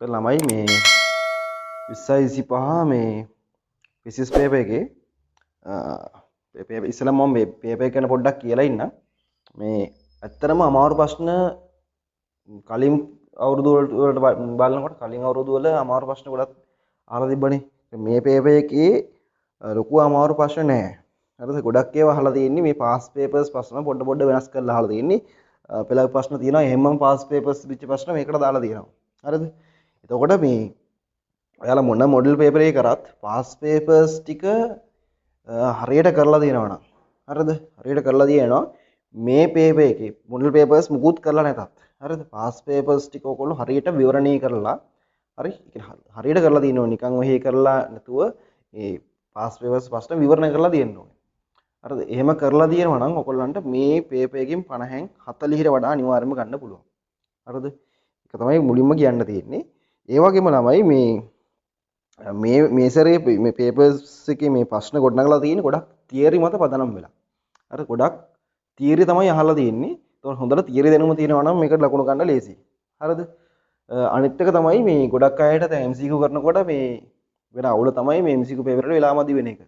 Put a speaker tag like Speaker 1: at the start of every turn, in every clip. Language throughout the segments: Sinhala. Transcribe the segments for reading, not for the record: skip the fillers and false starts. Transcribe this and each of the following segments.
Speaker 1: ඒතර ළමයි මේ 20 25 මේ ෆිසික්ස් පේපර් එකේ ඉස්සෙල්ලා මම මේ පේපර් එක ගැන පොඩ්ඩක් කියලා ඉන්නම්. මේ ඇත්තටම අමාරු ප්‍රශ්න කලින් අවුරුදු වලට බලනකොට කලින් අවුරුදු වල අමාරු ප්‍රශ්න ගොඩක් අහලා තිබ්බනේ. මේ පේපර් එකේ ලොකු අමාරු ප්‍රශ්න නැහැ. හරිද? ගොඩක් ඒවා අහලා තියෙන්නේ මේ පාස් පේපර්ස් ප්‍රශ්න පොඩ වෙනස් කරලා අහලා තියෙන්නේ. පෙළ ප්‍රශ්න තියෙනවා. එහෙමම පාස් පේපර්ස් දිච්ච ප්‍රශ්න මේකට දාලා තියෙනවා. හරිද? එතකොට මේ ඔයාලා මොන මොඩල් පේපර් එක කරත් පාස් පේපර්ස් ටික හරියට කරලා තියෙනවා නම් හරිද? හරියට කරලා තියෙනවා. මේ පේපර් එකේ මොඩල් පේපර්ස් මුකුත් කරලා නැතත් හරිද? පාස් පේපර්ස් ටික ඔයගොල්ලෝ හරියට විවරණය කරලා හරි හරියට කරලා තියෙනවා. නිකන් ඔහෙ කරලා නැතුව මේ පාස් පේපර්ස් ප්‍රශ්න විවරණය කරලා තියෙන්න ඕනේ. හරිද? එහෙම කරලා තියෙනවා නම් ඔයගොල්ලන්ට මේ පේපර් එකෙන් 50න් 40ට වඩා අනිවාර්යයෙන්ම ගන්න පුළුවන්. හරිද? ඒක තමයි මුලින්ම කියන්න තියෙන්නේ. ඒ වගේම ළමයි මේ සැරේ මේ පේපර්ස් එකේ මේ ප්‍රශ්න ගොඩනගලා තියෙන්නේ ගොඩක් තියරි මත පදනම් වෙලා. හරි ගොඩක් තියරි තමයි අහලා තියෙන්නේ. ඒතකොට හොඳට තියරි දැනුම තියෙනවා නම් මේකට ලකුණු ගන්න ලේසියි. හරිද? අනිත් එක තමයි මේ ගොඩක් අයට දැන් MCQ කරනකොට මේ වෙන අවුල තමයි මේ MCQ පේපර් වල වෙලාමදි වෙන එක.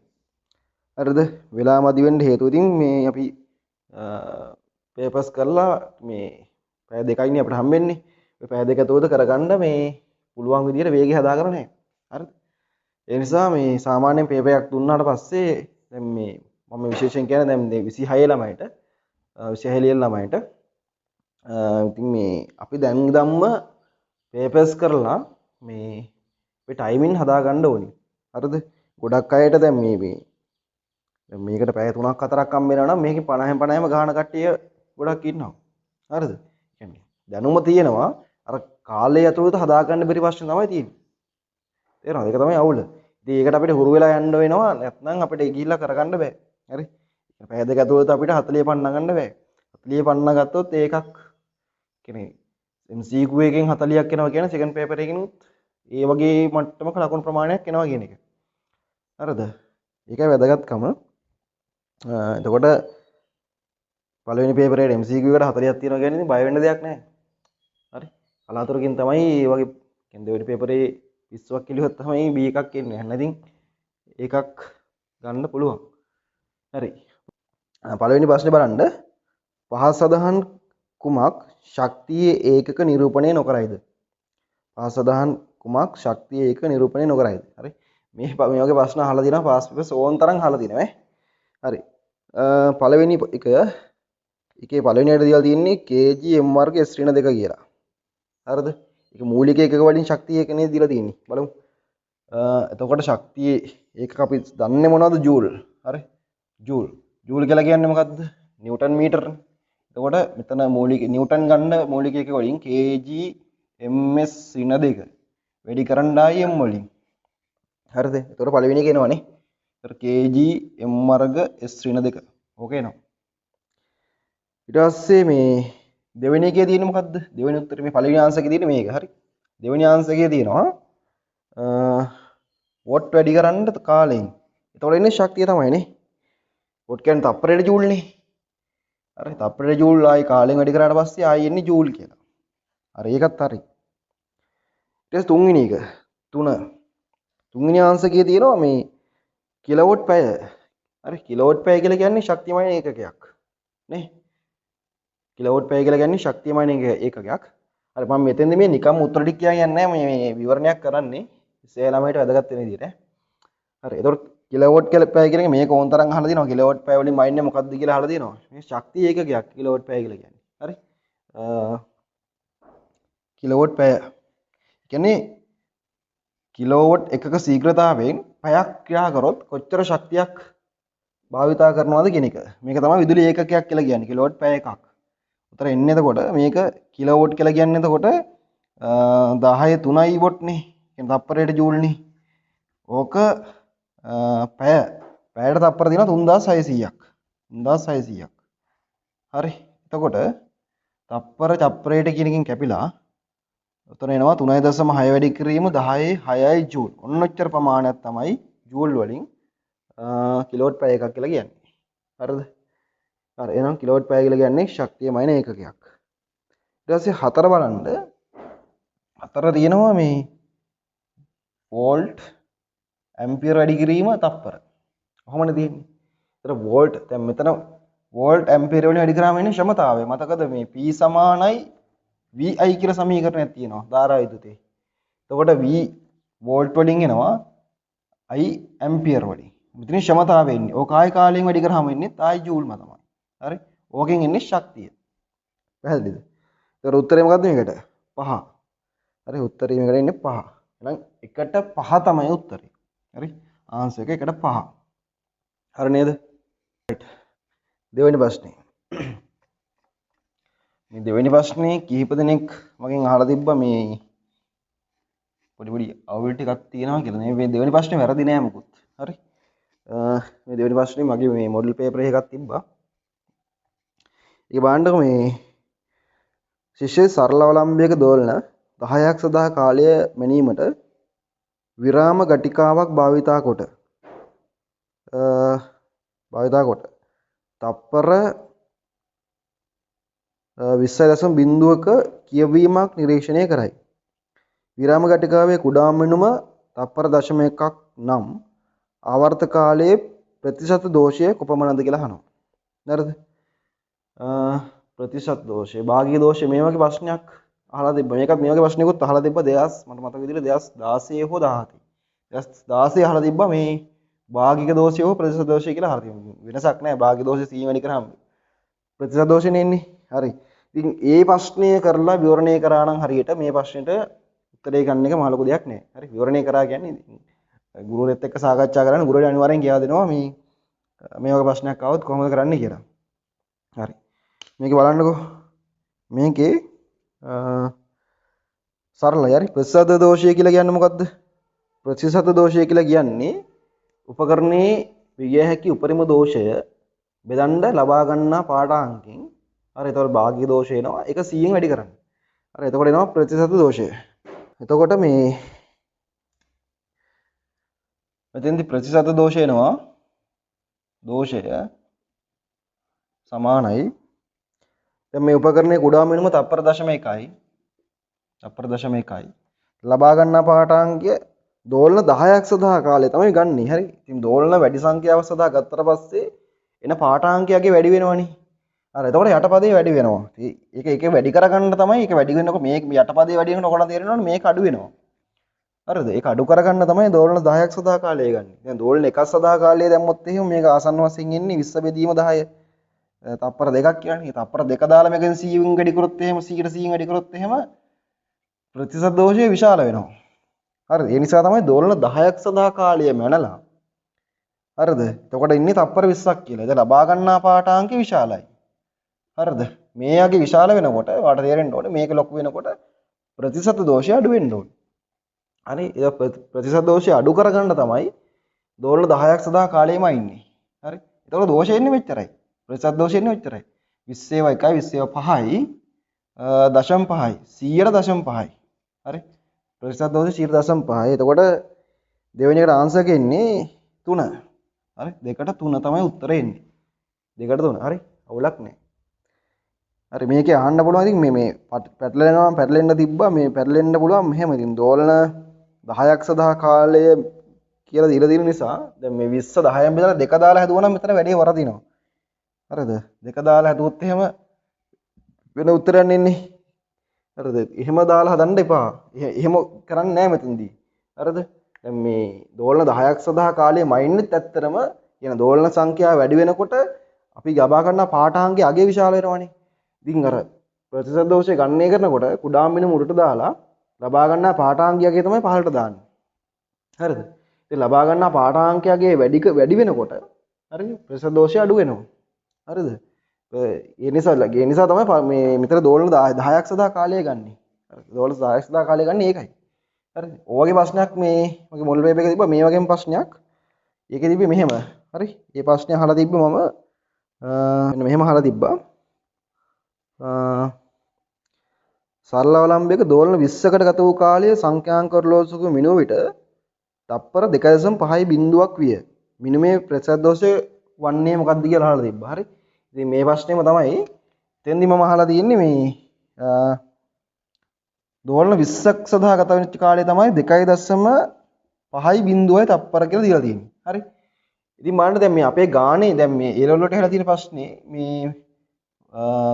Speaker 1: හරිද? වෙලාමදි වෙන්න හේතුව ඉතින් මේ අපි පේපර්ස් කරලා මේ පැය දෙකයිනේ අපිට හම්බෙන්නේ. මේ පැය දෙක ඇතුළත කරගන්න මේ පුළුවන් විදිහට වේගය හදාගන්න නැහැ. හරිද? ඒ නිසා මේ සාමාන්‍යයෙන් පේපර් එකක් දුන්නාට පස්සේ දැන් මේ මම විශේෂයෙන් කියන්නේ දැන් මේ 26 ළමයිට 26 ලියන ළමයිට ඉතින් මේ අපි දැන් ඉඳන්ම පේපර්ස් කරලා මේ අපේ ටයිමින් හදාගන්න ඕනේ. හරිද? ගොඩක් අයට දැන් දැන් මේකට පැය 3ක් 4ක් හම්බ වෙනවා නම් මේකේ 50ම ගාන කට්ටිය ගොඩක් ඉන්නවා. හරිද? කියන්නේ දැනුම තියෙනවා අර කාලය ඇතුළත හදාගන්න බැරි ප්‍රශ්න තමයි තියෙන්නේ. තේරෙනවද? ඒක තමයි අවුල. ඉතින් ඒකට අපිට හුරු වෙලා යන්න වෙනවා. නැත්නම් අපිට ගිහිල්ලා කරගන්න බෑ. හරි? පැය දෙක ඇතුළත අපිට 40 පන්න ගන්න බෑ. 40 පන්න ගත්තොත් ඒකක් කියන්නේ MCQ එකෙන් 40ක් එනවා කියන්නේ සෙකන්ඩ් පේපර් එකකිනුත් ඒ වගේ මට්ටමක ලකුණු ප්‍රමාණයක් එනවා කියන එක. හරිද? ඒකයි වැදගත්කම. එතකොට පළවෙනි පේපර් එකේ MCQ එකට 40ක් තියෙනවා කියන්නේ බය වෙන්න දෙයක් නැහැ. හරි? කලාතුරකින් තමයි මේ වගේ කියන්නේ දෙවෙනි පේපරේ 20ක් කිලියොත් තමයි B එකක් එන්නේ. නැත්නම් ඉතින් ඒකක් ගන්න පුළුවන්. හරි. පළවෙනි ප්‍රශ්නේ බලන්න. පහත් සදහන් කුමක් ශක්තියේ ඒකක නිරූපණය නොකරයිද? පහත් සදහන් කුමක් ශක්තියේ ඒකක නිරූපණය නොකරයිද? හරි. මේ වගේ ප්‍රශ්න අහලා දිනවා පාස් පේපර්ස් ඕන් තරම් අහලා දිනවා ඈ. හරි. පළවෙනි එක එකේ පළවෙනියට දීලා තියෙන්නේ kg m වර්ග s ඍණ 2 කියලා. හරිද? ඒක මූලික එකක වලින් ශක්තිය ඒකනේ දීලා තියෙන්නේ. බලමු. එතකොට ශක්තිය ඒකක අපි දන්නේ මොනවද? ජූල්. හරි. ජූල්. ජූල් කියලා කියන්නේ මොකද්ද? Newton metre. එතකොට මෙතන මූලික නිව්ටන් ගන්න මූලික එකක වලින් kg ms ඍණ 2 වැඩි කරන්න ආයි m වලින්. හරිද? එතකොට පළවෙනි එක එනවනේ. එතකොට kg m වර්ග s ඍණ 2. ඕක එනවා. ඊට පස්සේ මේ දෙවෙනි එකේ තියෙන්නේ මොකද්ද? දෙවෙනි උත්තරේ මේ පළවෙනි ආන්සර් එකේ තියෙන්නේ මේක. හරි. දෙවෙනි ආන්සර් එකේ තියෙනවා වොට් වැඩි කරන්න කාලයෙන්. එතකොට එන්නේ ශක්තිය තමයිනේ. වොට් කියන්නේ තප්පරයට ජූල්නේ. හරි. තප්පරයට ජූල් ආයි කාලයෙන් වැඩි කරාට පස්සේ ආයි එන්නේ ජූල් කියලා. හරි ඒකත් හරි. ඊට පස්සේ තුන්වෙනි එක. තුන්වෙනි ආන්සර් එකේ තියෙනවා මේ කිලෝවොට් පැය. හරි. කිලෝවොට් පැය කියලා කියන්නේ ශක්තිමය ඒකකයක්. නේ? කිලෝවොට් පැය කියලා කියන්නේ ශක්තිමය ඒකකයක්. හරි මම මෙතෙන්ද මේ නිකම් උත්තර ටික කියන්නේ නැහැ මේ විවරණයක් කරන්නේ ඉස්සෙල්ලා ළමයිට වැදගත් වෙන විදිහට. හරි. එතකොට කිලෝවොට් කියලා පැය කියන්නේ මේක ඕන තරම් අහලා දිනවා. කිලෝවොට් පැය වලින් වයින්නේ මොකක්ද කියලා අහලා දිනවා. මේ ශක්තිය ඒකකයක් කිලෝවොට් පැය කියලා කියන්නේ. හරි. කිලෝවොට් පැය කියන්නේ කිලෝවොට් එකක ශීඝ්‍රතාවයෙන් පැයක් ක්‍රියා කරොත් කොච්චර ශක්තියක් භාවිතා කරනවද කියන එක. මේක තමයි විදුලි ඒකකයක් කියලා කියන්නේ. කිලෝවොට් පැය එකක්. උතර එන්නේ එතකොට මේක කිලෝවොට් කියලා කියන්නේ එතකොට 10 3යි වොට් නේ. කියන්නේ තප්පරයට ජූල් නේ. ඕක පැයට තප්පර දිනවා 3600ක්. 3600ක්. හරි. එතකොට තප්පරයට කියන එකෙන් කැපිලා උතන එනවා 3.6 වැඩි කිරීම 10/6යි ජූල්. ඔන්න ඔච්චර ප්‍රමාණයක් තමයි ජූල් වලින් කිලෝවොට් පැය එකක් කියලා කියන්නේ. හරිද? හරි එහෙනම් කිලෝවොට් පැය කියලා කියන්නේ ශක්තියමය ඒකකයක්. ඊට පස්සේ 4 බලන්න අතර තියෙනවා මේ වෝල්ට් ඇම්පියර් වැඩි කිරීම තප්පර. කොහොමද තියෙන්නේ? ඒතර වෝල්ට් දැන් මෙතන වෝල්ට් ඇම්පියර් වලින් වැඩි කරාම එන්නේ ක්ෂමතාවය. මතකද මේ P සමානයි VI කියලා සමීකරණයක් තියෙනවා ධාරා විදුතේ. එතකොට V වෝල්ට් වලින් එනවා I ඇම්පියර් වලින්. මෙතන ක්ෂමතාවය එන්නේ. ඕක ආයි කාලයෙන් වැඩි කරාම එන්නේ ආයි ජූල්ම තමයි. හරි? ඕකෙන් එන්නේ ශක්තිය. පැහැදිලිද? ඒතර උත්තරේ මොකද්ද මේකට? 5. හරි උත්තරේ මේකට එන්නේ 5. එහෙනම් 1ට 5 තමයි උත්තරේ. හරි? ආන්සර් එක 1ට 5. හරි නේද? දෙවෙනි ප්‍රශ්නේ. මේ දෙවෙනි ප්‍රශ්නේ කිහිප දෙනෙක් මගෙන් අහලා තිබ්බා මේ පොඩි අවුල් ටිකක් තියෙනවා කියලා. මේ දෙවෙනි ප්‍රශ්නේ වැරදි නෑ මොකුත්. හරි? මේ දෙවෙනි ප්‍රශ්නේ මගේ මේ මොඩල් පේපර් එකක් තිබ්බා. ඒක බලන්නකො මේ ශිෂ්‍ය සරල අවලම්බයක දෝලන 10ක් සඳහා කාලය මැනීමට විරාම ගටිකාවක් භාවිතා කොට තප්පර 20.0ක කියවීමක් නිරීක්ෂණය කරයි. විරාම ගටිකාවේ කුඩා මිනුම තප්පර 0.1ක් නම් ආවර්ත කාලයේ ප්‍රතිශත දෝෂය කොපමණද කියලා අහනවා. හරිද? ප්‍රතිශත දෝෂය, භාගීය දෝෂය මේ වගේ ප්‍රශ්නයක් අහලා තිබ්බා. මේකත් මේ වගේ ප්‍රශ්නයකුත් අහලා තිබ්බා 2000 මට මතක විදිහට 2016 හෝ 17. 2016 අහලා තිබ්බා මේ භාගික දෝෂය හෝ ප්‍රතිශත දෝෂය කියලා අහලා තිබ්බා. වෙනසක් නැහැ. භාගික දෝෂය C වැඩි කරාම ප්‍රතිශත දෝෂෙනේ එන්නේ. හරි. ඉතින් ඒ ප්‍රශ්නය කරලා විවරණය කරා නම් හරියට මේ ප්‍රශ්නෙට උත්තරේ ගන්න එක මහ ලොකු දෙයක් නෑ. හරි. විවරණය කරා කියන්නේ ගුරුවරයෙක් එක්ක සාකච්ඡා කරලා ගුරුවරයා අනිවාර්යෙන් කියා දෙනවා මේ වගේ ප්‍රශ්නයක් ආවොත් කොහොමද කරන්නේ කියලා. හරි. මේක බලන්නකෝ. මේකේ සරලයි. හරි. ප්‍රතිශත දෝෂය කියලා කියන්නේ මොකද්ද? ප්‍රතිශත දෝෂය කියලා කියන්නේ උපකරණයේ විය හැකි උපරිම දෝෂය බෙදන්න ලබා ගන්නා පාඨාංකෙන්. හරි. එතකොට භාග්‍ය දෝෂය එනවා. ඒක 100න් වැඩි කරන්න. හරි. එතකොට එනවා ප්‍රතිශත දෝෂය. එතකොට මේ මෙතෙන්දි ප්‍රතිශත දෝෂය එනවා. දෝෂය සමානයි. දැන් මේ උපකරණයේ කුඩා මිනුම තප්පර 0.1යි. තප්පර 0.1යි. ලබා ගන්නා පාඨාංකය දෝලන 10ක් සඳහා කාලය තමයි ගන්නෙ. හරි. ඉතින් දෝලන වැඩි සංඛ්‍යාවක් සඳහා ගත්තට පස්සේ එන පාඨාංකයගේ වැඩි වෙනවනේ. හරි. එතකොට යටපදේ වැඩි වෙනවා. ඒක වැඩි කරගන්න තමයි ඒක වැඩි වෙනකොට මේ යටපදේ වැඩි වෙනකොට ඔයගොල්ලන් තේරෙනවනේ මේක අඩු වෙනවා. හරිද? ඒක අඩු කරගන්න තමයි දෝලන 10ක් සඳහා කාලය ගන්න. දැන් දෝලන 1ක් සඳහා කාලය දැම්මොත් එහෙම මේක ආසන්න වශයෙන් එන්නේ 20 බෙදීම 10. තප්පර 2ක් කියන්නේ. තප්පර 2 දාලා මේකෙන් 100න් වැඩි කරොත් එහෙම 100ට වැඩි කරොත් එහෙම ප්‍රතිශත දෝෂය විශාල වෙනවා. හරිද? ඒ නිසා තමයි දෝලන 10ක් සඳහා කාලය මැනලා. හරිද? එතකොට ඉන්නේ තප්පර 20ක් කියලා. ඒක ලබා ගන්නා පාඨාංකය විශාලයි. හරිද? මේයගේ විශාල වෙනකොට වාට තේරෙන්න ඕනේ මේක ලොකු වෙනකොට ප්‍රතිශත දෝෂය අඩු වෙන්න ඕනේ. හරි. ඒ ප්‍රතිශත දෝෂය අඩු කරගන්න තමයි දෝලන 10ක් සඳහා කාලෙම ඉන්නේ. හරි. එතකොට දෝෂය එන්නේ මෙච්චරයි. ප්‍රතිශත දෝෂය එන්නේ මෙච්චරයි. 20 1යි 20 5යි 0.5යි. හරි. ප්‍රතිශත දෝෂය 0.5යි. එතකොට දෙවෙනි එකට ආන්සර් එක එන්නේ 3. හරි. 2ට 3 තමයි උත්තරේ එන්නේ. 2ට 3. හරි. අවුලක් නැහැ. හරි. මේකේ අහන්න පුළුවන් ඉතින් මේ පැටලෙන්න තිබ්බා මේ පැටලෙන්න පුළුවන් මෙහෙම ඉතින් දෝලන 10ක් සඳහා කාලය කියලා දීලා තියෙන නිසා දැන් මේ 20 10න් බෙදලා 2 දාලා හදුවා නම් මෙතන වැඩේ වරදිනවා. හරිද? 2 දාලා හදුවොත් එහෙම වෙන උත්තරයක් එන්නේ. හරිද? එහෙම දාලා හදන්න එපා. එහෙම කරන්නේ නැහැ මෙතනදී. හරිද? දැන් මේ දෝලන 10ක් සඳහා කාලය මයින්නෙත් ඇත්තරම කියන දෝලන සංඛ්‍යාව වැඩි වෙනකොට අපි ගබා ගන්න පාඨාංගයේ අගය විශාල වෙනවනේ. ඉතින් අර ප්‍රතිශත දෝෂය ගණනය කරනකොට කුඩා මිනුම උඩට දාලා ලබා ගන්නා පාඨාංගයගේ තමයි පහළට දාන්නේ. හරිද? ඉතින් ලබා ගන්නා පාඨාංකයගේ වැඩි වෙනකොට හරිද? ප්‍රතිශත දෝෂය අඩු වෙනවා. හරිද? ඒ නිසා තමයි මේ මෙතන දෝලන 10ක් සඳහා කාලය ගන්නෙ. හරිද? දෝලන 10ක් සඳහා කාලය ගන්න ඒකයි. හරිද? ඔයගේ ප්‍රශ්නයක් මේ මගේ මොඩල් පේපර් එකේ තිබ්බා මේ වගේම ප්‍රශ්නයක්. ඒකේ තිබ්බේ මෙහෙම. හරි? මේ ප්‍රශ්නේ අහලා තිබ්බේ මම මෙන්න මෙහෙම අහලා තිබ්බා. සරල අවලම්බයක දෝලන 20කට ගත වූ කාලය සංඛ්‍යාංක ඔරලෝසුවක මිනුව විට තප්පර 2.5 බිංදුවක් විය. මිනුමේ ප්‍රතිශත දෝෂය වන්නේ මොකක්ද කියලා අහලා තිබ්බා. හරි. ඉතින් මේ ප්‍රශ්නේම තමයි තෙන්දි මම අහලා තියෙන්නේ මේ දෝලන 20ක් සඳහා ගත වෙච්ච කාලය තමයි 2.5යි බිඳුවයි තප්පර කියලා දීලා තියෙන්නේ. හරි. ඉතින් බලන්න දැන් මේ අපේ ගානේ දැන් මේ A level වලට හැලා තියෙන ප්‍රශ්නේ මේ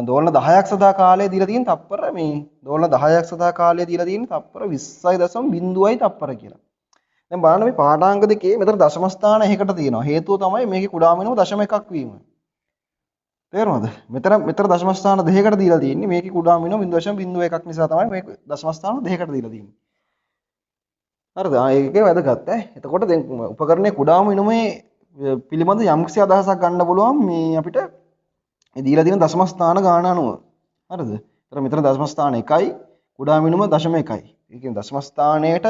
Speaker 1: දෝලන 10ක් සඳහා කාලය දීලා තියෙන තප්පර මේ දෝලන 10ක් සඳහා කාලය දීලා තියෙන තප්පර 20.0යි තප්පර කියලා. දැන් බලන්න මේ පාඨාංග දෙකේ මෙතන දශම ස්ථාන එකකට තියෙනවා. හේතුව තමයි මේකේ කුඩාම වෙනම දශම එකක් වීම. තේරුණාද? මෙතන දශම ස්ථාන දෙකකට දීලා තියෙන්නේ. මේකේ කුඩාම වෙනම 0.01ක් නිසා තමයි මේක දශම ස්ථාන දෙකකට දීලා තියෙන්නේ. හරිද? ඒකේ වැදගත් ඈ. එතකොට දැන් උපකරණයේ කුඩාම වෙනමේ පිළිබඳ යම්කිසි අදහසක් ගන්න පුළුවන් මේ අපිට මේ දීලා තියෙන දශම ස්ථාන ගාන අනුව. හරිද? ඒතර මෙතන දශම ස්ථාන 1යි කුඩාම වෙනම දශම 1යි. ඒ කියන්නේ දශම ස්ථානයේට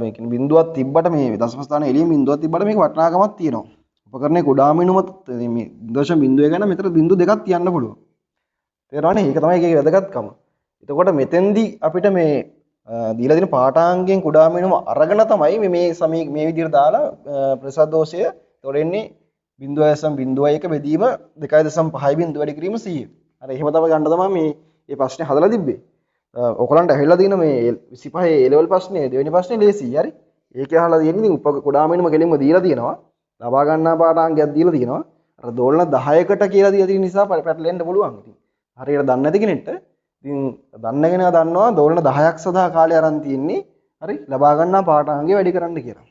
Speaker 1: මේ කියන්නේ බිඳුවක් තිබ්බට මේ දශම ස්ථානයේ එළියෙන් බිඳුවක් තිබ්බට මේක වටිනාකමක් තියෙනවා. උපකරණයේ කුඩාම වෙනම මේ 0.0 ගන්න මෙතන බිඳු දෙකක් තියන්න පුළුවන්. තේරෙනවනේ? ඒක තමයි ඒකේ වැදගත්කම. එතකොට මෙතෙන්දී අපිට මේ දීලා තියෙන පාඨාංගයෙන් කුඩාම වෙනම අරගෙන තමයි මේ විදිහට දාලා ප්‍රසද්දෝෂය තොරෙන්නේ 0.01 බෙදීම 2.5 බිඳුව වැඩි කිරීම 100. අර එහෙම තමයි ගන්න තමයි මේ ප්‍රශ්නේ හදලා තිබ්බේ. ඔයගලන්ට ඇහෙලා තියෙන මේ 25 A level ප්‍රශ්නේ දෙවෙනි ප්‍රශ්නේ ලේසියි. හරි. ඒකේ අහලා තියෙන්නේ ඉතින් කුඩාම වෙනම කෙලින්ම දීලා තියෙනවා. ලබා ගන්නා පාඨාංගයක් දීලා තියෙනවා. අර දෝලන 10කට කියලා දීලා තියෙන නිසා පැටලෙන්න පුළුවන්. ඉතින් හරියට දන්නේ නැති කෙනෙක්ට ඉතින් දන්න කෙනා දන්නවා දෝලන 10ක් සඳහා කාලය අරන් තියෙන්නේ. හරි. ලබා ගන්නා පාඨාංගය වැඩි කරන්න කියලා.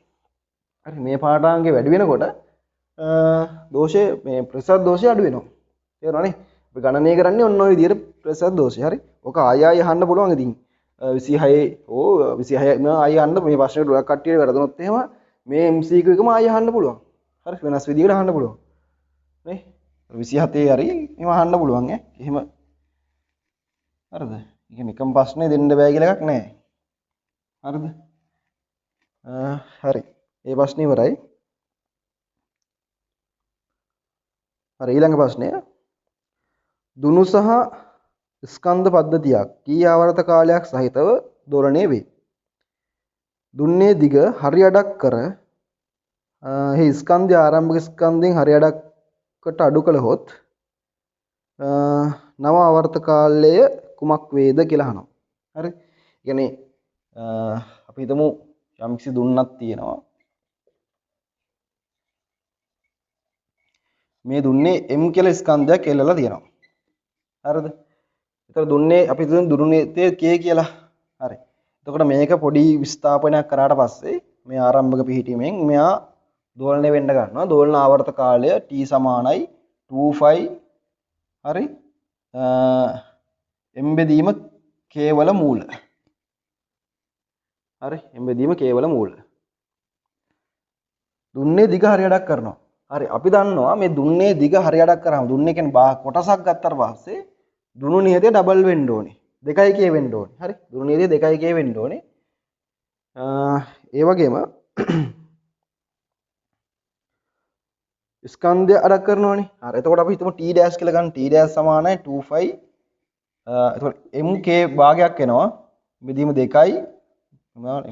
Speaker 1: හරි. මේ පාඨාංගය වැඩි වෙනකොට දෝෂය මේ ප්‍රසාද දෝෂය අඩු වෙනවා. තේරුණානේ? අපි ගණනය කරන්නේ ඔන්න ඔය විදිහට ප්‍රසාද දෝෂය. හරි. ඔක ආය අහන්න පුළුවන් ඉතින්. 26 ආය අහන්න මේ ප්‍රශ්නේ ගොඩක් කට්ටියට වැරදුනොත් එහෙම මේ MCQ එකම ආය අහන්න පුළුවන්. හරි. වෙනස් විදිහකට අහන්න පුළුවන්. නේ? 27 හරි එහෙම අහන්න පුළුවන් ඈ. එහෙම හරිද? ඒක නිකම් ප්‍රශ්නේ දෙන්න බෑ කියලා එකක් නැහැ. හරිද? හරි. ඒ ප්‍රශ්නේ ඉවරයි. හරි ඊළඟ ප්‍රශ්නය. දුනු සහ ස්කන්ධ පද්ධතියක් කී ආවර්ත කාලයක් සහිතව දෝලණය වේ. දුන්නේ දිග හරි අඩක් කර එහි ස්කන්ධය ආරම්භක ස්කන්ධයෙන් හරි අඩකට අඩු කළහොත් නව ආවර්ත කාලය කුමක් වේද කියලා අහනවා. හරි. ඒ කියන්නේ අපි හිතමු යම්කිසි දුන්නක් තියෙනවා. මේ දුන්නේ M කියලා ස්කන්ධයක් එල්ලලා තියෙනවා. හරිද? ඒතර දුන්නේ අපි දුන්නේ K කියලා. හරි. එතකොට මේක පොඩි විස්ථාපනයක් කරාට පස්සේ මේ ආරම්භක පිහිටීමෙන් මෙයා දෝලණය වෙන්න ගන්නවා. දෝලන ආවර්ත කාලය T සමානයි 2π හරි m බෙදීම කේවල මූල. හරි m බෙදීම කේවල මූල. දුන්නේ දිග හරියටක් කරනවා. හරි අපි දන්නවා මේ දුන්නේ දිග හරියටක් කරාම දුන්නේ කියන්නේ කොටසක් ගත්තාට පස්සේ දුනු නියතය ඩබල් වෙන්න ඕනේ. 2k වෙන්න ඕනේ. හරි දුනු නියතය 2k වෙන්න ඕනේ. ඒ වගේම ස්කන්ධය අඩක් කරනවානේ. හරි එතකොට අපි හිතමු t dash කියලා ගන්න. t dash සමානයි 2π එතකොට mk භාගයක් වෙනවා. බෙදීම 2යි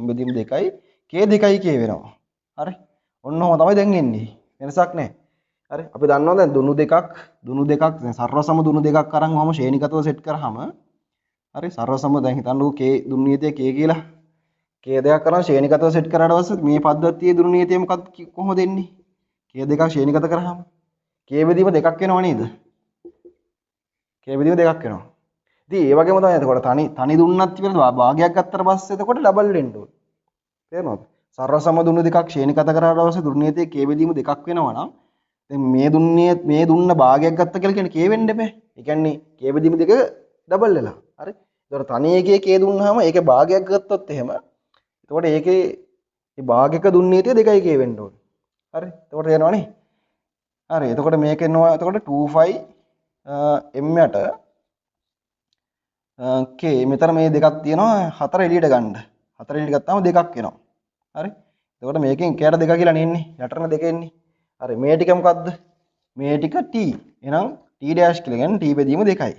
Speaker 1: m බෙදීම 2යි k 2යි k වෙනවා. හරි ඔන්න ඔහම තමයි දැන් එන්නේ. වෙනසක් නැහැ. හරි අපි දන්නවා දැන් දුනු දෙකක් දැන් සර්ව සම දුනු දෙකක් අරන් වහම ශ්‍රේණිගතව සෙට් කරාම හරි සර්ව සම දැන් හිතන්නකෝ k දුනු නියතය k කියලා k දෙකක් කරන් ශ්‍රේණිගතව සෙට් කරාට පස්සේ මේ පද්ධතියේ දුනු නියතය මොකක්ද කොහොමද එන්නේ k දෙකක් ශ්‍රේණිගත කරාම k බෙදීම දෙකක් වෙනව නේද k බෙදීම දෙකක් වෙනවා ඉතින් ඒ වගේම තමයි එතකොට තනි දුන්නත් ඉවර භාගයක් ගත්තට පස්සේ එතකොට ඩබල් වෙන්න ඕනේ තේරෙනවද සර්ව සම දුන්නු දෙකක් ශ්‍රේණිගත කරාට පස්සේ දුනු නියතයේ k බෙදීම දෙකක් වෙනවා නම් දැන් මේ දුන්න භාගයක් ගත්ත කියලා කියන්නේ k වෙන්න බෑ. ඒ කියන්නේ k බෙදීම දෙක ඩබල් වෙලා. හරි. ඒතකොට තනි එකේ k දුන්නාම ඒකේ භාගයක් ගත්තොත් එහෙම එතකොට ඒකේ මේ භාගයක දුන්නේතිය 2k වෙන්න ඕනේ. හරි. එතකොට තේරෙනවනේ? හරි. එතකොට මේක එනවා එතකොට 2π m යට k මෙතන මේ දෙකක් තියෙනවා 4 එළියට ගන්න. 4 එළියට ගත්තාම දෙකක් එනවා. හරි. එතකොට මේකෙන් කයට දෙක කියලා නෙන්නේ. යටරන දෙක එන්නේ. හරි මේ ටික මොකද්ද? මේ ටික t. එහෙනම් t dash කියලා කියන්නේ t බෙදීම 2යි.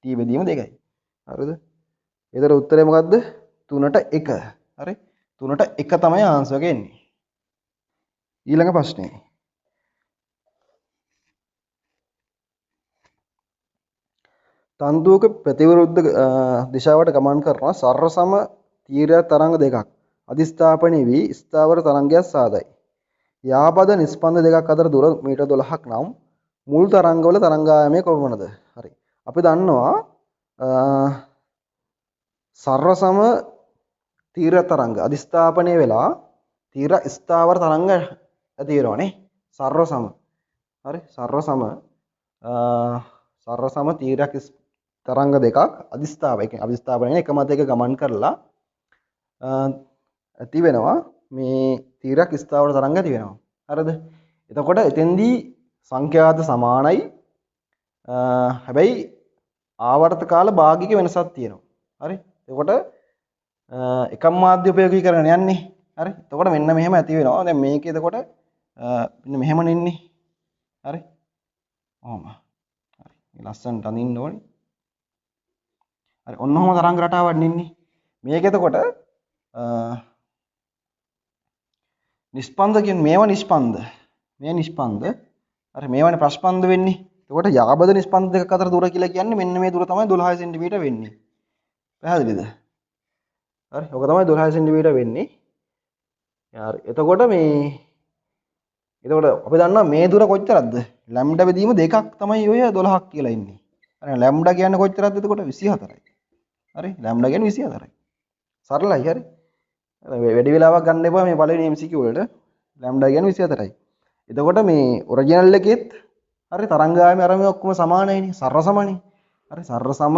Speaker 1: t බෙදීම 2යි. හරිද? ඒතර උත්තරේ මොකද්ද? 3ට 1. හරි? 3ට 1 තමයි ආන්සර් එක එන්නේ. ඊළඟ ප්‍රශ්නේ. තන්තුවක ප්‍රතිවිරුද්ධ දිශාවට ගමන් කරන සරල සම තීර්ය තරංග දෙකක් අධිස්ථාපනය වී ස්ථාවර තරංගයක් සාදයි. යාපද නිස්පන්ද දෙකක් අතර දුර මීටර් 12ක් නම් මුල් තරංගවල තරංගායමය කොපමණද? හරි. අපි දන්නවා සරල සම තීර්ය තරංග අධිස්ථාපනය වෙලා තීර ස්ථාවර තරංග ඇති වෙනවනේ. සරල සම. හරි. සරල සම තීරයක් තරංග දෙකක් අධිස්ථාපනය එක මතයක ගමන් කරලා ඇති වෙනවා මේ තීරයක් ස්ථාවර තරංග ඇති වෙනවා. හරිද? එතකොට එතෙන්දී සංඛ්‍යාත සමානයි. හැබැයි ආවර්ත කාල භාගික වෙනසක් තියෙනවා. හරි? එතකොට එකම මාධ්‍ය උපයෝගීකරණ යන්නේ. හරි? එතකොට මෙන්න මෙහෙම ඇති වෙනවා. දැන් මේකේ එතකොට මෙන්න මෙහෙමනේ ඉන්නේ. හරි? ඔහොම. හරි. මේ ලස්සනට අඳින්න ඕනේ. හරි. ඔන්න ඔහොම තරංග රටාවක් ඉන්නේ. මේක එතකොට නිස්පන්ද කියන්නේ මේවා නිස්පන්ද. මේ නිස්පන්ද. හරි මේවානේ ප්‍රස්පන්ද වෙන්නේ. එතකොට යාබද නිස්පන්ද දෙකක් අතර දුර කියලා කියන්නේ මෙන්න මේ දුර තමයි 12 සෙන්ටිමීටර් වෙන්නේ. පැහැදිලිද? හරි. ඔක තමයි 12 සෙන්ටිමීටර් වෙන්නේ. හරි. එතකොට අපි දන්නවා මේ දුර කොච්චරද? ලැම්ඩා බෙදීම දෙකක් තමයි ඔය 12ක් කියලා ඉන්නේ. හරි. ලැම්ඩා කියන්නේ කොච්චරද එතකොට 24යි. හරි. ලැම්ඩා කියන්නේ 24යි. සරලයි හරි. වැඩි වෙලාවක් ගන්න එපා මේ පළවෙනි MCQ වලට. ලැම්ඩා කියන්නේ 24යි. එතකොට මේ ඔරිජිනල් එකෙත් හරි තරංගායමේ අරමුණ ඔක්කොම සමානයිනේ. සරල සමනේ. හරි. සරල සම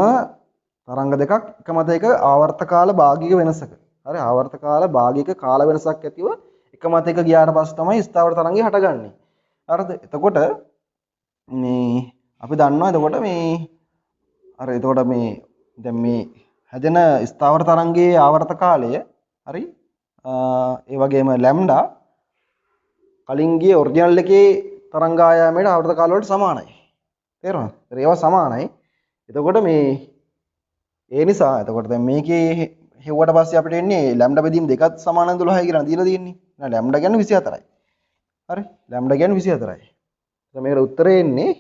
Speaker 1: තරංග දෙකක් එක මතයක ආවර්ත කාල භාගික වෙනසක. හරි. ආවර්ත කාල භාගික කාල වෙනසක් ඇතිව එක මතයක ගියාට පස්සේ තමයි ස්ථාවර තරංගය හටගන්නේ. හරිද? එතකොට මේ අපි දන්නවා එතකොට මේ දැන් මේ හැදෙන ස්ථාවර තරංගයේ ආවර්ත කාලය හරි ඒ වගේම ලැම්ඩා කලින් ගියේ ඔරිජිනල් එකේ තරංගායාමයේ ආවර්ත කාල වලට සමානයි. තේරුණාද? ඒවා සමානයි. එතකොට ඒ නිසා එතකොට දැන් මේකේ හෙව්වට පස්සේ අපිට එන්නේ ලැම්ඩා බෙදීම දෙකත් සමාන 12යි කියලා දීලා තියෙන්නේ. නෑ ලැම්ඩා කියන්නේ 24යි. හරි? ලැම්ඩා කියන්නේ 24යි. දැන් මේකට උත්තරේ එන්නේ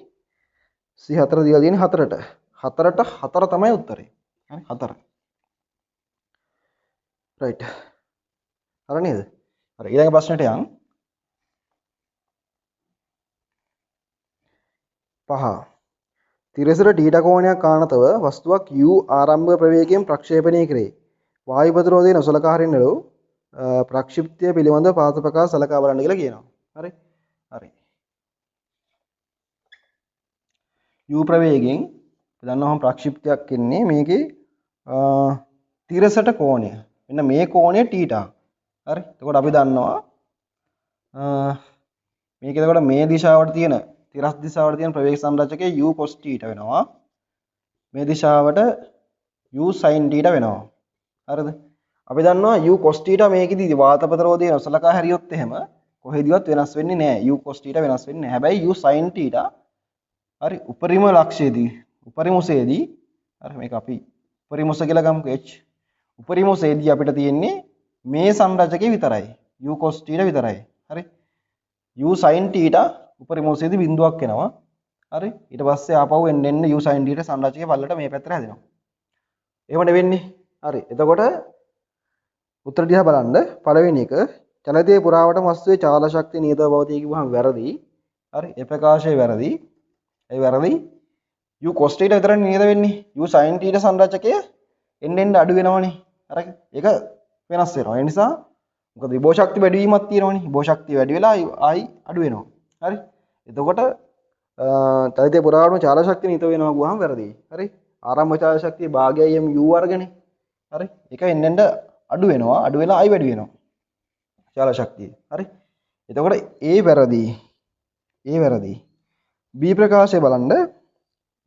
Speaker 1: 24 දීලා තියෙන්නේ 4ට. 4ට 4 තමයි උත්තරේ. හරි? 4. රයිට්. හරි නේද? හරි ඊළඟ ප්‍රශ්නෙට යන්. 5. තිරසර ටීටා කෝණයක් ආනතව වස්තුවක් u ආරම්භක ප්‍රවේගයෙන් ප්‍රක්ෂේපණය කරේ. වායු ප්‍රතිරෝධය නොසලකා හරින්නලු ප්‍රක්ෂිප්තිය පිළිබඳ පාත ප්‍රකාශ සලකා බලන්න කියලා කියනවා. හරි? හරි. u ප්‍රවේගයෙන් දන්නවම ප්‍රක්ෂිප්තියක් ඉන්නේ මේකේ තිරසට කෝණය. මෙන්න මේ කෝණය තීටා. හරි? එතකොට අපි දන්නවා මේක එතකොට මේ දිශාවට තියෙන තිරස් දිශාවට තියෙන ප්‍රවේග සංරචකයේ u cos θ වෙනවා. මේ දිශාවට u sin θ වෙනවා. හරිද? අපි දන්නවා u cos θ මේකෙදි වාත ප්‍රතිරෝධය නොසලකා හැරියොත් එහෙම කොහෙදිවත් වෙනස් වෙන්නේ නැහැ. u cos θ වෙනස් වෙන්නේ නැහැ. හැබැයි u sin θ හරි උපරිම ලක්ෂයේදී උපරිමසේදී හරි මේක අපි උපරිමස කියලා ගමුකෝ h. උපරිමසේදී අපිට තියෙන්නේ මේ සංරචකයේ විතරයි. u cos θ විතරයි. හරි? u sin θ උපරිමෝසයේදී බිඳුවක් එනවා. හරි? ඊට පස්සේ ආපහු එන්න u sin θ සංරචකයේ පල්ලට මේ පැත්තට හැදෙනවා. එහෙම නෙවෙන්නේ. හරි. එතකොට උත්තර දිහා බලන්න. පළවෙනි එක චලිතයේ පුරාවටම වස්තුවේ චාල ශක්තිය නියතව පවතී කියුවහම වැරදි. හරි? ඒ ප්‍රකාශය වැරදි. ඒ වැරදි. u cos θ විතරනේ නියත වෙන්නේ. u sin θ සංරචකය එන්න අඩු වෙනවනේ. හරි? ඒක වෙනස් වෙනවා. ඒ නිසා මොකද විභව ශක්තිය වැඩි වීමක් තියෙනවනේ. විභව ශක්තිය වැඩි වෙලා ආයි අඩු වෙනවා. හරි? එතකොට චලිතයේ පුරාවටම චාල ශක්තිය නියත වෙනවා ගුවාම වැරදි. හරි? ආරම්භ චාල ශක්තිය භාගයයි m u වර්ගනේ. හරි? ඒක එන්න අඩු වෙනවා. අඩු වෙලා ආයි වැඩි වෙනවා. චාල ශක්තිය. හරි? එතකොට ඒ වැරදි. B ප්‍රකාශය බලන්න.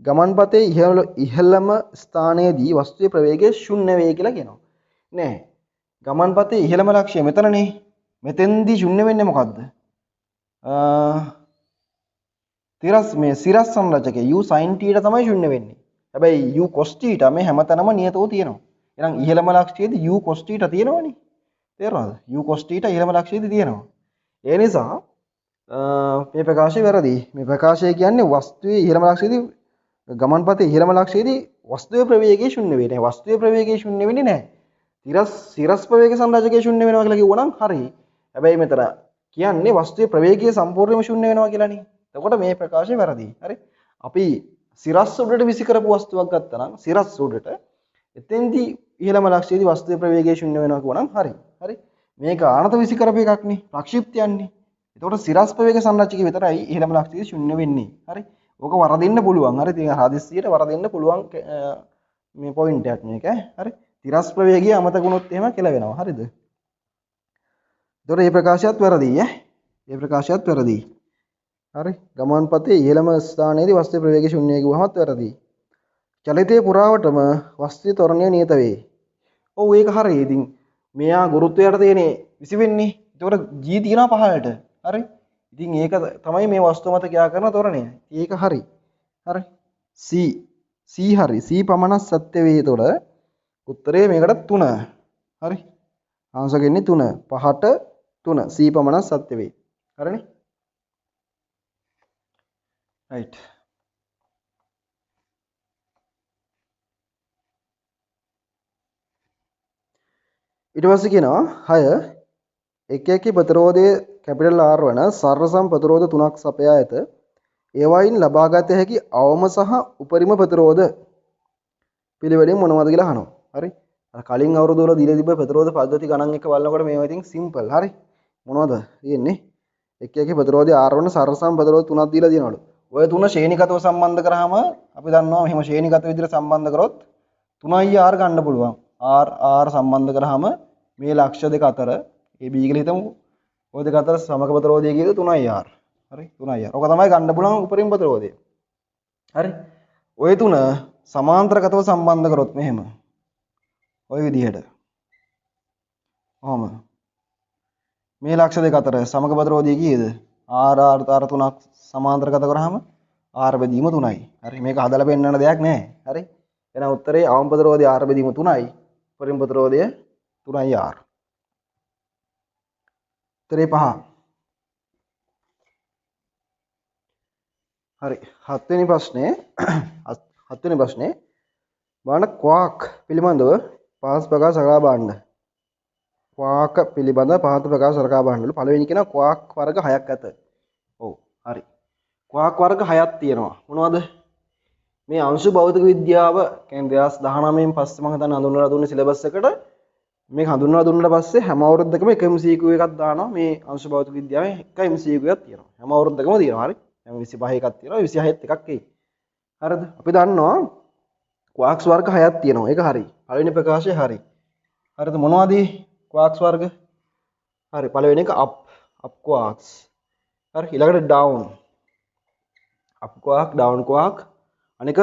Speaker 1: ගමන්පතේ ඉහළම ස්ථානයේදී වස්තුවේ ප්‍රවේගය ශුන්‍ය වේ කියලා කියනවා. නෑ. ගමන්පතේ ඉහළම ලක්ෂ්‍යය මෙතනනේ. මෙතෙන්දී ශුන්‍ය වෙන්නේ මොකද්ද? සිරස් සංරචකයේ u sin θ තමයි ශුන්‍ය වෙන්නේ. හැබැයි u cos θ මේ හැමතැනම නියතව තියෙනවා. එහෙනම් ඉහළම ලක්ෂ්‍යයේදී u cos θ තියෙනවනේ. තේරුණාද? u cos θ ඉහළම ලක්ෂ්‍යයේදී තියෙනවා. ඒ නිසා මේ ප්‍රකාශය වැරදි. මේ ප්‍රකාශය කියන්නේ වස්තුවේ ඉහළම ලක්ෂ්‍යයේදී ගමන්පතේ ඉහළම ලක්ෂ්‍යයේදී වස්තුවේ ප්‍රවේගය ශුන්‍ය වෙන්නේ නැහැ. වස්තුවේ ප්‍රවේගය ශුන්‍ය වෙන්නේ නැහැ. සිරස් ප්‍රවේග සංරාජකයේ ශුන්‍ය වෙනවා කියලා කිව්වනම් හරි. හැබැයි මෙතන කියන්නේ වස්තුවේ ප්‍රවේගය සම්පූර්ණයෙන්ම ශුන්‍ය වෙනවා කියලානේ. එතකොට මේ ප්‍රකාශය වැරදි. හරි. අපි සිරස් උඩට විසි කරපු වස්තුවක් ගත්තා නම් සිරස් උඩට එතෙන්දී ඉහළම ලක්ෂයේදී වස්තුවේ ප්‍රවේගය ශුන්‍ය වෙනවා කියවනම් හරි. හරි. මේක ආනත විසි කරපු එකක් නේ. ප්‍රක්ෂිප්තයන්නේ. එතකොට සිරස් ප්‍රවේග සංරාජකයේ විතරයි ඉහළම ලක්ෂයේදී ශුන්‍ය වෙන්නේ. හරි. ඕක වරදින්න පුළුවන්. හරි. ඉතින් හදිස්සියට වරදින්න පුළුවන් මේ පොයින්ට් එකක් මේක. හරි. තිරස් ප්‍රවේගය අමතක වුණොත් එහෙම කියලා වෙනවා. හරිද? එතකොට මේ ප්‍රකාශයත් වැරදි ඈ. මේ ප්‍රකාශයත් වැරදි. හරි. ගමන්පතේ ඉහළම ස්ථානයේදී වස්තු ප්‍රවේගය ශුන්‍යයි කිව්වමත් වැරදි. චලිතයේ පුරාවටම වස්තුවේ ත්වරණය නියත වේ. ඔව් ඒක හරි. ඉතින් මෙයා ගුරුත්වයට තියෙන්නේ 20 වෙන්නේ. එතකොට g තියනවා පහළට. හරි. ඉතින් ඒක තමයි මේ වස්තුව මත ක්‍රියා කරන ත්වරණය. ඒක හරි. හරි. c හරි. c පමණක් සත්‍ය වේ. එතකොට උත්තරේ මේකට 3. හරි. ආන්සර් ගෙන්නේ 3. 5ට 3. c පමණක් සත්‍ය වේ. හරිනේ? right. ඊට පස්සේ කියනවා 6 එක එකී ප්‍රතිරෝධයේ කැපිටල් R වන සරසම් ප්‍රතිරෝධ 3ක් සපයා ඇත. ඒවායින් ලබාගත හැකි අවම සහ උපරිම ප්‍රතිරෝධ පිළිවෙලින් මොනවද කියලා අහනවා. හරි. අර කලින් අවුරුදු වල දීලා තිබ්බ ප්‍රතිරෝධ පද්ධති ගණන් එක බලනකොට මේවා ඉතින් සිම්පල්. හරි. මොනවද තියෙන්නේ? එක එකී ප්‍රතිරෝධයේ R වන සරසම් ප්‍රතිරෝධ 3ක් දීලා තියෙනවලු. ඔය තුන ශ්‍රේණිගතව සම්බන්ධ කරාම අපි දන්නවා මෙහෙම ශ්‍රේණිගත විදිහට සම්බන්ධ කරොත් 3i R ගන්න පුළුවන්. R සම්බන්ධ කරාම මේ ලක්ෂ දෙක අතර AB කියලා හිතමු. ඔය දෙක අතර සමග ප්‍රතිරෝධය කීයද 3IR. හරි 3IR. ඔක තමයි ගන්න පුළුවන් උපරිම ප්‍රතිරෝධය. හරි. ඔය තුන සමාන්තරගතව සම්බන්ධ කරොත් මෙහෙම. ඔය විදිහට. ඔහම. මේ ලක්ෂ දෙක අතර සමග ප්‍රතිරෝධය කීයද? R තුනක් සමාන්තරගත කරාම R බෙදීම 3යි. හරි. මේක හදලා පෙන්නන්න දෙයක් නැහැ. හරි. එහෙනම් උත්තරේ අවම ප්‍රතිරෝධය R බෙදීම 3යි. උපරිම ප්‍රතිරෝධය 3IR. උත්තරේ 5. හරි. 7 වෙනි ප්‍රශ්නේ බලන්න ක්වාක් පිළිබඳව පහත් ප්‍රකාශ සකසා බලන්න. ක්වාක් පිළිබඳ පහත් ප්‍රකාශ සකසා බලන්නලු. පළවෙනි කෙනා ක්වාක් වර්ග 6ක් ඇත. ඔව්. හරි. ක්වාක් වර්ග 6ක් තියෙනවා. මොනවද? මේ අංශු භෞතික විද්‍යාව කියන්නේ 2019න් පස්සේ මම හිතන්නේ හඳුන්වලා දුන්නේ සිලබස් එකට. මේක හඳුන්වලා දුන්නාට පස්සේ හැම අවුරුද්දකම එක MCQ එකක් දානවා. මේ අංශු භෞතික විද්‍යාවේ එක MCQ එකක් තියෙනවා. හැම අවුරුද්දකම තියෙනවා. හරි. දැන් 25 එකක් තියෙනවා. 26ත් එකක් එයි. හරිද? අපි දන්නවා ක්වාක්ස් වර්ග 6ක් තියෙනවා. ඒක හරි. පළවෙනි ප්‍රකාශය හරි. හරිද? මොනවද ක්වාක්ස් වර්ග? හරි. පළවෙනි එක අප් ක්වාක්ස්. හරි. ඊළඟට ඩවුන්. Up ක්වාක්, down ක්වාක්. අනික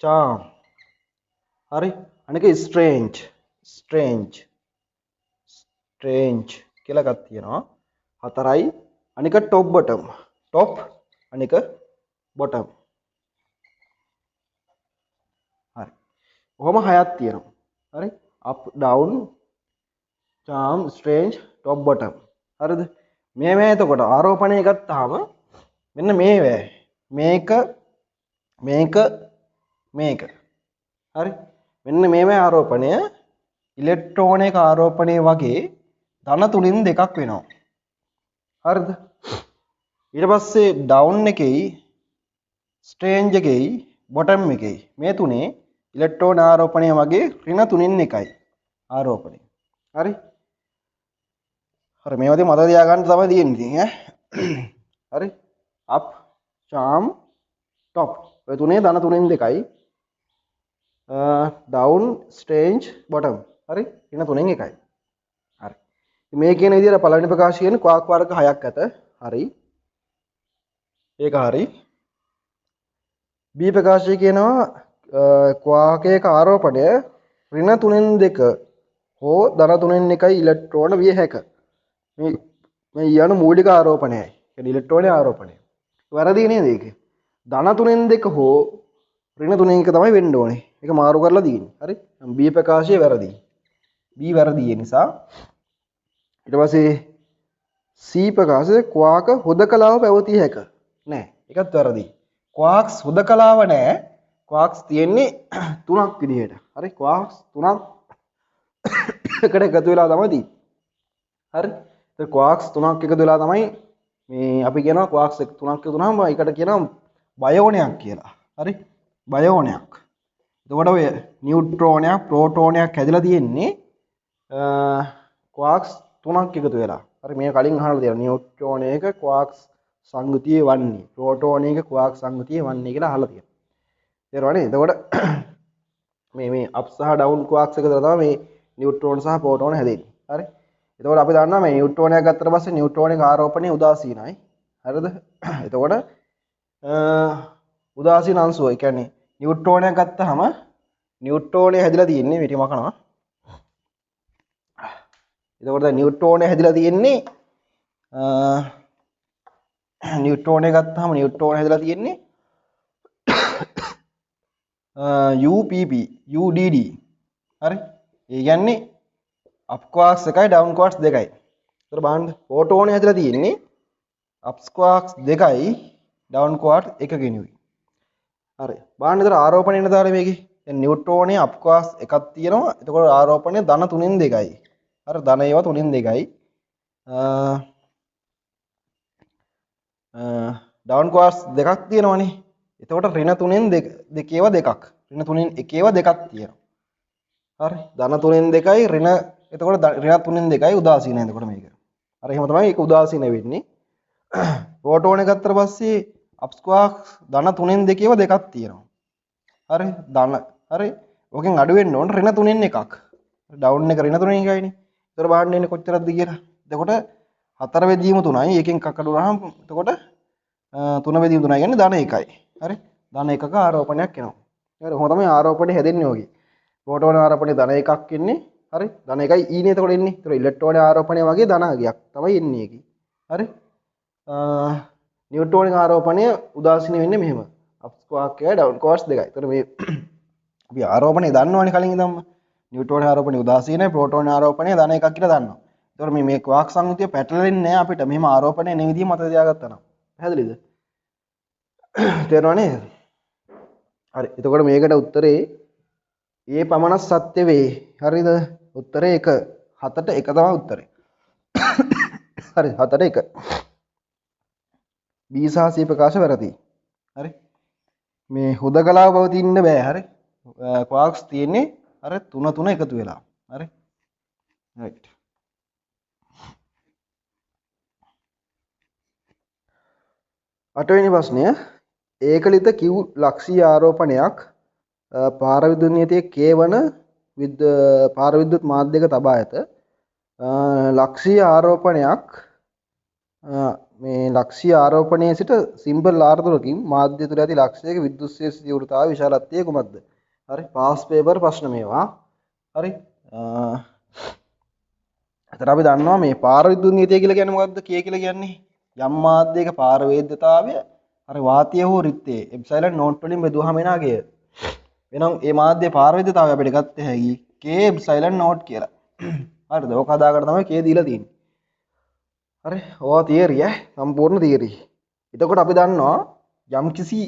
Speaker 1: charm. හරි. අනික strange කියලා එකක් තියෙනවා. 4යි. අනික top bottom. top අනික bottom. හරි. ඔහොම 6ක් තියෙනවා. හරි. up down charm strange top bottom. හරිද? මේ එතකොට ආරෝපණය ගත්තාම මෙන්න මේක හරි. මෙන්න මේ ආරෝපණය ඉලෙක්ට්‍රෝනයක ආරෝපණය වගේ ධන තුලින් දෙකක් වෙනවා. හරිද? ඊට පස්සේ ඩවුන් එකේයි ස්ට්‍රේන්ජ් එකේයි බොටම් එකේයි මේ තුනේ ඉලෙක්ට්‍රෝන ආරෝපණය වගේ ඍණ තුنين එකයි ආරෝපණය. හරි? හරි මේවදී මතක තියාගන්න තමයි තියෙන්නේ ඉතින් ඈ. හරි? up charm top ඔය තුනේ ධන තුنين දෙකයි. down strange bottom. හරි? ඍණ තුනෙන් එකයි. හරි. මේ කියන විදිහට පළවෙනි ප්‍රකාශය කියන්නේ ක්වාක් වර්ග 6ක් ඇත. හරි. ඒක හරි. B ප්‍රකාශය කියනවා ක්වාකයක ආරෝපණය ඍණ 3/2 හෝ ධන 3/1 ඉලෙක්ට්‍රෝන විය හැක. මේ යන මූලික ආරෝපණයයි. කියන්නේ ඉලෙක්ට්‍රෝනයේ ආරෝපණය. වැරදි නේද ඒක? ධන 3/2 හෝ ඍණ 3/1 තමයි වෙන්න ඕනේ. ඒක මාරු කරලා දින්නේ. හරි? B ප්‍රකාශය වැරදි. B වැරදි ඒ නිසා ඊට පස්සේ C ප්‍රකාශය ක්වාක හුදකලාව පැවතිය හැක. නෑ. ඒකත් වැරදි. ක්වාක්ස් හුදකලාව නෑ. quarks තියෙන්නේ තුනක් විදිහට. හරි quarks තුනක් එකට එකතු වෙලා තමයි තියෙන්නේ. හරි. ඒත් quarks තුනක් එකතු වෙලා තමයි මේ අපි කියනවා quarks තුනක් එකතු වුණාම ඒකට කියනවා බයෝනයක් කියලා. හරි. බයෝනයක්. එතකොට ඔය නියුට්‍රෝනයක් ප්‍රෝටෝනයක් හැදලා තියෙන්නේ quarks තුනක් එකතු වෙලා. හරි මේ කලින් අහලා තියෙනවා නියුට්‍රෝන එක quarks සංයුතියේ වන්නේ ප්‍රෝටෝන එක quarks සංයුතියේ වන්නේ කියලා අහලා තියෙනවා. තේරුණානේ? එතකොට මේ අප් සහ ඩවුන් quarks එක තමයි මේ නියුට්‍රෝන සහ ප්‍රෝටෝන හැදෙන්නේ. හරි. එතකොට අපි දන්නවා මේ නියුට්‍රෝනයක් ගත්තට පස්සේ නියුට්‍රෝනික ආරෝපණය උදාසීනයි. හරිද? එතකොට උදාසීන අංශුව. ඒ කියන්නේ නියුට්‍රෝනයක් ගත්තාම නියුට්‍රෝනය හැදිලා තියෙන්නේ මෙටි මකනවා. එතකොට දැන් නියුට්‍රෝනය හැදිලා තියෙන්නේ නියුට්‍රෝනය ගත්තාම නියුට්‍රෝනය හැදිලා තියෙන්නේ UPP UDD. හරි. ඒ කියන්නේ අප් quarks එකයි ඩවුන් quarks දෙකයි. ඒතර බලන්න ප්‍රෝටෝනය හැදලා තියෙන්නේ අප් quarks දෙකයි ඩවුන් quarks එකකිනුයි. හරි. බලන්න ඒතර ආරෝපණය වෙන දාලා මේකේ. දැන් නියුට්‍රෝනයේ අප් quarks එකක් තියෙනවා. එතකොට ආරෝපණය ධන 3න් 2යි. හරි ධන ඒවා 3න් 2යි. ඩවුන් quarks දෙකක් තියෙනවනේ. එතකොට ඍණ 3න් 2 දෙකක්. ඍණ 3න් 1 දෙකක් තියෙනවා. හරි. ධන 3න් 2යි ඍණ එතකොට ඍණ 3න් 2යි උදාසීනයි එතකොට මේක. හරි එහෙම තමයි ඒක උදාසීන වෙන්නේ. ප්‍රෝටෝන එක ගත්තට පස්සේ අප් quarks ධන 3න් 2 දෙකක් තියෙනවා. හරි. ධන හරි. ඕකෙන් අඩු වෙන්න ඕන ඍණ 3න් එකක්. ඩවුන් එක ඍණ 3න් එකයිනේ. ඒතර බලන්න එන්නේ කොච්චරද කියලා. එතකොට 4 වෙදීම 3යි. එකෙන් එකක් අඩු වුණාම එතකොට 3 වෙදීම 3යි කියන්නේ ධන 1යි. හරි. ධන 1ක ආරෝපණයක් එනවා. හරි. කොහොම තමයි ආරෝපණය හැදෙන්නේ ඔගේ. ප්‍රෝටෝන ආරෝපණය ධන 1ක් එන්නේ. හරි. ධන 1යි ඊනේ එතකොට එන්නේ. ඒතර ඉලෙක්ට්‍රෝන ආරෝපණය වගේ ධනගයක් තමයි එන්නේ ඒකේ. හරි. නියුට්‍රෝනික ආරෝපණය උදාසීන වෙන්නේ මෙහෙම. අප් quarks එකයි ඩවුන් quarks දෙකයි. ඒතර මේ අපි ආරෝපණය දන්නවනේ කලින් ඉඳන්ම. නියුට්‍රෝන ආරෝපණය උදාසීනයි ප්‍රෝටෝන ආරෝපණය ධන 1ක් කියලා දන්නවා. ඒතර මේ quarks සංයුතිය පැටලෙන්නේ නැහැ අපිට. මෙහෙම ආරෝපණය එන විදිහ මතක තියාගත්තා නම්. පැහැදිලිද? තේරුණා නේද? හරි. එතකොට මේකට උත්තරේ ඒ පමණක් සත්‍ය වේ. හරිද? උත්තරේ 1. 7ට 1 තමයි උත්තරේ. හරි 7ට 1. B සහ C ප්‍රකාශ වැරදි. හරි. මේ හුදකලාව පවතින්න බෑ. හරි. quarks තියෙන්නේ අර 3 එකතු වෙලා. හරි. right. අටවෙනි ප්‍රශ්නය ඒකලිත Q ලක්ෂීය ආරෝපණයක් පාරවිදුලි නියතයේ K වන පාරවිද්‍යුත් මාධ්‍යයක තබා ඇත. ලක්ෂීය ආරෝපණයක් මේ ලක්ෂීය ආරෝපණයේ සිට සිම්බල් R තුනකින් මාධ්‍ය තුළ ඇති ලක්ෂයක විද්‍යුත් ශේෂ්ඨ තීව්‍රතාවය විශාලත්වය කුමක්ද? හරි පාස් පේපර් ප්‍රශ්න මේවා. හරි. අතන අපි දන්නවා මේ පාරවිද්‍යුත් නියතය කියලා කියන්නේ මොකක්ද? K කියලා කියන්නේ යම් මාධ්‍යයක පාරවේද්‍යතාවය හරි වාතය හෝ රිත්තේ එප්සයිලන් නෝට් වලින් බෙදුවාම එන අගය. එහෙනම් මේ මාධ්‍යයේ පාරවේද්‍යතාවය අපිට ගත්ත හැකි K එප්සයිලන් නෝට් කියලා. හරිද? ඔක හදාගන්න තමයි K දීලා තියෙන්නේ. හරි. ඕවා තියරි සම්පූර්ණ තියරි. එතකොට අපි දන්නවා යම් කිසි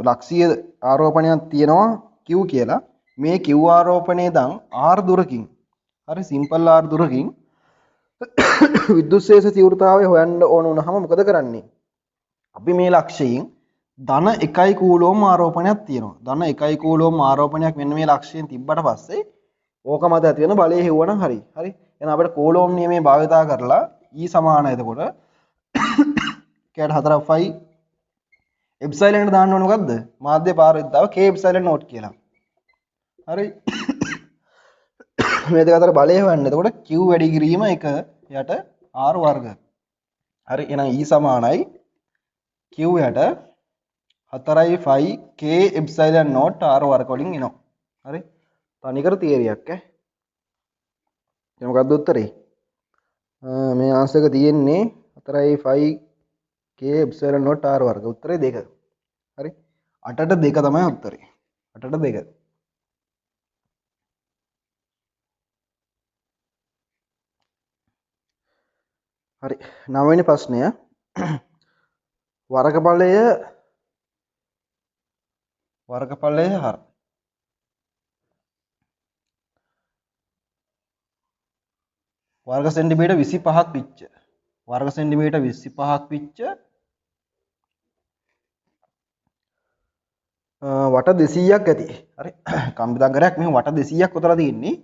Speaker 1: ලක්ෂීය ආරෝපණයක් තියෙනවා Q කියලා. මේ Q ආරෝපණය දන් R දුරකින් හරි සිම්පල් R දුරකින් විද්‍යුත් ශේෂ තීව්‍රතාවය හොයන්න ඕන වුණාම මොකද කරන්නේ? අපි මේ ලක්ෂයෙන් ධන 1 කූලෝම් ආරෝපණයක් තියෙනවා. ධන 1 කූලෝම් ආරෝපණයක් මෙන්න මේ ලක්ෂයෙන් තිබ්බට පස්සේ ඕක මත ඇති වෙන බලය හෙව්වනම් හරි. හරි. එහෙනම් අපිට කූලෝම් නියමය භාවිතා කරලා E සමානයි එතකොට කැට 4යි එප්සයිලන් දාන්න ඕන මොකද්ද? මාධ්‍ය පාරවිද්‍යාව K එප්සයිලන් නෝට් කියලා. හරි. මේ දෙක අතර බලය හොයන්න. එතකොට Q වැඩි කිරීම 1 යට R වර්ග. හරි. එහෙනම් E සමානයි Q යට 4යි 5 K එප්සයිලන් නෝට් R වර්ග වලින් එනවා. හරි. තනිකර තියරියක් ඈ. දැන් මොකක්ද උත්තරේ? මේ ආන්සර් එක තියෙන්නේ 4යි 5 K එප්සයිලන් නෝට් R වර්ග. උත්තරේ 2. හරි. 8ට 2 තමයි උත්තරේ. 8ට 2. හරි. 9 වෙනි ප්‍රශ්නය වර්ග බලය වර්ගඵලය හර වර්ග සෙන්ටිමීටර් 25ක් විච්ච වර්ග සෙන්ටිමීටර් 25ක් විච්ච වට 200ක් ඇති. හරි. කම්බිතංකරයක් මෙහෙම වට 200ක් උතලා තියෙන්නේ.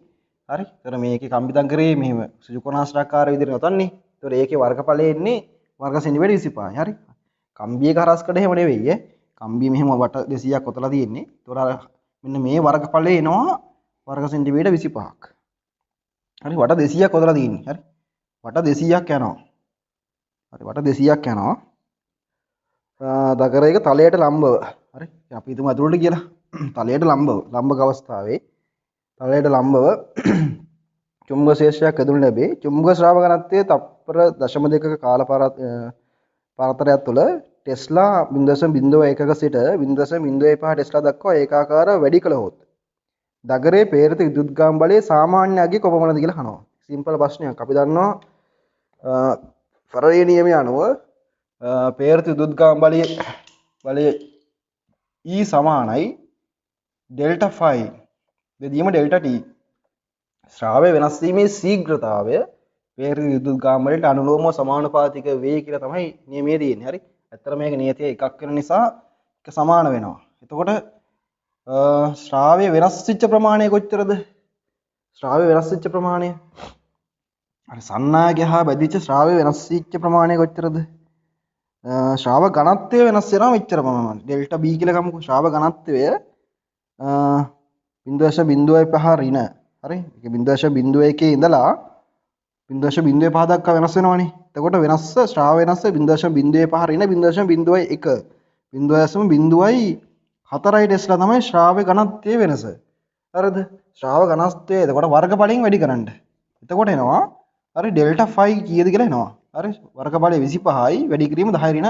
Speaker 1: හරි. ඒතර මේකේ කම්බිතංකරේ මෙහෙම ත්‍රිකෝණාශ්‍රාකාර විදිහට නතන්නේ. ඒතර ඒකේ වර්ගඵලය එන්නේ වර්ග සෙන්ටිමීටර් 25යි. හරි. කම්බියක හරස්කඩ එහෙම නෙවෙයි ඈ. කම්බිය මෙහෙම වට 200ක් උතලා තියෙන්නේ. ඒතර මෙන්න මේ වර්ගඵලය එනවා වර්ග සෙන්ටිමීටර් 25ක්. හරි. වට 200ක් උතලා තියෙන්නේ. හරි. වට 200ක් යනවා. හරි. වට 200ක් යනවා. දකරයක තලයට ලම්බව. හරි. අපි හිතමු අතුලට කියලා. තලයට ලම්බව. ලම්බක අවස්ථාවේ තලයට ලම්බව චුම්බක ශේෂයක් ඇතුළු ලැබේ. චුම්බක ශ්‍රාව ඝනත්වයේ තප්පර 0.2ක කාල පරතරයක් තුළ ටෙස්ලා 0.01ක සිට 0.05 ටෙස්ලා දක්වා ඒකාකාර වැඩි කළහොත් දගරයේ ප්‍රේරිත විදුත්ගාම බලයේ සාමාන්‍ය අගය කොපමණද කියලා අහනවා. සිම්පල් ප්‍රශ්නයක්. අපි දන්නවා ෆැරඩේ නියමය අනුව ප්‍රේරිත විදුත්ගාම බලයේ E සමානයි ඩෙල්ටා ෆයි බෙදීම ඩෙල්ටා t. ශ්‍රාවය වෙනස් වීමේ ශීඝ්‍රතාවය ප්‍රේරිත විදුත්ගාම වලට අනුලෝමව සමානුපාතික වේ කියලා තමයි නියමයේ තියෙන්නේ. හරි. ඇත්තට මේක නියතිය එකක් වෙන නිසා ඒක සමාන වෙනවා. එතකොට ශ්‍රාවය වෙනස් වෙච්ච ප්‍රමාණය කොච්චරද? ශ්‍රාවය වෙනස් වෙච්ච ප්‍රමාණය. හරි සන්නායකය හා බැඳිච්ච ශ්‍රාවය වෙනස් වෙච්ච ප්‍රමාණය කොච්චරද? ශ්‍රාව ඝනත්වය වෙනස් වෙනවා මෙච්චර ප්‍රමාණය. ඩෙල්ටා B කියලා ගමුකෝ. ශ්‍රාව ඝනත්වය 0.05 ඍණ. හරි. ඒක 0.01 ඉඳලා 0.05 දක්වා වෙනස් වෙනවනේ. එතකොට වෙනස ශ්‍රාව වෙනස 0.05 ඍණ 0.01 0.04යි ටෙස්ලා තමයි ශ්‍රාවයේ ඝනත්වයේ වෙනස. හරිද? ශ්‍රාව ඝනත්වය එතකොට වර්ගඵලයෙන් වැඩි කරන්න. එතකොට එනවා හරි ඩෙල්ටා ෆයි කීයද කියලා එනවා. හරි වර්ගඵලය 25යි වැඩි කිරීම 10 ඍණ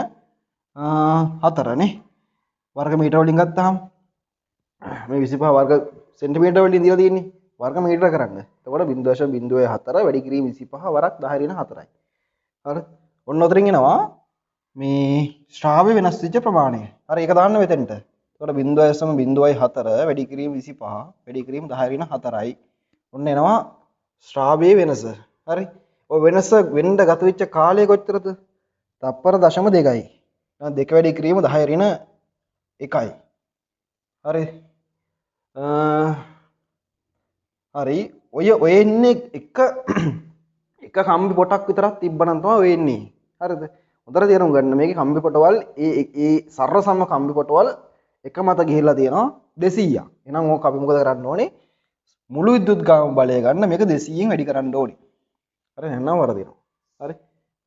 Speaker 1: 4 නේ. වර්ග මීටර වලින් ගත්තාම මේ 25 වර්ග සෙන්ටිමීටර වලින් දීලා තියෙන්නේ. වර්ග මීටර කරන්න. එතකොට 0.04 වැඩි කිරීම 25 වරක් 10 ඍණ 4යි. හරි. ඔන්න උතරින් එනවා මේ ශ්‍රාවය වෙනස් වෙච්ච ප්‍රමාණය. හරි ඒක දාන්න මෙතෙන්ට. එතකොට 0.04 වැඩි කිරීම 25 වැඩි කිරීම 10 ඍණ 4යි. ඔන්න එනවා ශ්‍රාවයේ වෙනස. හරි. ඔය වෙනස වෙන්න ගත වෙච්ච කාලය කොච්චරද? තප්පර 0.2යි. එහෙනම් 2 වැඩි කිරීම 10 ඍණ 1යි. හරි. හරි. ඔය එන්නේ එක කම්බි පොටක් විතරක් තිබ්බනම් තමයි ඔය එන්නේ. හරිද? හොඳට තේරුම් ගන්න මේකේ කම්බි පොටවල් ඒ සර්ව සම කම්බි පොටවල් එක මත ගිහිල්ලා තියෙනවා 200ක්. එහෙනම් ඕක අපි මොකද කරන්න ඕනේ? මුළු විද්‍යුත්ගාම බලය ගන්න මේක 200න් වැඩි කරන්න ඕනේ. හරි එහෙනම් වරදිනවා. හරි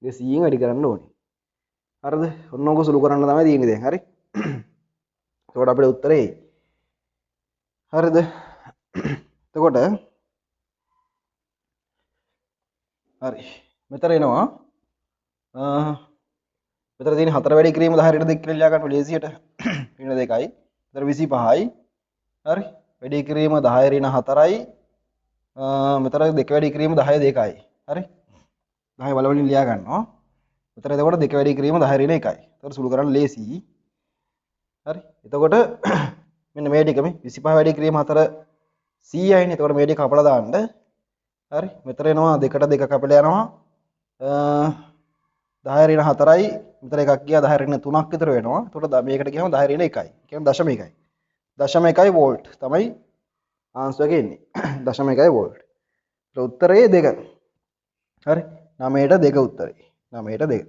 Speaker 1: 200න් වැඩි කරන්න ඕනේ. හරිද? ඔන්න ඕක සුළු කරන්න තමයි තියෙන්නේ දැන්. හරි. එතකොට අපේ උත්තරේ හරිද? එතකොට හරි මෙතන එනවා මෙතන තියෙන 4 වැඩි කිරීම 10 ඍණ 2 කියලා ලියා ගන්න ලේසියට ඍණ 2යි. එතන 25යි. හරි වැඩි කිරීම 10 ඍණ 4යි. මෙතන 2 වැඩි කිරීම 10 2යි. හරි 10 වල වලින් ලියා ගන්නවා. මෙතන එතකොට 2 වැඩි කිරීම 10 ඍණ 1යි. එතකොට සුළු කරන්න ලේසි. හරි එතකොට මෙන්න මේ ටික මේ 25 වැඩි කිරීම 4 100යිනේ. එතකොට මේ ටික කපලා දාන්න. හරි මෙතන එනවා 2ට 2 කපලා යනවා 10 ඍණ 4යි. මෙතන එකක් ගියා 10 ඍණ 3ක් විතර වෙනවා. එතකොට මේකට ගියාම 10 ඍණ 1යි. කියන්නේ දශම 1යි. දශම 1යි වෝල්ට් තමයි ආන්සර් එක එන්නේ. දශම 1යි වෝල්ට්. ඒත් උත්තරේ 2. හරි 9ට 2 උත්තරේ. 9ට 2.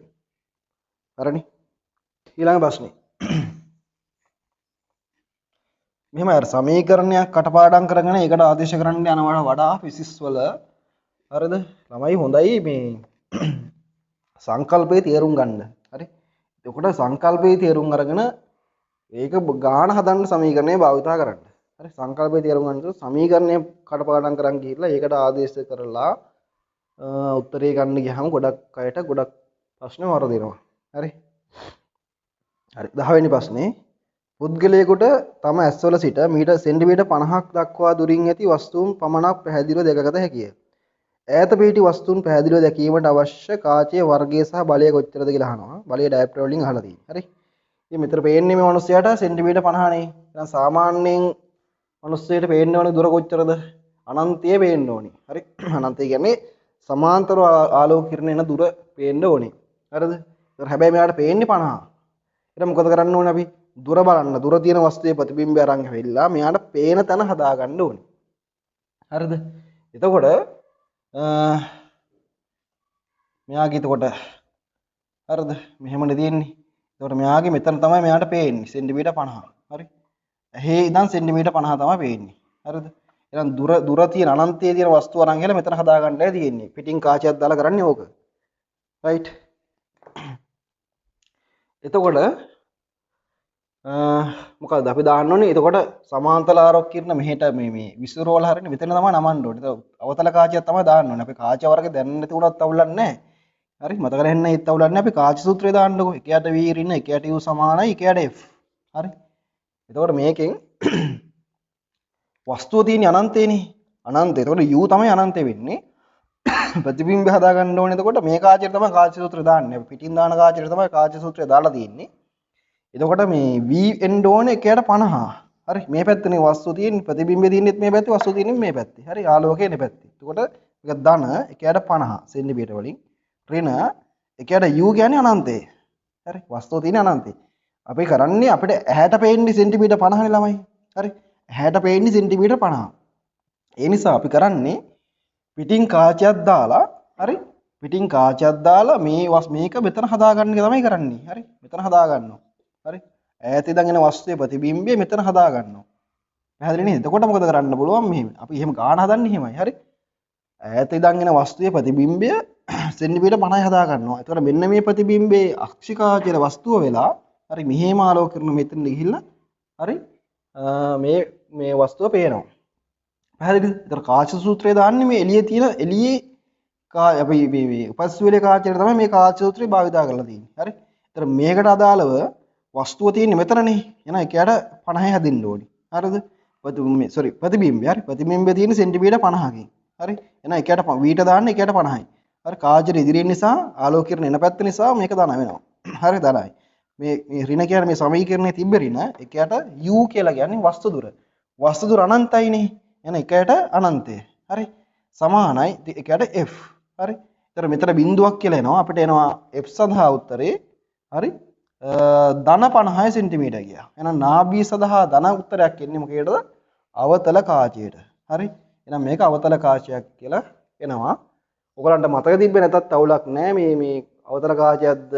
Speaker 1: හරිනේ. ඊළඟ ප්‍රශ්නේ. මෙහෙම අර සමීකරණයක් කටපාඩම් කරගෙන ඒකට ආදේශ කරන්න යනවට වඩා ෆිසික්ස් වල හරිද ළමයි හොඳයි මේ සංකල්පේ තේරුම් ගන්න. හරි. එතකොට සංකල්පේ තේරුම් අරගෙන ඒක ගාන හදන්න සමීකරණය භාවිතා කරන්න. හරි. සංකල්පේ තේරුම් ගන්න සමීකරණය කටපාඩම් කරන් ගිහිල්ලා ඒකට ආදේශ කරලා උත්තරේ ගන්න ගියාම ගොඩක් අයට ගොඩක් ප්‍රශ්න වරදිනවා. හරි. හරි 10 වෙනි ප්‍රශ්නේ පුද්ගලයෙකුට තම ඇස්වල සිට මීටර් සෙන්ටිමීටර් 50ක් දක්වා දුරින් ඇති වස්තුන් පමණක් පැහැදිලිව දැකගත හැකිය. ඈත පිහිටි වස්තුන් පැහැදිලිව දැකීමට අවශ්‍ය කාචයේ වර්ගය සහ බලය කොච්චරද කියලා අහනවා. බලය ඩයප්ටර් වලින් අහලා තියෙනවා. හරි. ඉතින් මෙතන පේන්නේ මේ මිනිස්සයාට සෙන්ටිමීටර් 50නේ. එහෙනම් සාමාන්‍යයෙන් මිනිස්සෙට පේන්න ඕනේ දුර කොච්චරද? අනන්තයේ පේන්න ඕනේ. හරි. අනන්තය කියන්නේ සමාන්තර ආලෝක කිරණ එන දුර පේන්න ඕනේ. හරිද? ඒතර හැබැයි මෙයාට පේන්නේ 50. ඊට මොකද කරන්න ඕනේ අපි? දුර බලන්න. දුර තියෙන වස්තුවේ ප්‍රතිබිම්බය අරන් වෙලා මෙයාට පේන තැන හදා ගන්න ඕනේ. හරිද? එතකොට මෙයාගේ එතකොට හරිද? මෙහෙමනේ තියෙන්නේ. එතකොට මෙයාගේ මෙතන තමයි මෙයාට පේන්නේ සෙන්ටිමීටර් 50. හරි? ඇහි ඉඳන් සෙන්ටිමීටර් 50 තමයි පේන්නේ. හරිද? එහෙනම් දුර තියෙන අනන්තයේ තියෙන වස්තු අරන් ගිහලා මෙතන හදා ගන්නයි තියෙන්නේ. පිටින් කාචයක් දාලා කරන්නේ ඕක. රයිට්. එතකොට මොකද අපි දාන්න ඕනේ? එතකොට සමාන්තර ආරෝක කිරණ මෙහෙට මේ විසිරෝල හරිනේ මෙතන තමයි නමන්න ඕනේ. ඒක අවතල කාචයක් තමයි දාන්න ඕනේ. අපි කාච වර්ග දැන් නැති උනත් අවුලන්නේ නැහැ. හරි මතක නැන්න ඒත් අවුලන්නේ අපි කාච සූත්‍රය දාන්නකො. එකයට v ඍණ එකයට u සමානයි එකයට f. හරි. එතකොට මේකෙන් වස්තුව තියෙන අනන්තේනේ. අනන්තය. එතකොට u තමයි අනන්තය වෙන්නේ. ප්‍රතිබිම්බය හදා ගන්න ඕනේ. එතකොට මේ කාචයට තමයි කාච සූත්‍රය දාන්නේ. අපි පිටින් දාන කාචයට තමයි කාච සූත්‍රය දාලා තියෙන්නේ. එතකොට මේ v එන්න ඕනේ එකයට 50. හරි මේ පැත්තනේ වස්තුව තියෙන්නේ ප්‍රතිබිම්බය තියෙන්නේත් මේ පැත්තේ වස්තුව තියෙන්නේ මේ පැත්තේ. හරි ආලෝකය මේ පැත්තේ. එතකොට මේක ධන එකයට 50 සෙන්ටිමීටර වලින් ඍණ එකයට u කියන්නේ අනන්තය. හරි වස්තුව තියෙන අනන්තය. අපි කරන්නේ අපිට ඇහැට පේන්නේ සෙන්ටිමීටර 50 නේ ළමයි. හරි ඇහැට පේන්නේ සෙන්ටිමීටර 50. ඒ නිසා අපි කරන්නේ පිටින් කාචයක් දාලා හරි පිටින් කාචයක් දාලා මේක මෙතන හදා ගන්න එක තමයි කරන්නේ. හරි මෙතන හදා ගන්නවා. හරි ඈත ඉඳන් එන වස්තුවේ ප්‍රතිබිම්බය මෙතන හදා ගන්නවා. පැහැදිලි නේද? එතකොට මොකද කරන්න පුළුවන් මෙහෙම. අපි එහෙම ගාන හදන්නේ එහෙමයි. හරි ඈත ඉඳන් එන වස්තුවේ ප්‍රතිබිම්බය සෙන්ටිමීටර 50යි හදා ගන්නවා. එතකොට මෙන්න මේ ප්‍රතිබිම්බයේ අක්ෂිකාචර වස්තුව වෙලා හරි මෙහෙම ආලෝක කරන මෙතන ගිහිල්ලා හරි මේ වස්තුව පේනවා. පැහැදිලිද? එතකොට කාච සූත්‍රය දාන්නේ මේ එළියේ තියෙන එළියේ අපි මේ උපස්වැලේ කාචයට තමයි මේ කාච සූත්‍රය භාවිතා කරලා තියෙන්නේ. හරි. එතකොට මේකට අදාළව වස්තුව තියෙන්නේ මෙතනනේ. එහෙනම් එකයට 50යි හදින්න ඕනේ. හරිද? ප්‍රතිබිම්බය. හරි. ප්‍රතිබිම්බය තියෙන්නේ සෙන්ටිමීටර 50කින්. හරි. එහෙනම් එකයට v ට දාන්න එකයට 50යි. හරි. කාචර ඉදිරියෙන් නිසා ආලෝක කිරණ එන පැත්ත නිසා මේක ධන වෙනවා. හරි ධනයි. මේ ඍණ කියන්නේ මේ සමීකරණයේ තිබ්බ ඍණ එකයට u කියලා කියන්නේ වස්තු දුර. වස්තු දුර අනන්තයිනේ. එහෙනම් එකයට අනන්තය. හරි. සමානයි එකයට f. හරි. ඒතර මෙතන බිඳුවක් කියලා එනවා. අපිට එනවා f සඳහා උත්තරේ හරි ධන 50 සෙන්ටිමීටර කියලා. එහෙනම් නාභිය සඳහා ධන උත්තරයක් එන්නේ මොකේද? අවතල කාචයට. හරි. එහෙනම් මේක අවතල කාචයක් කියලා එනවා. ඔයගලන්ට මතක තිබ්බේ නැතත් අවුලක් නැහැ. මේ අවතල කාචයක්ද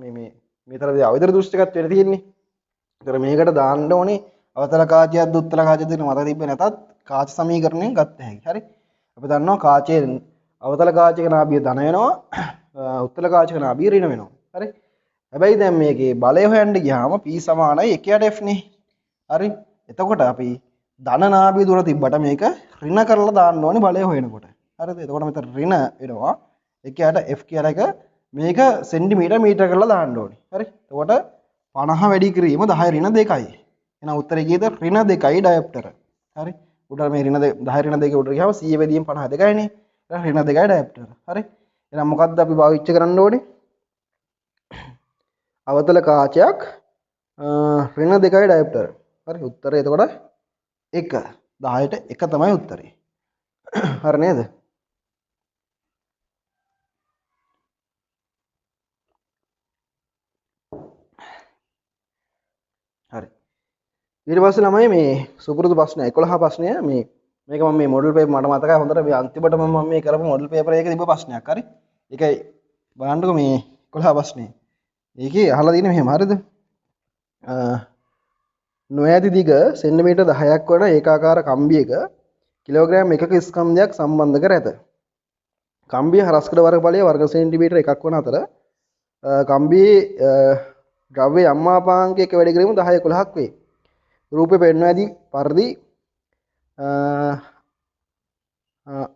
Speaker 1: මේ මෙතරදී අවිතර දෘෂ්ටිකත්වයට තියෙන්නේ. ඒතර මේකට දාන්න ඕනේ අවතල කාචයක්ද උත්තල කාචයක්ද කියලා මතක තිබ්බේ නැතත් කාච සමීකරණයෙන් ගත්ත හැකි. හරි. අපි දන්නවා කාචයේ අවතල කාචයක නාභිය ධන වෙනවා. උත්තල කාචයක නාභිය ඍණ වෙනවා. හරි. හැබැයි දැන් මේකේ බලය හොයන්න ගියාම p සමානයි 1ට f නේ. හරි. එතකොට අපි ධන නාභිය දුර තිබ්බට මේක ඍණ කරලා දාන්න ඕනේ බලය හොයනකොට. හරිද? එතකොට මෙතන ඍණ වෙනවා 1ට f කියලා එක මේක සෙන්ටිමීටර මීටර කරලා දාන්න ඕනේ. හරි. එතකොට 50 වැඩි කිරීම 10 ඍණ 2යි. එහෙනම් උත්තරේ කීයද? ඍණ 2යි ඩයොප්ටර. හරි. උඩ මේ ඍණ 10 ඍණ 2 උඩ ගියාම 100 වැඩියෙන් 50 2යිනේ. එහෙනම් ඍණ 2යි ඩයොප්ටර. හරි. එහෙනම් මොකද්ද අපි භාවිත කරන්න ඕනේ? අවතල කාචයක් ඍණ 2යි ඩයොප්ටර. හරි උත්තරය එතකොට 1. 10ට 1 තමයි උත්තරේ. හරි නේද? හරි. ඊට පස්සේ ළමයි මේ සුපුරුදු ප්‍රශ්නය 11 ප්‍රශ්නය මේක මම මේ මොඩල් පේපර් මට මතකයි හොඳට මේ අන්තිමට මම මේ කරපු මොඩල් පේපර් එකේ තිබ්බ ප්‍රශ්නයක්. හරි. ඒකයි බලන්නකො මේ 11 ප්‍රශ්නේ. ඒකේ අහලා තියෙන්නේ මෙහෙම හරිද? නොයැදි දිග සෙන්ටිමීටර් 10ක් වන ඒකාකාර කම්බියක කිලෝග්‍රෑම් එකක ස්කන්ධයක් සම්බන්ධ කර ඇත. කම්බිය හරස්කඩ වර්ගඵලය වර්ග සෙන්ටිමීටර 1ක් වන අතර කම්බියේ ද්‍රව්‍ය අම්මාපාංකයක වැඩි කිරීම 10 11ක් වේ. රූපේ පෙන්වා ඇති පරිදි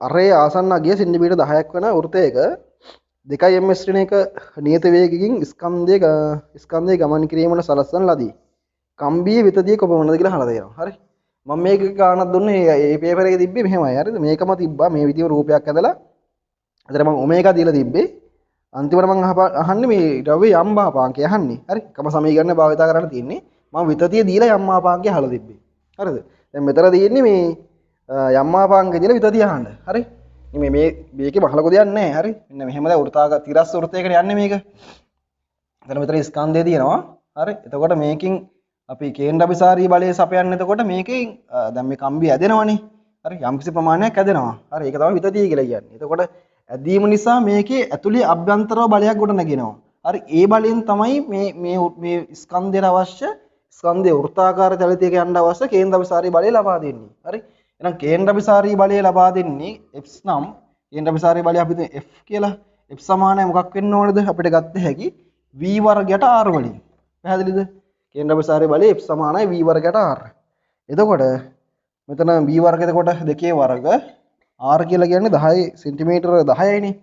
Speaker 1: අරේ ආසන්න අගය සෙන්ටිමීටර 10ක් වන වෘතයක 2 ms ශ්‍රේණියක නියත වේගකින් ස්කන්ධයේ ගමන් කිරීමට සලස්වන ලදී. කම්බියේ විතදිය කොපමණද කියලා අහලා තියෙනවා. හරි. මම මේක ගානක් දුන්නේ මේ පේපර් එකේ තිබ්බේ මෙහෙමයි. හරිද? මේකම තිබ්බා මේ විදිහේ රූපයක් ඇදලා. අතන මම ඔමේගා දීලා තිබ්බේ. අන්තිමට මම අහන්නේ මේ ද්‍රව්‍ය යම් බහපාංකය අහන්නේ. හරි. කම සමීකරණය භාවිත කරලා තියෙන්නේ. මම විතතිය දීලා යම් මාපාංකය අහලා තිබ්බේ. හරිද? දැන් මෙතන තියෙන්නේ මේ යම් මාපාංකය දීලා විතතිය අහන්න. හරි? මේ මේකේ මහලක දෙයක් නැහැ. හරි? මෙන්න මෙහෙම දැන් වෘත්තාක තිරස් වෘත්තයකට යන්නේ මේක. එතන මෙතන ස්කන්ධය තියෙනවා. හරි? එතකොට මේකෙන් අපි කේන්ද්‍රාභිසාරී බලය සපයන්න. එතකොට මේකෙන් දැන් මේ කම්බිය ඇදෙනවනේ. හරි? යම්කිසි ප්‍රමාණයක් ඇදෙනවා. හරි? ඒක තමයි විතතිය කියලා කියන්නේ. එතකොට ඇදීම නිසා මේකේ ඇතුළේ අභ්‍යන්තරව බලයක් ගොඩ නැගෙනවා. හරි? ඒ බලයෙන් තමයි මේ ස්කන්ධයට අවශ්‍ය ස්කන්ධයේ වෘත්තාකාර චලිතයක යන්න අවශ්‍ය කේන්ද්‍රාභිසාරී බලය ලබා දෙන්නේ. හරි? එහෙනම් කේන්ද්‍රාභිසාරී බලය ලබා දෙන්නේ F නම් කේන්ද්‍රාභිසාරී බලය අපි F කියලා F සමානයි මොකක් වෙන්න ඕනද අපිට ගත්ත හැකි v වර්ගයට r වලින්. පැහැදිලිද? කේන්ද්‍රාභිසාරී බලය F සමානයි v වර්ගයට r. එතකොට මෙතන v වර්ග එතකොට 2 වර්ග r කියලා කියන්නේ 10 සෙන්ටිමීටර 10යිනේ.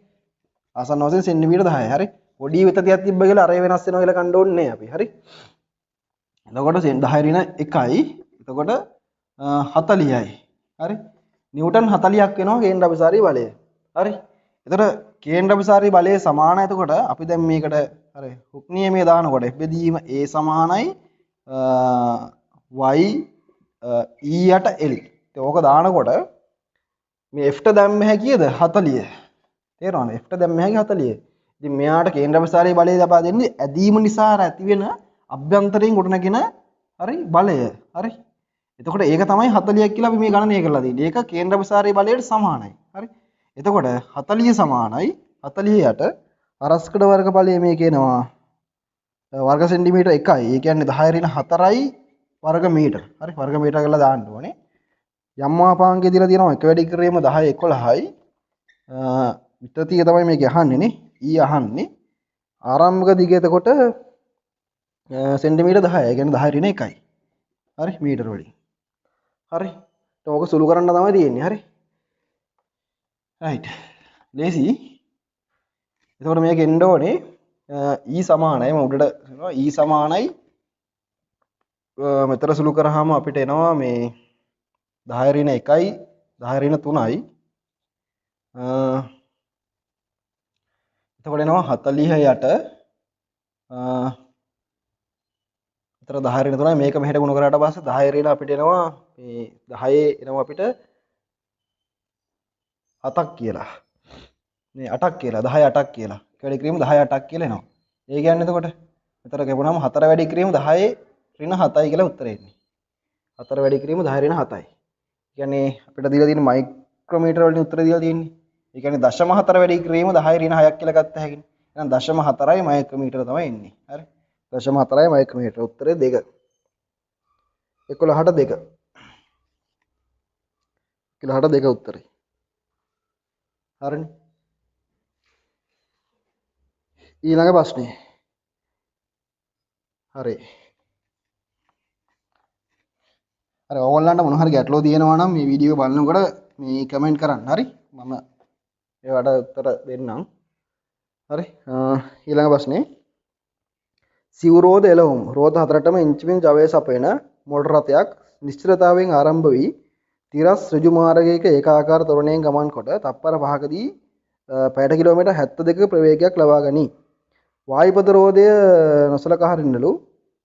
Speaker 1: ආසන්න වශයෙන් සෙන්ටිමීටර 10යි. හරි? පොඩි විතතියක් තිබ්බ කියලා අරේ වෙනස් වෙනවා කියලා කණ්ඩ ඕනේ නැහැ අපි. හරි? එතකොට 10 ඍණ 1යි. එතකොට 40යි. හරි? නිව්ටන් 40ක් වෙනවා කේන්ද්‍රාභිසාරී බලය. හරි? එතකොට කේන්ද්‍රාභිසාරී බලය සමාන. එතකොට අපි දැන් මේකට හරි හුක් නියමයේ දානකොට F බෙදීම A සමානයි y e යට l. ඉතින් ඕක දානකොට මේ F ට දැම්ම හැකියද 40. තේරෙනවද? F ට දැම්ම හැකි 40. ඉතින් මෙයාට කේන්ද්‍රාභිසාරී බලය ලබා දෙන්නේ ඇදීම නිසා ඇති වෙන අභ්‍යන්තරයෙන් ගොඩනගෙන හරි බලය. හරි? එතකොට ඒක තමයි 40ක් කියලා අපි මේ ගණනය කරලා තියෙන්නේ. ඒක කේන්ද්‍රාභිසාරී බලයට සමානයි. හරි? එතකොට 40 සමානයි 40ට අරස්කඩ වර්ගඵලය මේ කියනවා වර්ග සෙන්ටිමීටර 1යි. ඒ කියන්නේ 10 ඍණ 4යි වර්ග මීටර. හරි? වර්ග මීටර කරලා දාන්න ඕනේ. යම් මාපාංකය දීලා තියෙනවා 1 වැඩි කිරීම 10 11යි. විතතිය තමයි මේක අහන්නේ නේ. ඊ අහන්නේ. ආරම්භක දිග එතකොට සෙන්ටිමීටර 10යි. ඒ කියන්නේ 10 ඍණ 1යි. හරි? මීටර වලින්. හරි? දැන් ඕක සුළු කරන්න තමයි තියෙන්නේ. හරි? රයිට්. ලේසි. එතකොට මේක එන්න ඕනේ E සමානයි මම උඩට කියනවා E සමානයි මෙතන සුළු කරාම අපිට එනවා මේ 10 ඍණ 1යි 10 ඍණ 3යි එතකොට එනවා 40 යට එතන 10 ඍණ 3යි මේක මෙහෙට ගුණ කරාට පස්සේ 10 ඍණ අපිට එනවා මේ 10 එනවා අපිට 7ක් කියලා මේ 8ක් කියලා 10 8ක් කියලා වැඩි කිරීම 10 8ක් කියලා එනවා. ඒ කියන්නේ එතකොට මෙතන ගෙවුනම 4 වැඩි කිරීම 10 ඍණ 7යි කියලා උත්තරේ එන්නේ. 4 වැඩි කිරීම 10 ඍණ 7යි. කියන්නේ අපිට දීලා තියෙන මයික්‍රෝමීටර වලින් උත්තර දීලා තියෙන්නේ. ඒ කියන්නේ 0.4 වැඩි කිරීම 10 ඍණ 6ක් කියලා ගත්ත හැකිනේ. එහෙනම් 0.4යි මයික්‍රෝමීටර තමයි එන්නේ. හරි. 0.4යි මයික්‍රෝමීටර උත්තරේ 2. 11ට 2. 11ට 2 උත්තරේ. හරිනේ. ඊළඟ ප්‍රශ්නේ. හරි. හරි ඕගොල්ලන්ට මොන හරි ගැටලුව තියෙනවා නම් මේ වීඩියෝ බලනකොට මේ කමෙන්ට් කරන්න. හරි? මම ඒවට උත්තර දෙන්නම්. හරි? ඊළඟ ප්‍රශ්නේ. සිව් රෝද එළවුම් රෝද හතරටම ඉංචිමින් ජවය සපයන මොටර රථයක් නිශ්චිතතාවයෙන් ආරම්භ වී තිරස් ඍජු මාර්ගයක ඒකාකාර තොරණයෙන් ගමන් කොට තප්පර 5කදී පැයට කිලෝමීටර් 72ක ප්‍රවේගයක් ලබා ගනී. වායුපද රෝධය නොසලකා හරින්නලු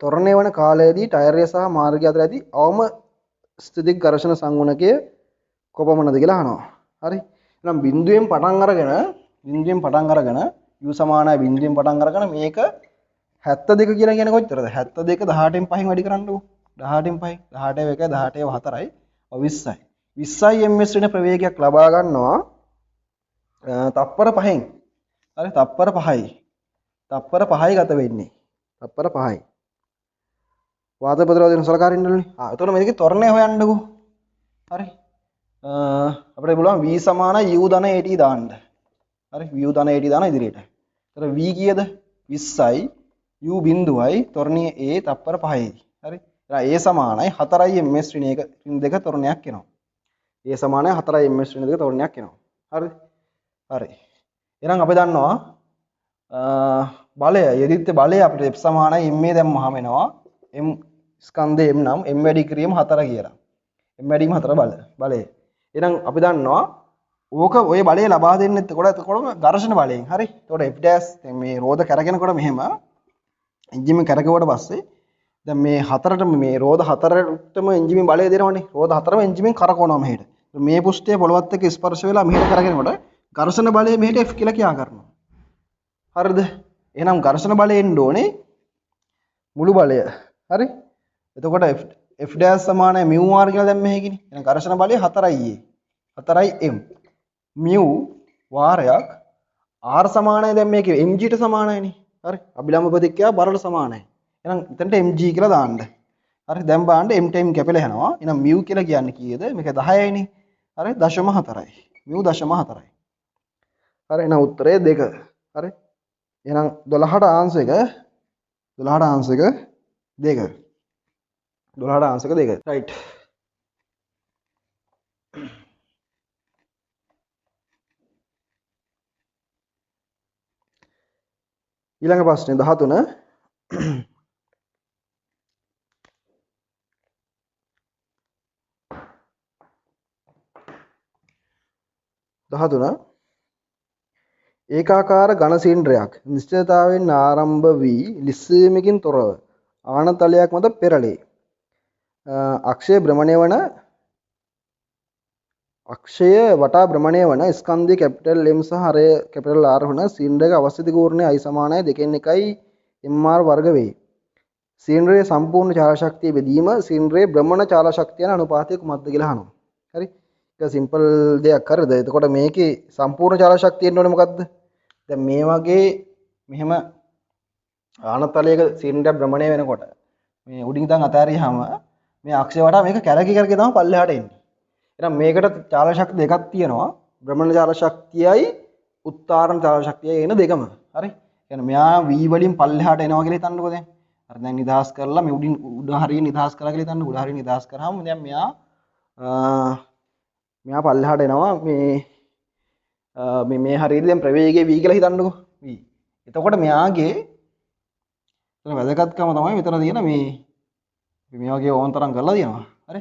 Speaker 1: තොරණය වන කාලයේදී ටයරය සහ මාර්ගය අතර ඇති අවම ස්ථිතික ඝර්ෂණ සංගුණකය කොපමණද කියලා අහනවා. හරි. එහෙනම් බිඳුවෙන් පටන් අරගෙන u සමානයි බිඳුවෙන් පටන් අරගෙන මේක 72 කියලා කියන්නේ කොච්චරද? 72 18න් 5න් වැඩි කරන්නකෝ. 18න් 5 18 1 18 4යි 20යි. 20යි ms වෙන ප්‍රවේගයක් ලබා ගන්නවා තප්පර 5න්. හරි තප්පර 5යි. තප්පර 5යි ගත වෙන්නේ. තප්පර 5යි. වාත ප්‍රතිරෝධය නොසලකා හරින්නලුනේ. එතකොට මේකේ ත්වරණය හොයන්නකෝ. හරි. අපිට පුළුවන් v සමානයි u ධන at දාන්න. හරි u ධන at දාන ඉදිරියට. එතකොට v කීයද? 20යි u බිඳුවයි ත්වරණීය a තප්පර 5යි. හරි. එහෙනම් a සමානයි 4යි ms ඍණ 2 ත්වරණයක් එනවා. a සමානයි 4යි ms ඍණ 2 ත්වරණයක් එනවා. හරිද? හරි. එහෙනම් අපි දන්නවා බලය යෙදිච්ච බලය අපිට F සමානයි m දැම්මහම එනවා m ස්කන්ධය m නම් m වැඩි කිරීම 4 කියලා. m වැඩි කිරීම 4 බලය. එහෙනම් අපි දන්නවා ඕක ඔය බලය ලබා දෙන්නේ එතකොටම ඝර්ෂණ බලයෙන්. හරි. එතකොට F' දැන් මේ රෝද කරගෙනකොට මෙහෙම එන්ජින් එක කරකවුවට පස්සේ දැන් මේ හතරටම මේ රෝද හතරටම එන්ජිමෙන් බලය දෙනවනේ. රෝද හතරම එන්ජිමෙන් කරකවනවා මෙහෙට. මේ පුෂ්ඨය පොළවත් එක්ක ස්පර්ශ වෙලා මෙහෙට කරගෙනකොට ඝර්ෂණ බලය මෙහෙට F කියලා කියා කරනවා. හරිද? එහෙනම් ඝර්ෂණ බලය එන්න ඕනේ මුළු බලය. හරි? එතකොට F dash සමානයි mu r කියලා දැන් මෙහෙකිනේ. එහෙනම් ඝර්ෂණ බලය 4i a 4i m mu වාරයක් r සමානයි දැන් මේකේ mg ට සමානයිනේ. හරි? අභිලම්බ ප්‍රතික්‍රියාව බරට සමානයි. එහෙනම් එතනට mg කියලා දාන්න. හරි? දැන් බලන්න m time කැපිලා යනවා. එහෙනම් mu කියලා කියන්නේ කීයද? මේක 10යිනේ. හරි? 0.4යි. mu 0.4යි. හරි? එහෙනම් උත්තරය 2. හරි? එහෙනම් 12ට ආන්සර් එක 12ට ආන්සර් එක 2. 12ට ආන්සර් එක 2. රයිට්. ඊළඟ ප්‍රශ්නේ 13. 13 ඒකාකාර ඝන සිලින්ඩරයක් නිශ්චිතතාවයෙන් ආරම්භ වී ලිස්සීමකින් තොරව ආනතලයක් මත පෙරළේ. අක්ෂය වටා භ්‍රමණය වන ස්කන්ධය කැපිටල් M සහ හරය කැපිටල් R වන සිලින්ඩරයක අවස්ථිත කූර්ණය I සමානයි 2 mr වර්ග වේ. සිලින්ඩරයේ සම්පූර්ණ චාලක ශක්තිය බෙදීම සිලින්ඩරයේ භ්‍රමණ චාලක ශක්තිය යන අනුපාතය කුමක්ද කියලා අහනවා. හරි? ඒක සිම්පල් දෙයක් හරිද? එතකොට මේකේ සම්පූර්ණ චාලක ශක්තිය එන්න ඕනේ මොකද්ද? දැන් මේ වගේ මෙහෙම ආනතලයක සිලින්ඩරයක් භ්‍රමණය වෙනකොට මේ උඩින් ඉඳන් අතාරියාම මේ අක්ෂය වටා මේක කැරකි කැරකි තමයි පල්ලෙහාට එන්නේ. එහෙනම් මේකට චාලක ශක්තිය දෙකක් තියෙනවා. භ්‍රමණ චාලක ශක්තියයි උත්තාරණ චාලක ශක්තියයි එන දෙකම. හරි? කියන්නේ මෙයා v වලින් පල්ලෙහාට එනවා කියලා හිතන්නකෝ දැන්. හරි දැන් නිදහස් කරලා මේ උඩ හරිය නිදහස් කරලා කියලා හිතන්න. උඩ හරිය නිදහස් කරාම දැන් මෙයා පල්ලෙහාට එනවා මේ හරියට දැන් ප්‍රවේගය v කියලා හිතන්නකෝ. v. එතකොට මෙයාගේ වැදගත්කම තමයි මෙතන තියෙන මේ වගේ ඕන තරම් කරලා තියෙනවා. හරි?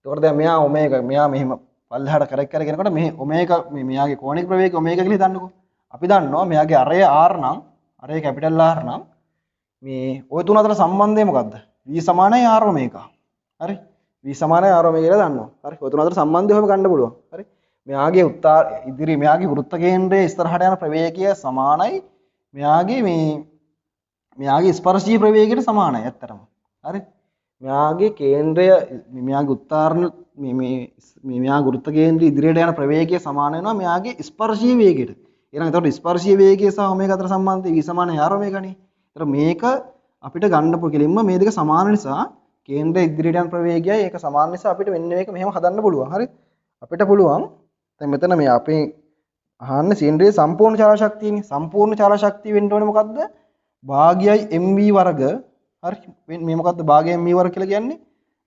Speaker 1: එතකොට දැන් මෙයා මෙහෙම පල්ලෙහාට කරගෙනකොට මේ ඔමේගා මෙයාගේ කෝණික ප්‍රවේගය ඔමේගා කියලා හිතන්නකෝ. අපි දන්නවා මෙයාගේ අරය r නම් අරය කැපිටල් R නම් මේ ওই තුන අතර සම්බන්ධය මොකද්ද? v සමානයි r ඔමේගා. හරි? v සමානයි r ඔමේගා කියලා දන්නවා. හරි? ওই තුන අතර සම්බන්ධය ඔහම ගන්න පුළුවන්. හරි? මෙයාගේ මෙයාගේ වෘත්ත කේන්ද්‍රයේ ඉස්සරහට යන ප්‍රවේගය සමානයි මෙයාගේ ස්පර්ශීය ප්‍රවේගයට සමානයි ඇත්තටම. හරි? මෙයාගේ කේන්ද්‍රය මෙයාගේ උත්තරණ මෙයාගේ වෘත්ත කේන්ද්‍රය ඉදිරියට යන ප්‍රවේගය සමාන වෙනවා මෙයාගේ ස්පර්ශීය වේගයට. එහෙනම් එතකොට ස්පර්ශීය වේගය සහ ඔමේගා අතර සම්බන්ධය v සමානයි r ඔමේගානේ. ඒතර මේක අපිට ගන්න කෙලින්ම මේ දෙක සමාන නිසා කේන්ද්‍රය ඉදිරියට යන ප්‍රවේගයයි ඒක සමාන නිසා අපිට මෙන්න මේක මෙහෙම හදන්න පුළුවන්. හරි? අපිට පුළුවන් දැන් මෙතන මේ අපි අහන්නේ සිලින්ඩරයේ සම්පූර්ණ චාලක ශක්තියනේ. සම්පූර්ණ චාලක ශක්තිය වෙන්න ඕනේ මොකද්ද? භාගයයි mv වර්ග. හරි? මේ මොකද්ද භාගයයි mv වර්ග කියලා කියන්නේ?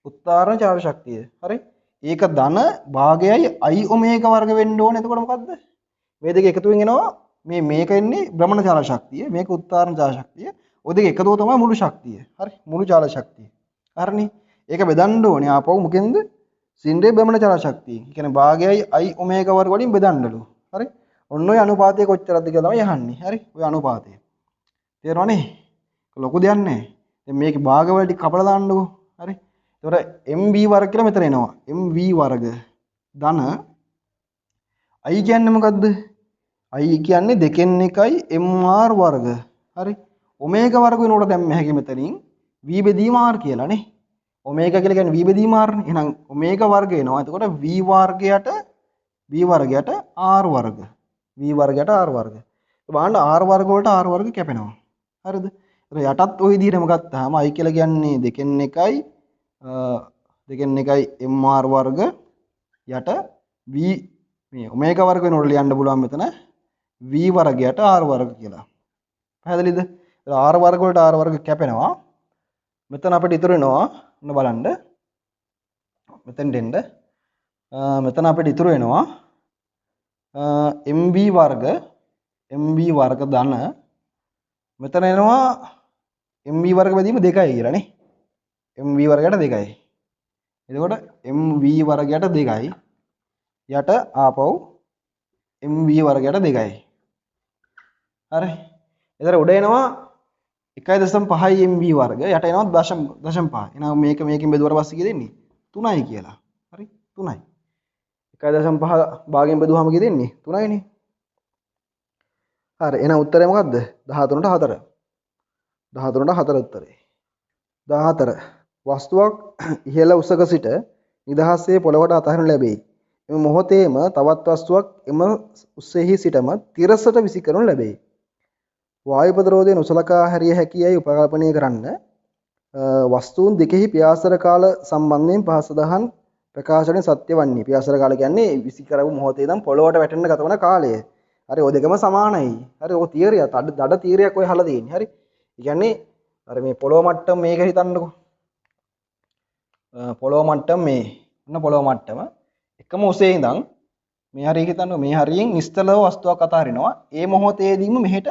Speaker 1: උත්තරණ චාලක ශක්තිය. හරි? ඒක ධන භාගයයි i ඔමේගා වර්ග වෙන්න ඕනේ. එතකොට මොකද්ද? මේ දෙක එකතුවෙන් එනවා මේක එන්නේ භ්‍රමණ චාලක ශක්තිය. මේක උත්තරණ චාලක ශක්තිය. ඔය දෙක එකතුව තමයි මුළු ශක්තිය. හරි? මුළු චාලක ශක්තිය. හරිනේ? ඒක බෙදන්න ඕනේ ආපහු මොකෙන්ද? සිලින්ඩරයේ භ්‍රමණ චාලක ශක්තිය. ඒ කියන්නේ භාගයයි i ඔමේගා වර්ග වලින් බෙදන්නලු. හරි? ඔන්න ඔය අනුපාතය කොච්චරද කියලා තමයි අහන්නේ. හරි? ඔය අනුපාතය. තේරෙනවනේ? ලොකු දෙයක් නැහැ. දැන් මේකේ භාග වල ටික කපලා දාන්නකෝ. හරි? ඒතකොට mv වර්ග කියලා මෙතන එනවා. mv වර්ග ධන i කියන්නේ මොකද්ද? i කියන්නේ 2 mr වර්ග. හරි? ඔමේගා වර්ග වෙනකොට දැන් මෙහෙක මෙතනින් v බෙදීම r කියලා නේ. ඔමේගා කියලා කියන්නේ v බෙදීම r නේ. එහෙනම් ඔමේගා වර්ග එනවා. එතකොට v වර්ගයට r වර්ග. v වර්ගයට r වර්ග. බලන්න r වර්ග වලට r වර්ග කැපෙනවා. හරිද? ඒතර යටත් ওই විදිහටම ගත්තාම i කියලා කියන්නේ 2 mr වර්ග යට v මේ ඔමේගා වර්ග වෙනකොට ලියන්න පුළුවන් මෙතන v වර්ගයට r වර්ග කියලා. පැහැදිලිද? r වර්ග වලට r වර්ග කැපෙනවා. මෙතන අපිට ඉතුරු වෙනවා ඔන්න බලන්න. මෙතෙන් දෙන්න. මෙතන අපිට ඉතුරු වෙනවා mv වර්ග ධන මෙතන එනවා mv වර්ග බෙදීම 2යි කියලා නේ. mv වර්ගයට 2යි. එතකොට mv වර්ගයට 2යි යට ආපහු mv වර්ගයට 2යි. හරි. එතන උඩ එනවා 1.5 mv වර්ග යට එනවා 0.5. එහෙනම් මේකෙන් බෙදුවට පස්සේ කී දෙන්නේ 3යි කියලා. හරි 3යි. 1.5 භාගයෙන් බෙදුවාම කී දෙන්නේ 3යිනේ. හරි එහෙනම් උත්තරේ මොකද්ද? 13ට 4. 13ට 4 උත්තරේ. 14 වස්තුවක් ඉහළ උසක සිට නිදහසේ පොළවට අතහරිනු ලැබේ. එම මොහොතේම තවත් වස්තුවක් එම උස්සෙහි සිටම තිරසට විසිකරනු ලැබේ. වායු ප්‍රතිරෝධය නොසලකා හැරිය හැකියයි උපකල්පනය කරන්න වස්තුන් දෙකෙහි පියාසර කාල සම්බන්ධයෙන් පහස දහන් ප්‍රකාශනයේ සත්‍ය වන්නේ. පියාසර කාල කියන්නේ විසිකරපු මොහොතේ ඉඳන් පොළොවට වැටෙන්න ගත වන කාලය. හරි ඔය දෙකම සමානයි. හරි ඔය තියරියක් දඩ තියරියක් ඔය අහලා තියෙන්නේ. හරි. ඒ කියන්නේ අර මේ පොළොව මට්ටම මේක හිතන්නකෝ. පොළොව මට්ටම මේ. ඔන්න පොළොව මට්ටම. එකම උසේ ඉඳන් මේ හරිය හිතන්නකෝ මේ හරියෙන් නිශ්චලව වස්තුවක් අතහරිනවා. ඒ මොහොතේදීම මෙහෙට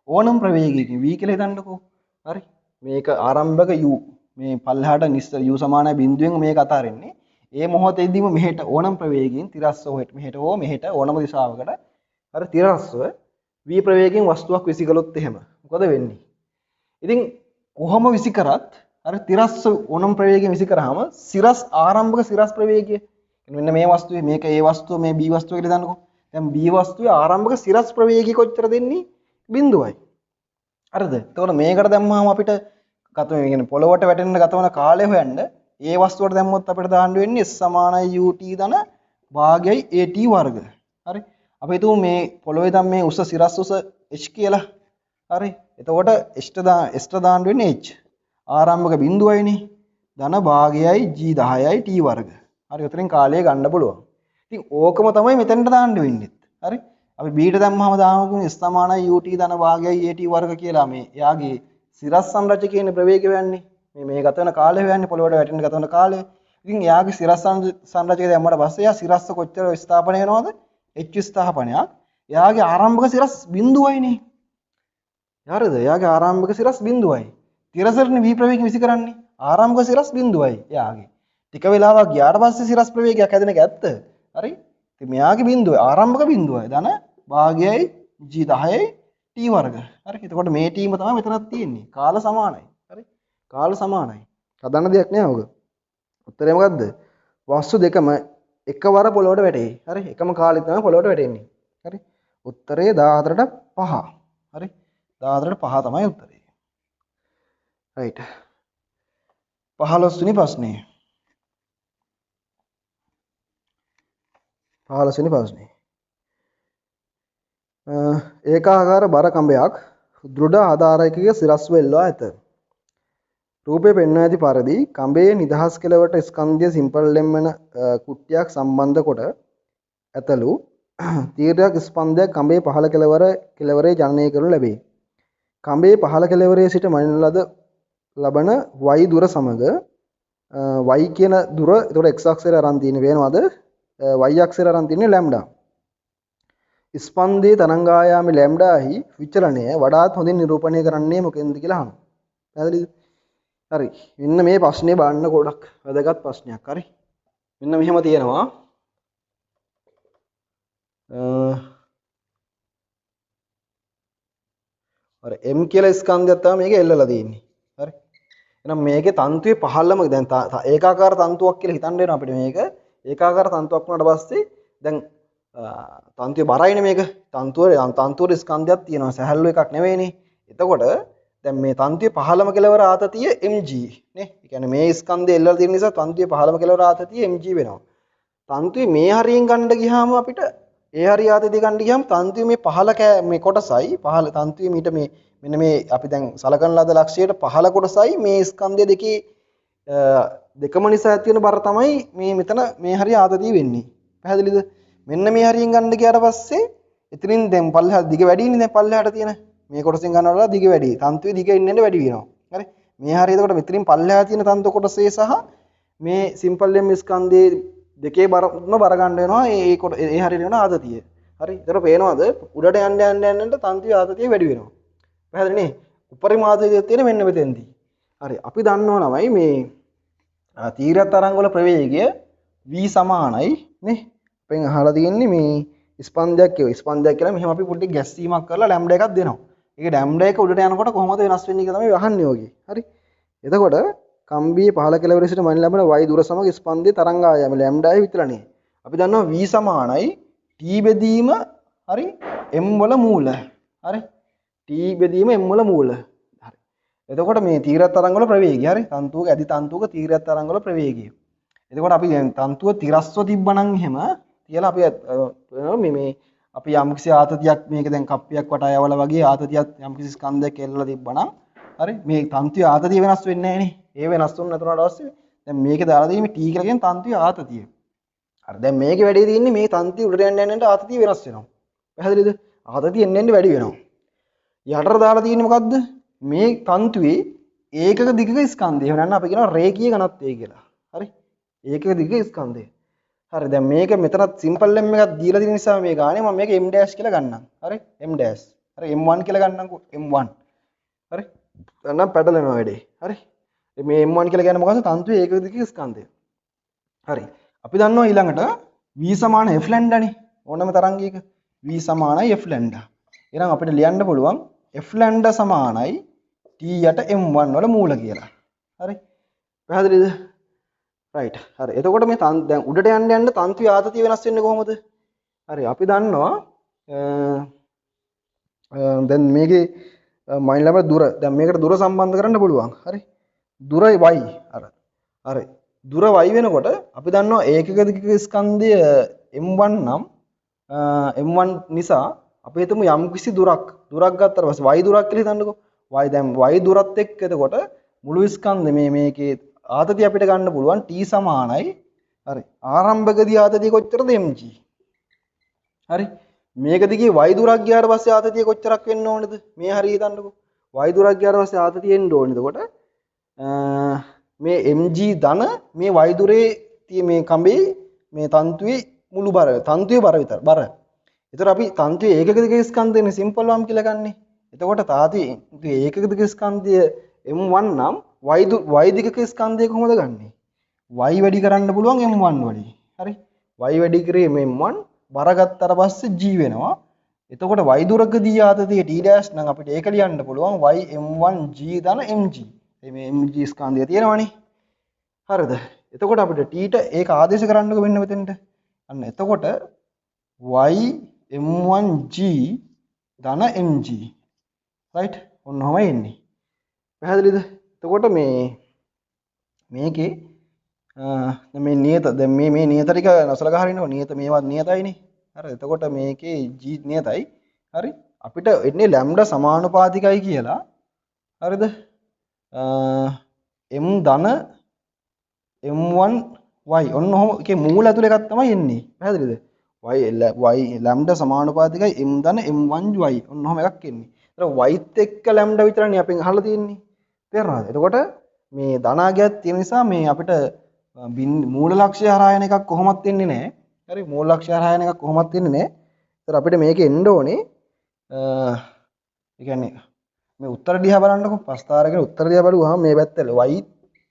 Speaker 1: ඕනම් ප්‍රවේගයකින් v කියලා හිතන්නකෝ. හරි. මේක ආරම්භක u මේ පල්ලෙහාට නිශ්චල u සමානයි බිඳුවෙන් මේක අතහරින්නේ. ඒ මොහොතේදීම මෙහෙට ඕනම් ප්‍රවේගයෙන් තිරස්ව මෙහෙට හෝ මෙහෙට ඕනම දිශාවකට අර තිරස්ව v ප්‍රවේගයෙන් වස්තුවක් විසිකලොත් එහෙම මොකද වෙන්නේ? ඉතින් කොහොම විසි කරත් අර තිරස්ස ඕනම් ප්‍රවේගයෙන් විසි කරාම සිරස් ආරම්භක සිරස් ප්‍රවේගය මෙන්න මේ වස්තුවේ මේක ඒ වස්තුව මේ b වස්තුව කියලා දාන්නකෝ. දැන් b වස්තුවේ ආරම්භක සිරස් ප්‍රවේගය කොච්චර දෙන්නේ? බිඳුවයි. හරිද? එතකොට මේකට දැම්මම අපිට ගත මේ කියන්නේ පොළොවට වැටෙන්න ගතවන කාලය හොයන්න ඒ වස්තුවට දැම්මොත් අපිට දාන්න වෙන්නේ s සමානයි ut ධන භාගයයි at වර්ග. හරි? අපි හිතමු මේ පොළොවේ දැන් මේ උස සිරස් උස h කියලා. හරි? එතකොට s ට දාන්න වෙන්නේ h. ආරම්භක බිඳුවයිනේ. ධන භාගයයි g10යි t වර්ග. හරි? උතරින් කාලය ගන්න පුළුවන්. ඉතින් ඕකම තමයි මෙතෙන්ට දාන්න වෙන්නේ. හරි? අපි b ට දැම්මම දාමු s සමානයි ut ධන භාගයයි at වර්ග කියලා මේ එයාගේ සිරස් සංරචකයේ ප්‍රවේගය හොයන්නේ. මේ ගත වෙන කාලය හොයන්නේ පොළොවට වැටෙන්න ගත වෙන කාලය. ඉතින් එයාගේ සිරස් සංරචකය දැම්මට පස්සේ එයා සිරස්ස කොච්චර විස්ථාපනය වෙනවද? h විස්ථාපනයක්. එයාගේ ආරම්භක සිරස් බිඳුවයිනේ. හරිද? එයාගේ ආරම්භක සිරස් බිඳුවයි. තිරසරනේ v ප්‍රවේගය විසි කරන්නේ. ආරම්භක සිරස් බිඳුවයි එයාගේ. ටික වෙලාවක් ගියාට පස්සේ සිරස් ප්‍රවේගයක් හැදෙන එක ඇත්ත. හරි? ඉතින් මෙයාගේ බිඳුව ආරම්භක බිඳුවයි. ධන භාගයයි g10යි t වර්ග. හරි? එතකොට මේ ටීම තමයි මෙතනක් තියෙන්නේ. කාල සමානයි. හරි? කාල සමානයි. හදන්න දෙයක් නෑ ඔක. උත්තරේ මොකද්ද? වස්තු දෙකම එකවර පොළොවට වැටේ. හරි? එකම කාලෙ තමයි පොළොවට වැටෙන්නේ. හරි? උත්තරේ 14ට 5. හරි? 14ට 5 තමයි උත්තරේ. රයිට්. 15 වෙනි ප්‍රශ්නේ. 15 වෙනි ප්‍රශ්නේ. ඒකාකාර බර කඹයක් දෘඩ ආධාරයකගේ සිරස් වෙල්වා ඇත. රූපේ පෙන්වා ඇති පරිදි කඹයේ නිදහස් කෙළවරට ස්කන්ධය සිම්පල් ලෙම්වන කුට්ටියක් සම්බන්ධ කොට ඇතලු තීරයක් ස්පන්දයක් කඹයේ පහළ කෙළවරේ ජනනය කරනු ලැබේ. කඹයේ පහළ කෙළවරේ සිට මනින ලබන y දුර සමග y කියන දුර එතකොට x අක්ෂරය අරන් තියෙන වෙනවද y අක්ෂරය අරන් තියෙන්නේ ලැම්ඩා. ස්පන්දයේ තරංගායාමී ලැම්ඩාහි විචලනය වඩාත් හොඳින් නිරූපණය කරන්නේ මොකෙන්ද කියලා අහනවා. පැහැදිලිද? හරි. මෙන්න මේ ප්‍රශ්නේ බලන්න ගොඩක් වැදගත් ප්‍රශ්නයක්. හරි. මෙන්න මෙහෙම තියෙනවා. අර m කියලා ස්කන්ධයක් තමයි මේක එල්ලලා තියෙන්නේ. හරි. එහෙනම් මේකේ තන්තුවේ පහළම දැන් ඒකාකාර තන්තුවක් කියලා හිතන්න වෙනවා අපිට මේක. ඒකාකාර තන්තුවක් වුණාට පස්සේ දැන් තන්තුවේ බරයිනේ මේක. තන්තුවේ ස්කන්ධයක් තියෙනවා. සැහැල්ලු එකක් නෙවෙයිනේ. එතකොට දැන් මේ තන්තුවේ පහළම කෙළවර ආතතිය mg නේ. ඒ කියන්නේ මේ ස්කන්ධය එල්ලලා තියෙන නිසා තන්තුවේ පහළම කෙළවර ආතතිය mg වෙනවා. තන්තුවේ මේ හරියෙන් ගන්න ගියාම අපිට ඒ හරිය ආතතිය ගන්න ගියාම තන්තුවේ මේ පහළ මේ කොටසයි පහළ තන්තුවේ මීට මේ මෙන්න මේ අපි දැන් සලකන ලද ලක්ෂයට පහළ කොටසයි මේ ස්කන්ධය දෙකේ දෙකම නිසා ඇති වෙන බර තමයි මේ මෙතන මේ හරිය ආතතිය වෙන්නේ. පැහැදිලිද? මෙන්න මේ හරියෙන් ගන්න ගියාට පස්සේ එතනින් දැන් පල්ලෙහා දිග වැඩිනේ දැන් පල්ලෙහාට තියෙන මේ කොටසෙන් ගන්නවලා දිග වැඩි. තන්තුවේ දිග ඉන්න වැඩි වෙනවා. හරි? මේ හරිය එතකොට මෙතනින් පල්ලෙහා තියෙන තන්තු කොටසේ සහ මේ සිම්පල් එම් ස්කන්ධයේ දෙකේ බරම බර ගන්න වෙනවා. ඒ හරියට වෙන ආතතිය. හරි? ඒතර පේනවද? උඩට යන්න තන්තුවේ ආතතිය වැඩි වෙනවා. පැහැදිලි නේ? උපරිම ආතතිය තියෙන මෙන්න මෙතෙන්දී. හරි. අපි දන්නවා නමයි මේ තීරයක් තරංග වල ප්‍රවේගය v සමානයි නේ? අපෙන් අහලා තියෙන්නේ මේ ස්පන්දයක් කියලා මෙහෙම අපි පොඩ්ඩක් ගැස්සීමක් කරලා ලැම්ඩා එකක් දෙනවා. ඒක ලැම්ඩා එක උඩට යනකොට කොහොමද වෙනස් වෙන්නේ කියලා තමයි අහන්නේ ඔයගේ. හරි. එතකොට කම්බියේ පහළ කෙළවර සිට මනින් ලැබෙන y දුර සමග ස්පන්දයේ තරංග ආයාම ලැම්ඩායි විතරනේ. අපි දන්නවා v සමානයි t බෙදීම හරි m වල මූල. හරි. t බෙදීම m වල මූල. හරි. එතකොට මේ තීරත් තරංග වල ප්‍රවේගය හරි තන්තුවක ඇදි තන්තුවක තීරත් තරංග වල ප්‍රවේගය. එතකොට අපි දැන් තන්තුව තිරස්ව තිබ්බනම් එහෙම තියලා අපි මේ අපි යම්කිසි ආතතියක් මේක දැන් කප්පියක් වටා යවලා වගේ ආතතියක් යම්කිසි ස්කන්ධයක් එල්ලලා තිබ්බනම් හරි මේ තන්තුවේ ආතතිය වෙනස් වෙන්නේ නැහැ නේ. ඒ වෙනස් වුණ නැතුනට පස්සේ දැන් මේකේ දාලා තියෙන්නේ t කියලා කියන තන්තුවේ ආතතිය. හරි දැන් මේකේ වැඩේ තියෙන්නේ මේ තන්තිය උඩට යන්න යන්න ආතතිය වෙනස් වෙනවා. පැහැදිලිද? ආතතිය එන්න එන්න වැඩි වෙනවා. යටට දාලා තියෙන්නේ මොකද්ද? මේ තන්තුවේ ඒකක දිගක ස්කන්ධය. එහෙම නැත්නම් අපි කියනවා රේඛීය ඝනත්වය කියලා. හරි? ඒකක දිගක ස්කන්ධය. හරි දැන් මේක මෙතනත් සිම්පල් m එකක් දීලා තියෙන නිසා මේ ගානේ මම මේක m dash කියලා ගන්නම්. හරි? m dash. හරි m1 කියලා ගන්නම්කෝ m1. හරි? දැන් පැටලෙනවා වැඩේ. හරි? මේ m1 කියලා කියන්නේ මොකද්ද? තන්තුවේ ඒකක දිගක ස්කන්ධය. හරි. අපි දන්නවා ඊළඟට v සමාන f ලැම්ඩානේ. ඕනම තරංගයක v සමානයි f ලැම්ඩා. එහෙනම් අපිට ලියන්න පුළුවන් f ලැම්ඩා සමානයි t යට m1 වල මූල කියලා. හරි? පැහැදිලිද? රයිට්. හරි. එතකොට මේ දැන් උඩට යන්න යන්න තන්තුවේ ආතතිය වෙනස් වෙන්නේ කොහොමද? හරි. අපි දන්නවා දැන් මේකේ මයින් ලැබෙන දුර දැන් මේකට දුර සම්බන්ධ කරන්න පුළුවන්. හරි. දුර y අර. හරි. දුර y වෙනකොට අපි දන්නවා ඒකක දිගක ස්කන්ධය m1 නම් m1 නිසා අපි හිතමු යම් කිසි දුරක් ගත්තට පස්සේ y දුරක් කියලා හිතන්නකෝ. y දැන් y දුරත් එක්ක එතකොට මුළු ස්කන්ධ මේකේ ආතතිය අපිට ගන්න පුළුවන් t සමානයි හරි ආරම්භකදී ආතතිය කොච්චරද mg. හරි. මේක දිගේ y දුරක් ගියාට පස්සේ ආතතිය කොච්චරක් වෙන්න ඕනේද? මේ හරිය හිතන්නකෝ. y දුරක් ගියාට පස්සේ ආතතිය එන්න ඕනේද? එතකොට මේ mg ධන මේ y දුරේ තියෙන මේ කඹේ මේ තන්තුවේ මුළු බර තන්තුවේ බර විතර බර. ඒතර අපි තන්තුවේ ඒකක දිග ස්කන්ධයනේ සිම්පල් වම් කියලා ගන්නෙ. එතකොට තාතුවේ ඒකක දිග ස්කන්ධය m1 නම් y දිගක ස්කන්ධය කොහොමද ගන්නෙ? y වැඩි කරන්න පුළුවන් m1 වලින්. හරි. y වැඩි කරේ m1 බර ගත්තට පස්සේ g වෙනවා. එතකොට y දුරකදී ආතතිය t dash නම් අපිට ඒක ලියන්න පුළුවන් y m1 g ධන mg. මේ mg ස්කන්ධය තියෙනවනේ. හරිද? එතකොට අපිට t ට ඒක ආදේශ කරන්නකො වෙන්න මෙතෙන්ට. අන්න එතකොට y m1g ධන mg. රයිට්? ඔන්න ඔහම එන්නේ. පැහැදිලිද? එතකොට මේකේ මේ නියත දැන් මේ නියත ටික නොසලකා හරිනව නියත මේවත් නියතයිනේ. හරි. එතකොට මේකේ g නියතයි. හරි. අපිට එන්නේ ලැම්ඩා සමානුපාතිකයි කියලා. හරිද? m ධන m1 y ඔන්න ඔහොම එකේ මූල ඇතුලේ එකක් තමයි එන්නේ. පැහැදිලිද? y ලැම්ඩා සමානුපාතිකයි m ධන m1 y ඔන්න ඔහොම එකක් එන්නේ. ඒතර y ත් එක්ක ලැම්ඩා විතරනේ අපෙන් අහලා තියෙන්නේ. තේරුණාද? එතකොට මේ ධනාගයක් තියෙන නිසා මේ අපිට මූල ලක්ෂ්‍ය හරහා යන එකක් කොහොමත් එන්නේ නැහැ. හරි මූල ලක්ෂ්‍ය හරහා යන එකක් කොහොමත් එන්නේ නැහැ. ඒතර අපිට මේකේ එන්න ඕනේ ඒ කියන්නේ මේ උත්තර දිහා බලන්නකො ප්‍රස්තාරකේ උත්තර දිහා බලුවාම මේ පැත්ත y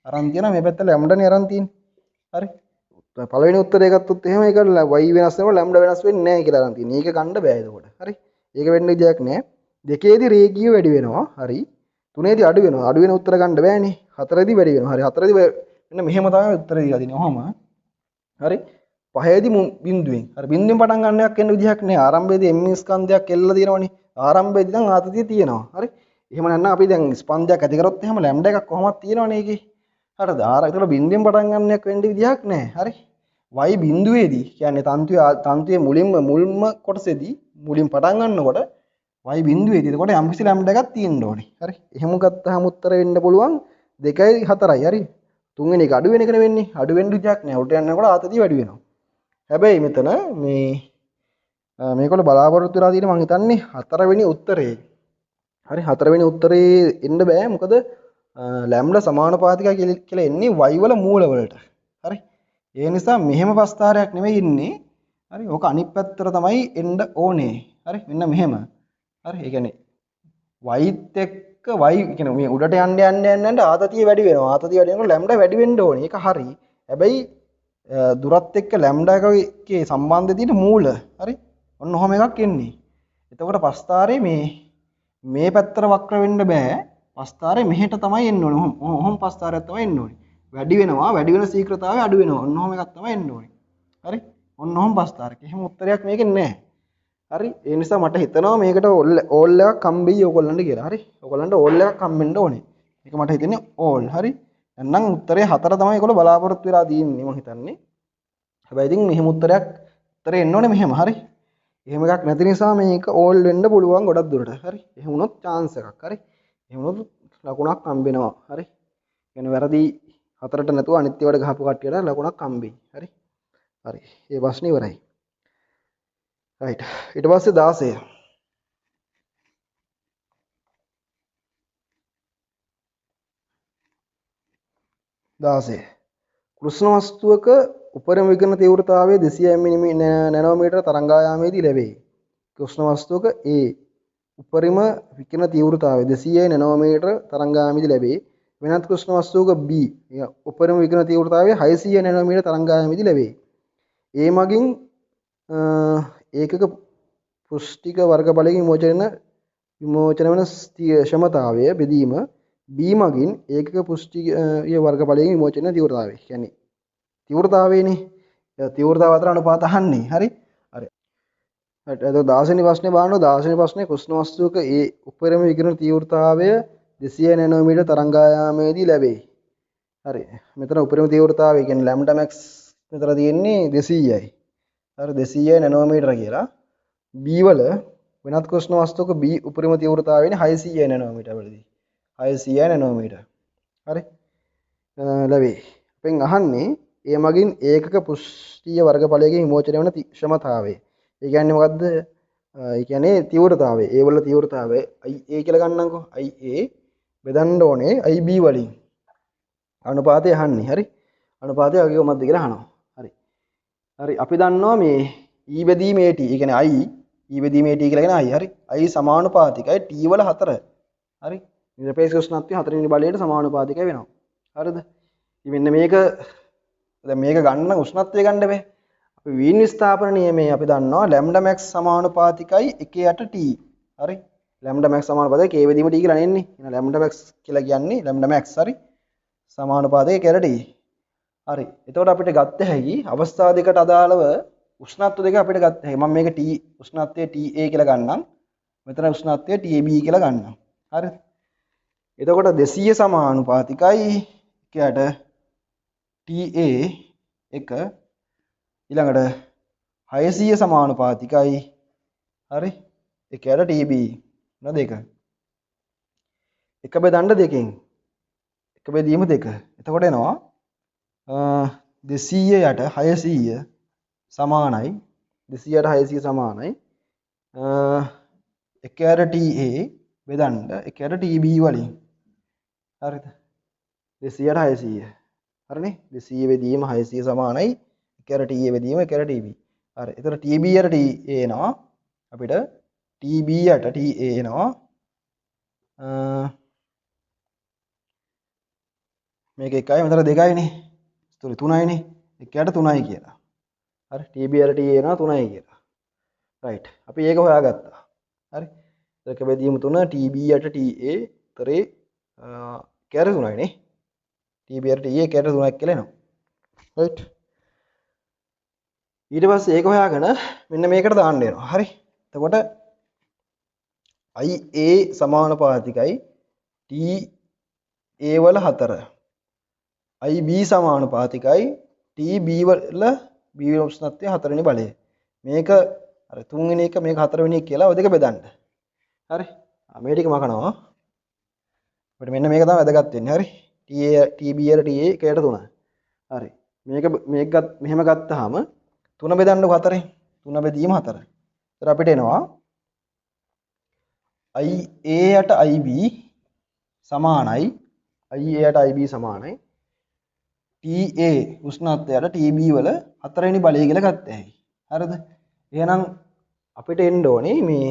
Speaker 1: අරන් තියෙනවා මේ පැත්ත ලැම්ඩානේ අරන් තියෙන්නේ. හරි. පළවෙනි උත්තරය ගත්තොත් එහෙම ඒක y වෙනස් වෙනවා ලැම්ඩා වෙනස් වෙන්නේ නැහැ කියලා අරන් තියෙන්නේ. ඒක ගන්න බෑ එතකොට. හරි. ඒක වෙන්න විදියක් නැහැ. දෙකේදී රේඛීය වැඩි වෙනවා. හරි. තුනේදී අඩු වෙනවා. අඩු වෙන උත්තර ගන්න බෑනේ. හතරේදී වැඩි වෙනවා. හරි. හතරේදී මෙන්න මෙහෙම තමයි උත්තර දීලා තියෙන්නේ. ඔහොම. හරි. පහේදී බිඳුවෙන්. හරි. බිඳුවෙන් පටන් ගන්න එකක් එන්න විදිහක් නෑ. ආරම්භයේදී m ස්කන්ධයක් එල්ලලා තියෙනවනේ. ආරම්භයේදී නම් ආතතිය තියෙනවා. හරි. එහෙම නැත්නම් අපි දැන් ස්පන්දයක් ඇති කරොත් එහෙම ලැම්ඩා එකක් කොහොමද තියෙනවනේ ඒකේ. හරිද? ඒතකොට බිඳුවෙන් පටන් ගන්න එකක් වෙන්න විදිහක් නෑ. හරි. y බිඳුවේදී කියන්නේ තන්තුවේ මුලින්ම කොටසේදී මුලින් පටන් ගන්නකොට y බිඳුවේදී එතකොට යම්කිසි ලැම්ඩා එකක් තියෙන්න ඕනේ. හරි. එහෙම ගත්තාම උත්තර වෙන්න පුළුවන් 2යි 4යි. හරි. තුන්වෙනි එක අඩු වෙන එකනේ වෙන්නේ. අඩු වෙන්න විදිහක් නෑ. උඩට යනකොට ආතතිය වැඩි වෙනවා. හැබැයි මෙතන මේකවල බලාපොරොත්තු වෙලා තියෙන මම හිතන්නේ 4 වෙනි උත්තරේ. හරි 4 වෙනි උත්තරේ එන්න බෑ. මොකද ලැම්ඩා සමානුපාතිකයි කියලා එන්නේ y වල මූල වලට. හරි. ඒ නිසා මෙහෙම ප්‍රස්තාරයක් නෙමෙයි ඉන්නේ. හරි. ඕක අනිත් පැත්තට තමයි එන්න ඕනේ. හරි. මෙන්න මෙහෙම. හරි. ඒ කියන්නේ y ත් එක්ක y කියන්නේ මේ උඩට යන්න ආතතිය වැඩි වෙනවා. ආතතිය වැඩි වෙනකොට ලැම්ඩා වැඩි වෙන්න ඕනේ. ඒක හරි. හැබැයි දුරත් එක්ක ලැම්ඩා එකේ සම්බන්ධය තියෙන මූල. හරි. ඔන්න ඔහොම එකක් එන්නේ. එතකොට ප්‍රස්තාරේ මේ මේ පැත්තට වක්‍ර වෙන්න බෑ. පස්තාරේ මෙහෙට තමයි එන්න ඕනේ. ඔහොම පස්තාරයක් තමයි එන්න ඕනේ. වැඩි වෙනවා. වැඩි වෙන ශීඝ්‍රතාවය අඩු වෙනවා. ඔන්න ඔහොම එකක් තමයි එන්න ඕනේ. හරි? ඔන්න ඔහොම පස්තාරක. එහෙම උත්තරයක් මේකේ නැහැ. හරි? ඒ නිසා මට හිතෙනවා මේකට ඕල් එකක් හම්බෙයි ඔයගොල්ලන්ට කියලා. හරි? ඔයගොල්ලන්ට ඕල් එකක් හම්බෙන්න ඕනේ. මේක මට හිතෙන්නේ ඕල්. හරි? එහෙනම් උත්තරේ 4 තමයි ඒගොල්ලෝ බලාපොරොත්තු වෙලා තියෙන්නේ මම හිතන්නේ. හැබැයි ඉතින් මෙහෙම උත්තරේ එන්න ඕනේ මෙහෙම. හරි? එහෙම එකක් නැති නිසා මේක ඕල් වෙන්න පුළුවන් ගොඩක් දුරට. හරි? එහෙම වුණොත් chance එකක්. හරි? එහෙම වුණොත් ලකුණක් හම්බෙනවා. හරි? කියන්නේ වැරදි 4ට නැතුව අනිත් ඒවාට ගහපු කට්ටියට ලකුණක් හම්බෙයි. හරි? හරි. මේ ප්‍රශ්නේ ඉවරයි. රයිට්. ඊට පස්සේ 16. 16. කෘෂ්ණ වස්තුවක උපරිම විකිරණ තීව්‍රතාවය 200 නැනෝමීටර තරංගායාමයේදී ලැබේ. කෘෂ්ණ වස්තුවක A උපරිම විකිරණ තීව්‍රතාවය 200 නැනෝමීටර තරංගායාමයේදී ලැබේ. වෙනත් කෘෂ්ණ වස්තුවක B උපරිම විකිරණ තීව්‍රතාවය 600 නැනෝමීටර තරංගායාමයේදී ලැබේ. A මගින් ඒකක පුෂ්ටික වර්ගඵලයකින් විමෝචන වන ක්ෂමතාවය බෙදීම B මගින් ඒකක පුෂ්ටික වර්ගඵලයකින් විමෝචන තීව්‍රතාවය. කියන්නේ තීව්‍රතාවයනේ. තීව්‍රතාව අතර අනුපාත අහන්නේ. හරි? හරි. හරි. එතකොට 16 වෙනි ප්‍රශ්නේ බලන්න. 16 වෙනි ප්‍රශ්නේ කෘෂ්ණ වස්තුවක ඒ උපරිම විකිරණ තීව්‍රතාවය 200 නැනෝමීටර තරංගායාමයේදී ලැබේ. හරි. මෙතන උපරිම තීව්‍රතාවය කියන්නේ ලැම්ඩා මැක්ස් මෙතන තියෙන්නේ 200යි. හරි 200 නැනෝමීටර කියලා. B වල වෙනත් කෘෂ්ණ වස්තුවක B උපරිම තීව්‍රතාවයනේ 600 නැනෝමීටර වලදී. 600 නැනෝමීටර. හරි. ලැබේ. අපෙන් අහන්නේ ඒ මගින් ඒකක පුෂ්ටිය වර්ගඵලයකින් විමෝචනය වන ක්ෂමතාවය. ඒ කියන්නේ මොකද්ද? ඒ කියන්නේ තීව්‍රතාවය. ඒ වල තීව්‍රතාවය IA කියලා ගන්නම්කෝ. IA බෙදන්න ඕනේ IB වලින්. අනුපාතය අහන්නේ. හරි. අනුපාතය අගේ කොහොමද කියලා අහනවා. හරි. හරි. අපි දන්නවා මේ E බෙදීම AT. ඒ කියන්නේ I E බෙදීම AT කියලා කියන I. හරි. I සමානුපාතිකයි T වල 4. හරි. නිරපේක්ෂ උෂ්ණත්වය 4 වෙනි බලයට සමානුපාතිකයි වෙනවා. හරිද? ඉතින් මෙන්න මේක දැන් මේක ගන්න උෂ්ණත්වය ගන්න බෑ. අපි වීන් විස්ථාපන නියමයේ අපි දන්නවා ලැම්ඩා මැක්ස් සමානුපාතිකයි 1යට T. හරි? ලැම්ඩා මැක්ස් සමානුපාතිකයි K බෙදීම T කියලා නෙන්නේ. එහෙනම් ලැම්ඩා මැක්ස් කියලා කියන්නේ ලැම්ඩා මැක්ස් හරි? සමානුපාතිකයි K ට T. හරි. එතකොට අපිට ගත්ත හැකි අවස්ථා දෙකට අදාළව උෂ්ණත්ව දෙක අපිට ගත්ත හැකි. මම මේක T උෂ්ණත්වය TA කියලා ගන්නම්. මෙතන උෂ්ණත්වය TB කියලා ගන්නම්. හරිද? එතකොට 200 සමානුපාතිකයි එකයට TA එක ඊළඟට 600 සමානුපාතිකයි හරි එකයට TB නේද දෙක එක බෙදන්න දෙකෙන් එක බෙදීම දෙක එතකොට එනවා 200යට 600 සමානයි 200යට 600 සමානයි එකයට TA බෙදන්න එකයට TB වලින් හරිද 200ට 600 හරිනේ 200 බෙදීම 600 සමානයි එකයට TA බෙදීම එකයට TB හරි එතකොට TB යට TA එනවා අපිට TB යට TA එනවා මේක එකයි මෙතන දෙකයිනේ sorry 3යිනේ එකයට 3යි කියලා හරි TB යට TA එනවා 3යි කියලා right අපි ඒක හොයාගත්තා හරි එක බෙදීම 3 TB යට TA තරේ කැර 3යිනේ TB යට TA කැර 3ක් කියලා එනවා right ඊට පස්සේ ඒක හොයාගෙන මෙන්න මේකට දාන්න වෙනවා හරි එතකොට IA සමානුපාතිකයි TA වල 4 IB සමානුපාතිකයි TB වල B උෂ්ණත්වය 4 වෙනි බලය මේක අර 3 වෙනි එක මේක 4 වෙනි එක කියලා ඔය දෙක බෙදන්න හරි මේ ටික මකනවා අපිට මෙන්න මේක තමයි වැදගත් වෙන්නේ හරි TB යට TA එකයට 3 හරි මේක මෙහෙම ගත්තාම 3 බෙදන්නකො 4ෙන් 3 බෙදීම 4 ඒතර අපිට එනවා IA යට IB සමානයි IA යට IB සමානයි TA උෂ්ණත්වයට TB වල 4 වෙනි බලය කියලා ගත්තා හැකි හරිද එහෙනම් අපිට එන්න ඕනේ මේ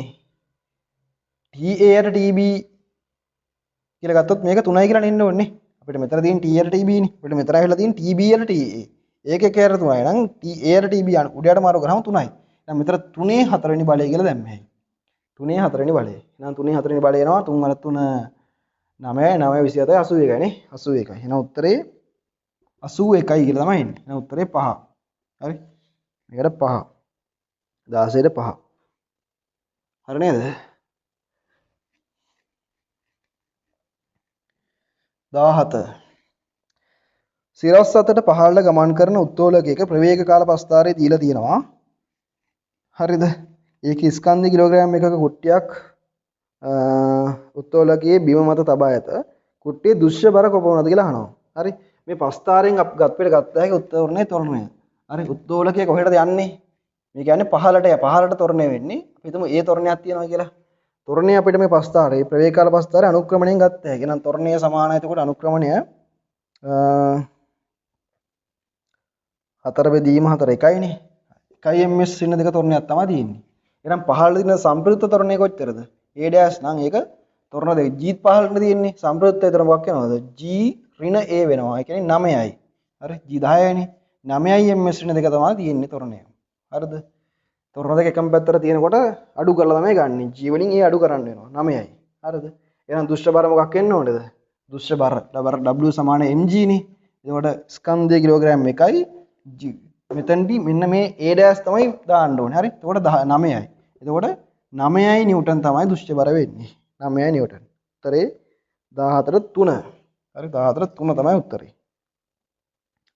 Speaker 1: TA යට TB කියලා ගත්තොත් මේක 3යි කියලා එන්න ඕනේ අපිට මෙතන තියෙන T යට TB නේ අපිට මෙතන ඇවිල්ලා තියෙන TB යට TA ඒක එකයට 3යි නම් TA යට TB උඩයට මාරු කරාම 3යි දැන් මෙතන 3 4 වෙනි බලය කියලා දැම්මේ 3 4 වෙනි බලය. එහෙනම් 3 4 වෙනි බලය එනවා 3 වල 3 9 9 27 81 නේ 81. එහෙනම් උත්තරේ 81 කියලා තමයි එන්නේ. එහෙනම් උත්තරේ 5. හරි. මේකට 5. 16ට 5. හරි නේද? 17 සිරස් අතට පහළට ගමන් කරන උත්තෝලකයක ප්‍රවේග කාල ප්‍රස්ථාරය දීලා තියෙනවා. හරිද? ඒක ස්කන්ධ කිලෝග්‍රෑම් එකක කුට්ටියක් උත්තෝලකයේ බිම මත තබා ඇත. කුට්ටියේ දෘශ්‍ය බර කොපමණද කියලා අහනවා. හරි. මේ ප්‍රස්ථාරයෙන් ගත්පෙට ගත්ත හැකි උත්තෝලනයේ තොරණය. හරි. උත්තෝලකය කොහෙටද යන්නේ? මේ කියන්නේ පහළට තොරණය වෙන්නේ. අපි හිතමු ඒ තොරණයක් තියෙනවා කියලා. තොරණය අපිට මේ ප්‍රස්ථාරයේ ප්‍රවේග කාල ප්‍රස්ථාරය අනුක්‍රමණයෙන් ගත්ත හැකි. එහෙනම් තොරණය සමානයි. එතකොට අනුක්‍රමණය 4 බෙදීම 4 එකයිනේ. 1 ms සින්න දෙක තොරණයක් තමයි තියෙන්නේ. එහෙනම් පහළ දින සම්ප්‍රයුක්ත තොරණය කොච්චරද? a dash නම් ඒක තොරණ දෙක g පහළට තියෙන්නේ. සම්ප්‍රයුක්ත විතර මොකක් වෙනවද? g ඍණ a වෙනවා. ඒ කියන්නේ 9යි. හරි g 10යිනේ. 9යි ms ඍණ දෙක තමයි තියෙන්නේ තොරණය. හරිද? තොරණ දෙක එකම පැත්තට තියෙනකොට අඩු කරලා තමයි ගන්නෙ. g වලින් a අඩු කරන්න වෙනවා. 9යි. හරිද? එහෙනම් දුෂ්ට බර මොකක් වෙන්න ඕනේද? දුෂ්ට බර w සමාන mg නේ. එතකොට ස්කන්ධය කිලෝග්‍රෑම් 1යි මෙතනදී මෙන්න මේ a dash තමයි දාන්න ඕනේ. හරි. එතකොට 9යි. එතකොට 9යි නිව්ටන් තමයි දුෂ්ට බර වෙන්නේ. 9යි නිව්ටන්. උත්තරේ 14 3. හරි 14 3 තමයි උත්තරේ.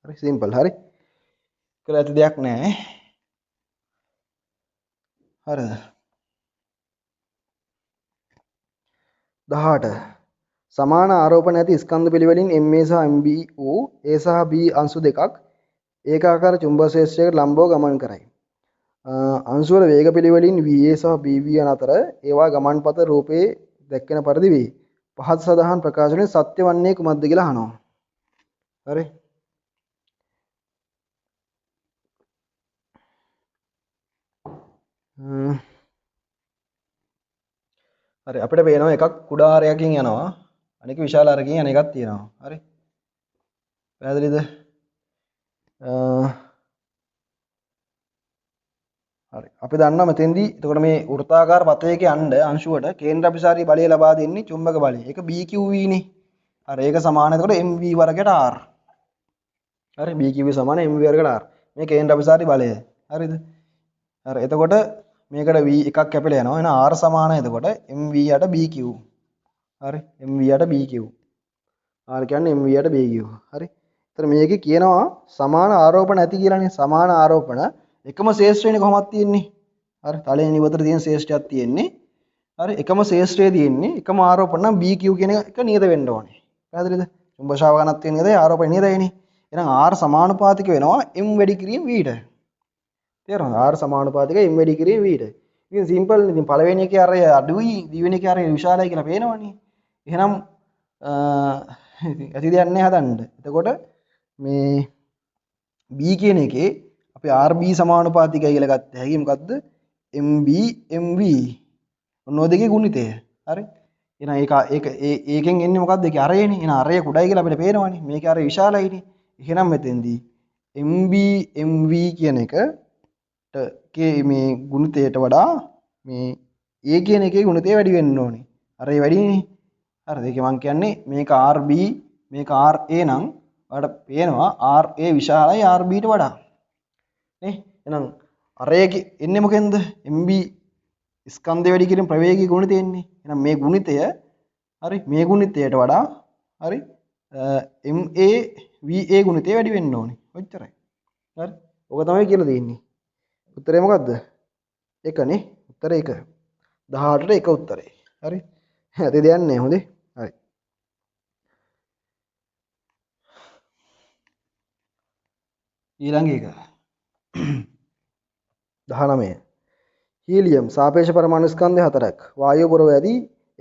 Speaker 1: හරි සිම්පල්. හරි. කියලා ඇති දෙයක් නැහැ. හරිද? 18 සමාන ආරෝපණ ඇති ස්කන්ධ පිළිවෙලින් MA සහ MB වූ A සහ B අංශු දෙකක් ඒකාකාර චුම්බක ක්ෂේත්‍රයකට ලම්බව ගමන් කරයි. අංශු වල වේග පිළිවෙලින් VA සහ BB යන අතර ඒවා ගමන්පත රූපේ දැක්වෙන පරිදි වේ. පහත් සඳහන් ප්‍රකාශනයේ සත්‍ය වන්නේ කුමක්ද කියලා අහනවා. හරි. හරි අපිට පේනවා එකක් කුඩා ආරයකින් යනවා අනික විශාල ආරයකින් යන එකක් තියෙනවා. හරි. පැහැදිලිද? හරි. අපි දන්නවා මෙතෙන්දී එතකොට මේ වෘත්තාකාර පතයක යන්න අංශුවට කේන්ද්‍ර අபிසාරී බලය ලබා දෙන්නේ චුම්බක බලය. ඒක BQV නේ. හරි ඒක සමාන එතකොට MV වර්ගයට R. හරි BQV සමාන MV වර්ගයට R. මේ කේන්ද්‍ර අபிසාරී බලය. හරිද? හරි එතකොට මේකට V එකක් කැපිලා යනවා. එහෙනම් R සමාන එතකොට MV යට BQ. හරි MV යට BQ. R කියන්නේ MV යට BQ. හරි. ඒතර මේකේ කියනවා සමාන ආරෝපණ ඇති කියලානේ. සමාන ආරෝපණ එකම ශේෂ්ත්‍රයනේ කොහොමද තියෙන්නේ? හරි තලයේ නිවතර තියෙන ශේෂ්ත්‍රයක් තියෙන්නේ. හරි එකම ශේෂ්ත්‍රයේ තියෙන්නේ එකම ආරෝපණ නම් BQ කියන එක නියත වෙන්න ඕනේ. පැහැදිලිද? චුම්බක ශාවකණත් තියෙන නියතයි ආරෝපණ නියතයිනේ. එහෙනම් R සමානුපාතික වෙනවා M වැඩි කිරීම V ට. තේරුණාද? R සමානුපාතිකයි M වැඩි කිරීම V ට. ඉතින් සිම්පල් නේ. ඉතින් පළවෙනි එකේ අර අඩුයි දෙවෙනි එකේ අර විශාලයි කියලා පේනවනේ. එහෙනම් ඇති දෙයක් නැහැ හදන්න. එතකොට මේ B කියන එකේ අපි RB සමානුපාතිකයි කියලා ගත්ත හැකි මොකද්ද? MB MV. ඔන්න ඔය දෙකේ ගුණිතය. හරි. එහෙනම් ඒක ඒකෙන් එන්නේ මොකද්ද? ඒකේ අරයනේ. එහෙනම් අරය කුඩයි කියලා අපිට පේනවනේ. මේකේ අරය විශාලයිනේ. එහෙනම් මෙතෙන්දී MB MV කියන එකට මේ ගුණිතයට වඩා මේ A කියන එකේ ගුණිතය වැඩි වෙන්න ඕනේ. අරය වැඩිනේ. හරිද? ඒක මම කියන්නේ මේක RB මේක RA නම් ඔයාලට පේනවා RA විශාලයි RB ට වඩා. නේ? එහෙනම් අරයේ එන්නේ මොකෙන්ද? MB ස්කන්ධය වැඩි කිරීම ප්‍රවේගී ගුණිතය එන්නේ. එහෙනම් මේ ගුණිතය හරි මේ ගුණිතයට වඩා හරි MA VA ගුණිතය වැඩි වෙන්න ඕනේ. ඔච්චරයි. හරි. ඔක තමයි කියලා දෙන්නේ. උත්තරේ මොකද්ද? 1 නේ. උත්තරේ 1. 18ට 1 උත්තරේ. හරි. ඇති දෙයක් නෑ හොඳේ. හරි. ඊළඟ එක 19 හීලියම් සාපේක්ෂ පරමාණු ස්කන්ධය 4ක් වායුව පුරව ඇති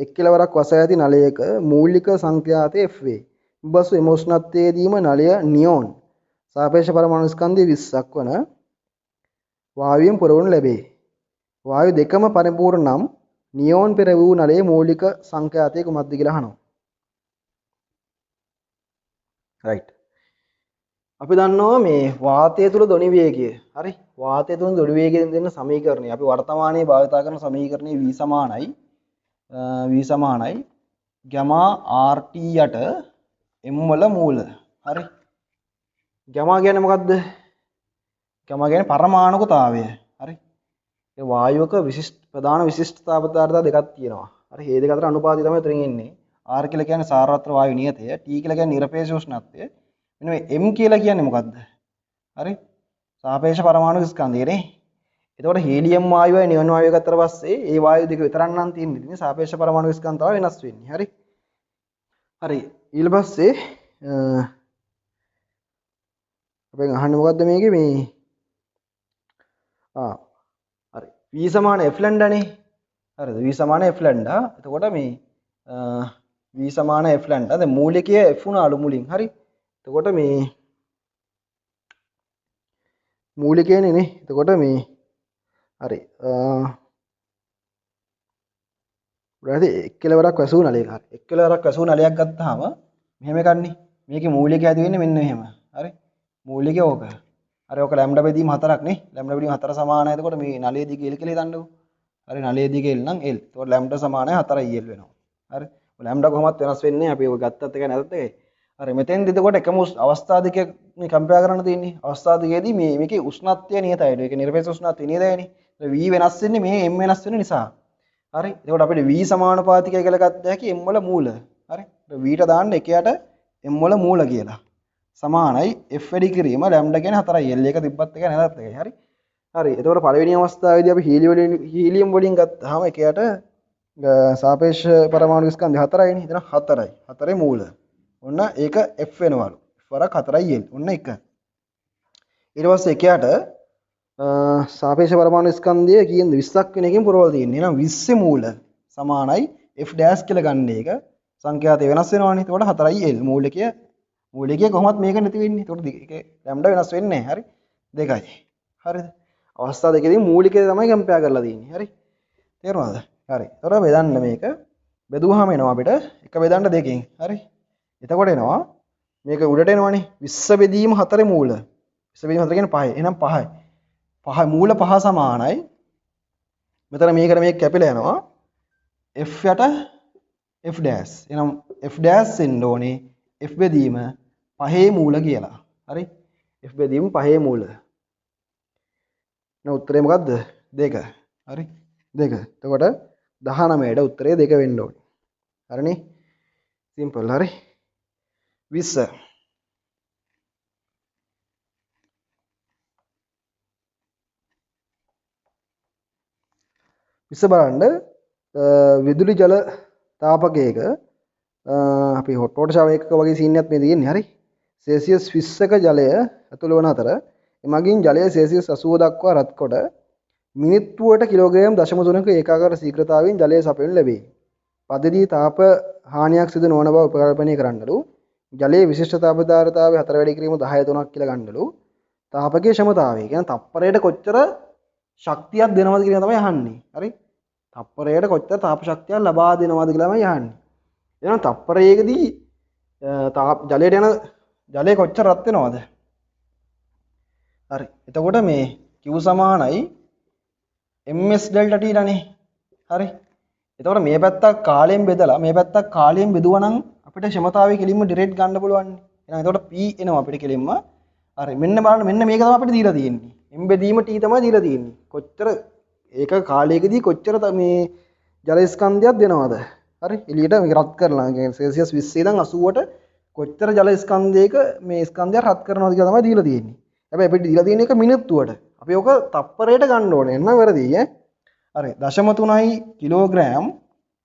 Speaker 1: එක් කෙලවරක් වසා ඇති නලයක මූලික සංඛ්‍යාතය F වේ. බසු එම උෂ්ණත්වයේදීම නලය නියෝන් සාපේක්ෂ පරමාණු ස්කන්ධය 20ක් වන වායුවෙන් පුරවනු ලැබේ. වායු දෙකම පරිපූර්ණ නම් නියෝන් පෙර වූ නලයේ මූලික සංඛ්‍යාතය කුමක්ද කියලා අහනවා. right. අපි දන්නවා මේ වාතය තුල ධ්වනි වේගය. හරි. වාතය තුල ධ්වනි වේගයෙන් දෙන්න සමීකරණය. අපි වර්තමානයේ භාවිත කරන සමීකරණය V සමානයි gamma RT යට m වල මූල. හරි. gamma කියන්නේ මොකද්ද? gamma කියන්නේ පරමාණුකතාවය. හරි. ඒ වායුවක ප්‍රධාන විශිෂ්ටතා පදාර්ථ දෙකක් තියෙනවා. හරි. මේ දෙක අතර අනුපාතය තමයි උතරින් එන්නේ. R කියලා කියන්නේ සාරවත්‍ර වායු නියතය. T කියලා කියන්නේ නිරපේක්ෂ උෂ්ණත්වය. මෙන්න මේ M කියලා කියන්නේ මොකද්ද? හරි. සාපේක්ෂ පරමාණු ස්කන්ධයනේ. එතකොට හීලියම් වායුවයි නියොන් වායුව ගත්තට පස්සේ ඒ වායු දෙක විතරක් නම් තියෙන්නේ. සාපේක්ෂ පරමාණු ස්කන්ධ තමයි වෙනස් වෙන්නේ. හරි. හරි. ඊට පස්සේ අපෙන් අහන්නේ මොකද්ද මේකේ මේ හරි. V සමාන F ලැම්ඩානේ. හරිද? V සමාන F ලැම්ඩා. එතකොට මේ V සමාන F ලැම්ඩා. දැන් මූලිකය F උනාලු මුලින්. හරි. එතකොට මේ මූලිකයනේ නේ. එතකොට මේ හරි. උඩට එක් කෙලවරක් වැසූ නලයක. හරි. එක් කෙලවරක් වැසූ නලයක් ගත්තාම මෙහෙම එකන්නේ. මේකේ මූලිකය ඇති වෙන්නේ මෙන්න මෙහෙම. හරි. මූලිකය ඕක. හරි. ඕක ලැම්ඩා බෙදීම 4ක් නේ. ලැම්ඩා බෙදීම 4 සමානයි. එතකොට මේ නලයේ දිග L කියලා හිතන්නකෝ. හරි. නලයේ දිග L නම් L. එතකොට ලැම්ඩා සමානයි 4යි L වෙනවා. හරි. ලැම්ඩා කොහොමවත් වෙනස් වෙන්නේ නැහැ. අපි ඔය ගත්තත් එක නැතත් එකයි. හරි. මෙතෙන්ද එතකොට එකම අවස්ථා දෙකක් මේ කම්පෙයාර් කරන්න තියෙන්නේ. අවස්ථා දෙකේදී මේකේ උෂ්ණත්වය නියතයි. ඒක නිරපේක්ෂ උෂ්ණත්වය නියතයිනේ. V වෙනස් වෙන්නේ මේ M වෙනස් වෙන නිසා. හරි. එතකොට අපිට V සමානුපාතිකය කියලා ගත්ත හැකි M වල මූල. හරි. V ට දාන්න එකයට M වල මූල කියලා. සමානයි F වැඩි කිරීම ලැම්ඩා කියන්නේ 4යි. L එක තිබ්බත් එකයි නැතත් එකයි. හරි. හරි. එතකොට පළවෙනි අවස්ථාවේදී අපි හීලියම් වලින් ගත්තාම එකයට සාපේක්ෂ පරමාණු ස්කන්ධය 4යිනේ. එතන 4යි. 4ේ මූල. ඔන්න ඒක F වෙනවලු. F වරක් 4යි L. ඔන්න එක. ඊට පස්සේ එකයට සාපේක්ෂ පරමාණු ස්කන්ධය කියන 20ක් වෙන එකකින් පුරවලා තියෙන්නේ. එහෙනම් 20 මූල සමානයි F ඩෑෂ් කියලා ගන්න එක. සංඛ්‍යාතය වෙනස් වෙනවානේ. එතකොට 4යි L. මූලිකය කොහොමත් මේක නැති වෙන්නේ. එතකොට ඒක ලැම්ඩා වෙනස් වෙන්නේ නැහැ. හරි. දෙකයි. හරිද? අවස්ථා දෙකේදී මූලිකය තමයි කම්පෙයාර් කරලා තියෙන්නේ. හරි. තේරුණාද? හරි. එතකොට බෙදන්න මේක. බෙදුවාම එනවා අපිට එක බෙදන්න දෙකෙන්. හරි. එතකොට එනවා මේක උඩට එනවනේ 20 බෙදීම 4 මූල. 20 බෙදීම 4 කියන්නේ 5. එහෙනම් 5යි. 5 මූල 5 සමානයි. මෙතන මේකට මේක කැපිලා යනවා. F යට F ඩෑෂ්. එහෙනම් F ඩෑෂ් එන්න ඕනේ F බෙදීම 5 මූල කියලා. හරි. F බෙදීම 5 මූල. එහෙනම් උත්තරේ මොකද්ද? 2. හරි. 2. එතකොට 19ට උත්තරේ 2 වෙන්න ඕනේ. හරිනේ? සිම්පල්. හරි. 20 බලන්න විදුලි ජල තාපකයක අපි හොට් වෝටර් ෂවර් එකක වගේ සීන් එකක් මේ තියෙන්නේ. හරි. සෙල්සියස් 20ක ජලය ඇතුළු වන අතර එමගින් ජලය සෙල්සියස් 80 දක්වා රත් කොට මිනිත්තුවට කිලෝග්‍රෑම් 0.3ක ඒකාකාර ශීඝ්‍රතාවයෙන් ජලය සපයනු ලැබේ. පදදී තාප හානියක් සිදු නොවන බව උපකල්පනය කරන්නලු. ජලයේ විශිෂ්ට තාපධාරිතාවය 4 වැඩි කිරීම 10.3ක් කියලා ගන්නලු. තාපකයේ ක්ෂමතාවය කියන්නේ තප්පරයට කොච්චර ශක්තියක් දෙනවද කියන තමයි අහන්නේ. හරි. තප්පරයට කොච්චර තාප ශක්තියක් ලබා දෙනවද කියලා තමයි අහන්නේ. එහෙනම් තප්පරයකදී ජලයට යන ජලය කොච්චර රත් වෙනවද? හරි. එතකොට මේ Q සමානයි ms ඩෙල්ටා t ටනේ. හරි. එතකොට මේ පැත්තක් කාලයෙන් බෙදලා මේ පැත්තක් කාලයෙන් බෙදුවා නම් අපිට ක්ෂමතාවය කෙලින්ම ඩිරෙක්ට් ගන්න පුළුවන්. එහෙනම් එතකොට P එනවා අපිට කෙලින්ම. හරි. මෙන්න බලන්න මෙන්න මේක තමයි අපිට දීලා තියෙන්නේ. m බෙදීම t තමයි දීලා තියෙන්නේ. කොච්චර ඒක කාලයකදී කොච්චර මේ ජල ස්කන්ධයක් දෙනවද? හරි. එළියට මේක රත් කරලා සෙල්සියස් 20 ඉඳන් 80ට කොච්චර ජල ස්කන්ධයක මේ ස්කන්ධය රත් කරනවද කියලා තමයි දීලා තියෙන්නේ. හැබැයි අපිට දීලා තියෙන එක මිනිත්තුවට. අපි ඔක තප්පරයට ගන්න ඕනේ. එන්න වැරදි ඈ. හරි 0.3යි කිලෝග්‍රෑම්.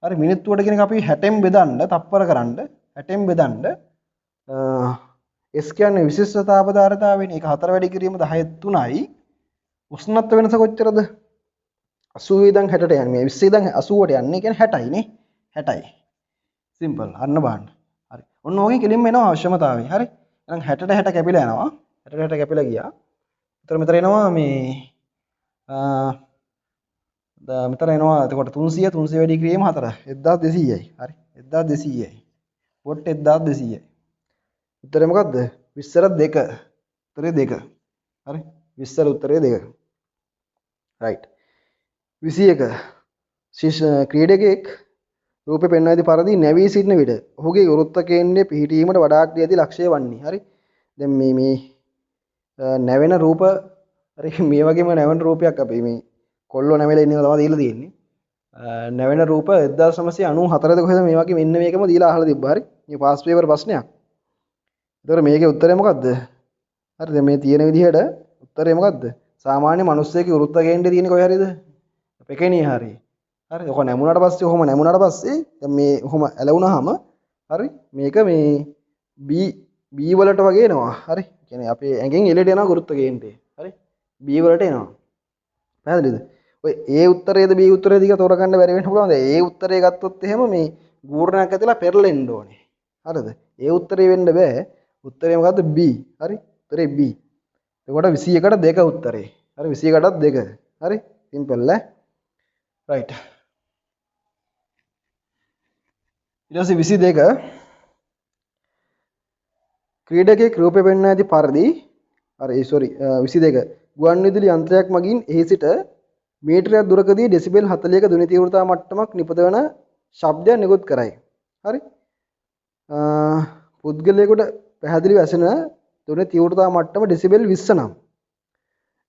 Speaker 1: හරි මිනිත්තුවට කියන එක අපි 60න් බෙදන්න තප්පර කරන්න 60න් බෙදන්න S කියන්නේ විශිෂ්ට තාපධාරිතාවයනේ. ඒක 4 වැඩි කිරීම 10.3යි. උෂ්ණත්ව වෙනස කොච්චරද? 80 ඉඳන් 60ට යන්නේ. මේ 20 ඉඳන් 80ට යන්නේ කියන්නේ 60යි නේ. 60යි. සිම්පල්. අන්න බලන්න. හරි. ඔන්න ඕකේ කෙලින්ම එනවා අවශ්‍යමතාවය. හරි. එහෙනම් 60ට 60 කැපිලා යනවා. 60ට 60 කැපිලා ගියා. මෙතන එනවා මේ මෙතන එනවා එතකොට 300 300 වැඩි කිරීම 4 1200යි. හරි. 1200යි. වොට් 1200යි. උත්තරේ මොකද්ද? 20ට 2. උත්තරේ 2. හරි 20 වල උත්තරේ 2. right 21 ක්‍රීඩකයෙක් රූපේ පෙන්වා ඇති පරිදි නැවී සිටින විට ඔහුගේ වෘත්ත කේන්ද්‍රය පිහිටීමට වඩා ක්‍රියාදී ලක්ෂ්‍ය වන්නේ. හරි. දැන් මේ නැවෙන රූප හරි මේ වගේම නැවෙන රූපයක් අපි මේ කොල්ලෝ නැවෙලා ඉන්න ඒවා තමයි දීලා තියෙන්නේ. නැවෙන රූප 1994 කොහෙද මේ වගේ මෙන්න මේකම දීලා අහලා තිබ්බා. හරි. මේ පාස් පේපර් ප්‍රශ්නයක්. ඒතකොට මේකේ උත්තරය මොකද්ද? හරි දැන් මේ තියෙන විදිහට උත්තරය මොකද්ද? සාමාන්‍ය මිනිස්සෙගේ වෘත්ත කේන්ද්‍රය තියෙන්නේ කොහේ හරිද? පෙකේනිය හරි. හරි. ඔක නැමුණාට පස්සේ ඔහොම නැමුණාට පස්සේ දැන් මේ ඔහොම ඇලවුනහම හරි මේක මේ B වලට වගේ එනවා. හරි. කියන්නේ අපේ ඇඟෙන් එලෙට යනවා වෘත්ත කේන්ද්‍රය. හරි. B වලට එනවා. පැහැදිලිද? ඔය A උත්තරේද B උත්තරේද කියලා තෝරගන්න බැරි වෙන්න පුළුවන්. දැන් A උත්තරේ ගත්තොත් එහෙම මේ ගූර්ණයක් ඇතුළේ පෙරලෙන්න ඕනේ. හරිද? A උත්තරේ වෙන්න බෑ. උත්තරේ මොකද්ද? B. හරි. උත්තරේ B. එතකොට 21ට 2 උත්තරේ. හරි 21ටත් 2. හරි. සිම්පල් ඈ. right. ඊට පස්සේ 22 ක්‍රීඩකයෙක් රූපේ පෙන්වා ඇති පරිදි හරි 22 ගුවන් විදුලි යන්ත්‍රයක් මගින් එහි සිට මීටරයක් දුරකදී ඩෙසිබෙල් 40ක ධ්වනි තීව්‍රතා මට්ටමක් නිපදවන ශබ්දයක් නිකුත් කරයි. හරි. පුද්ගලයෙකුට පැහැදිලිව ඇසෙන ධ්වනි තීව්‍රතා මට්ටම ඩෙසිබෙල් 20 නම්.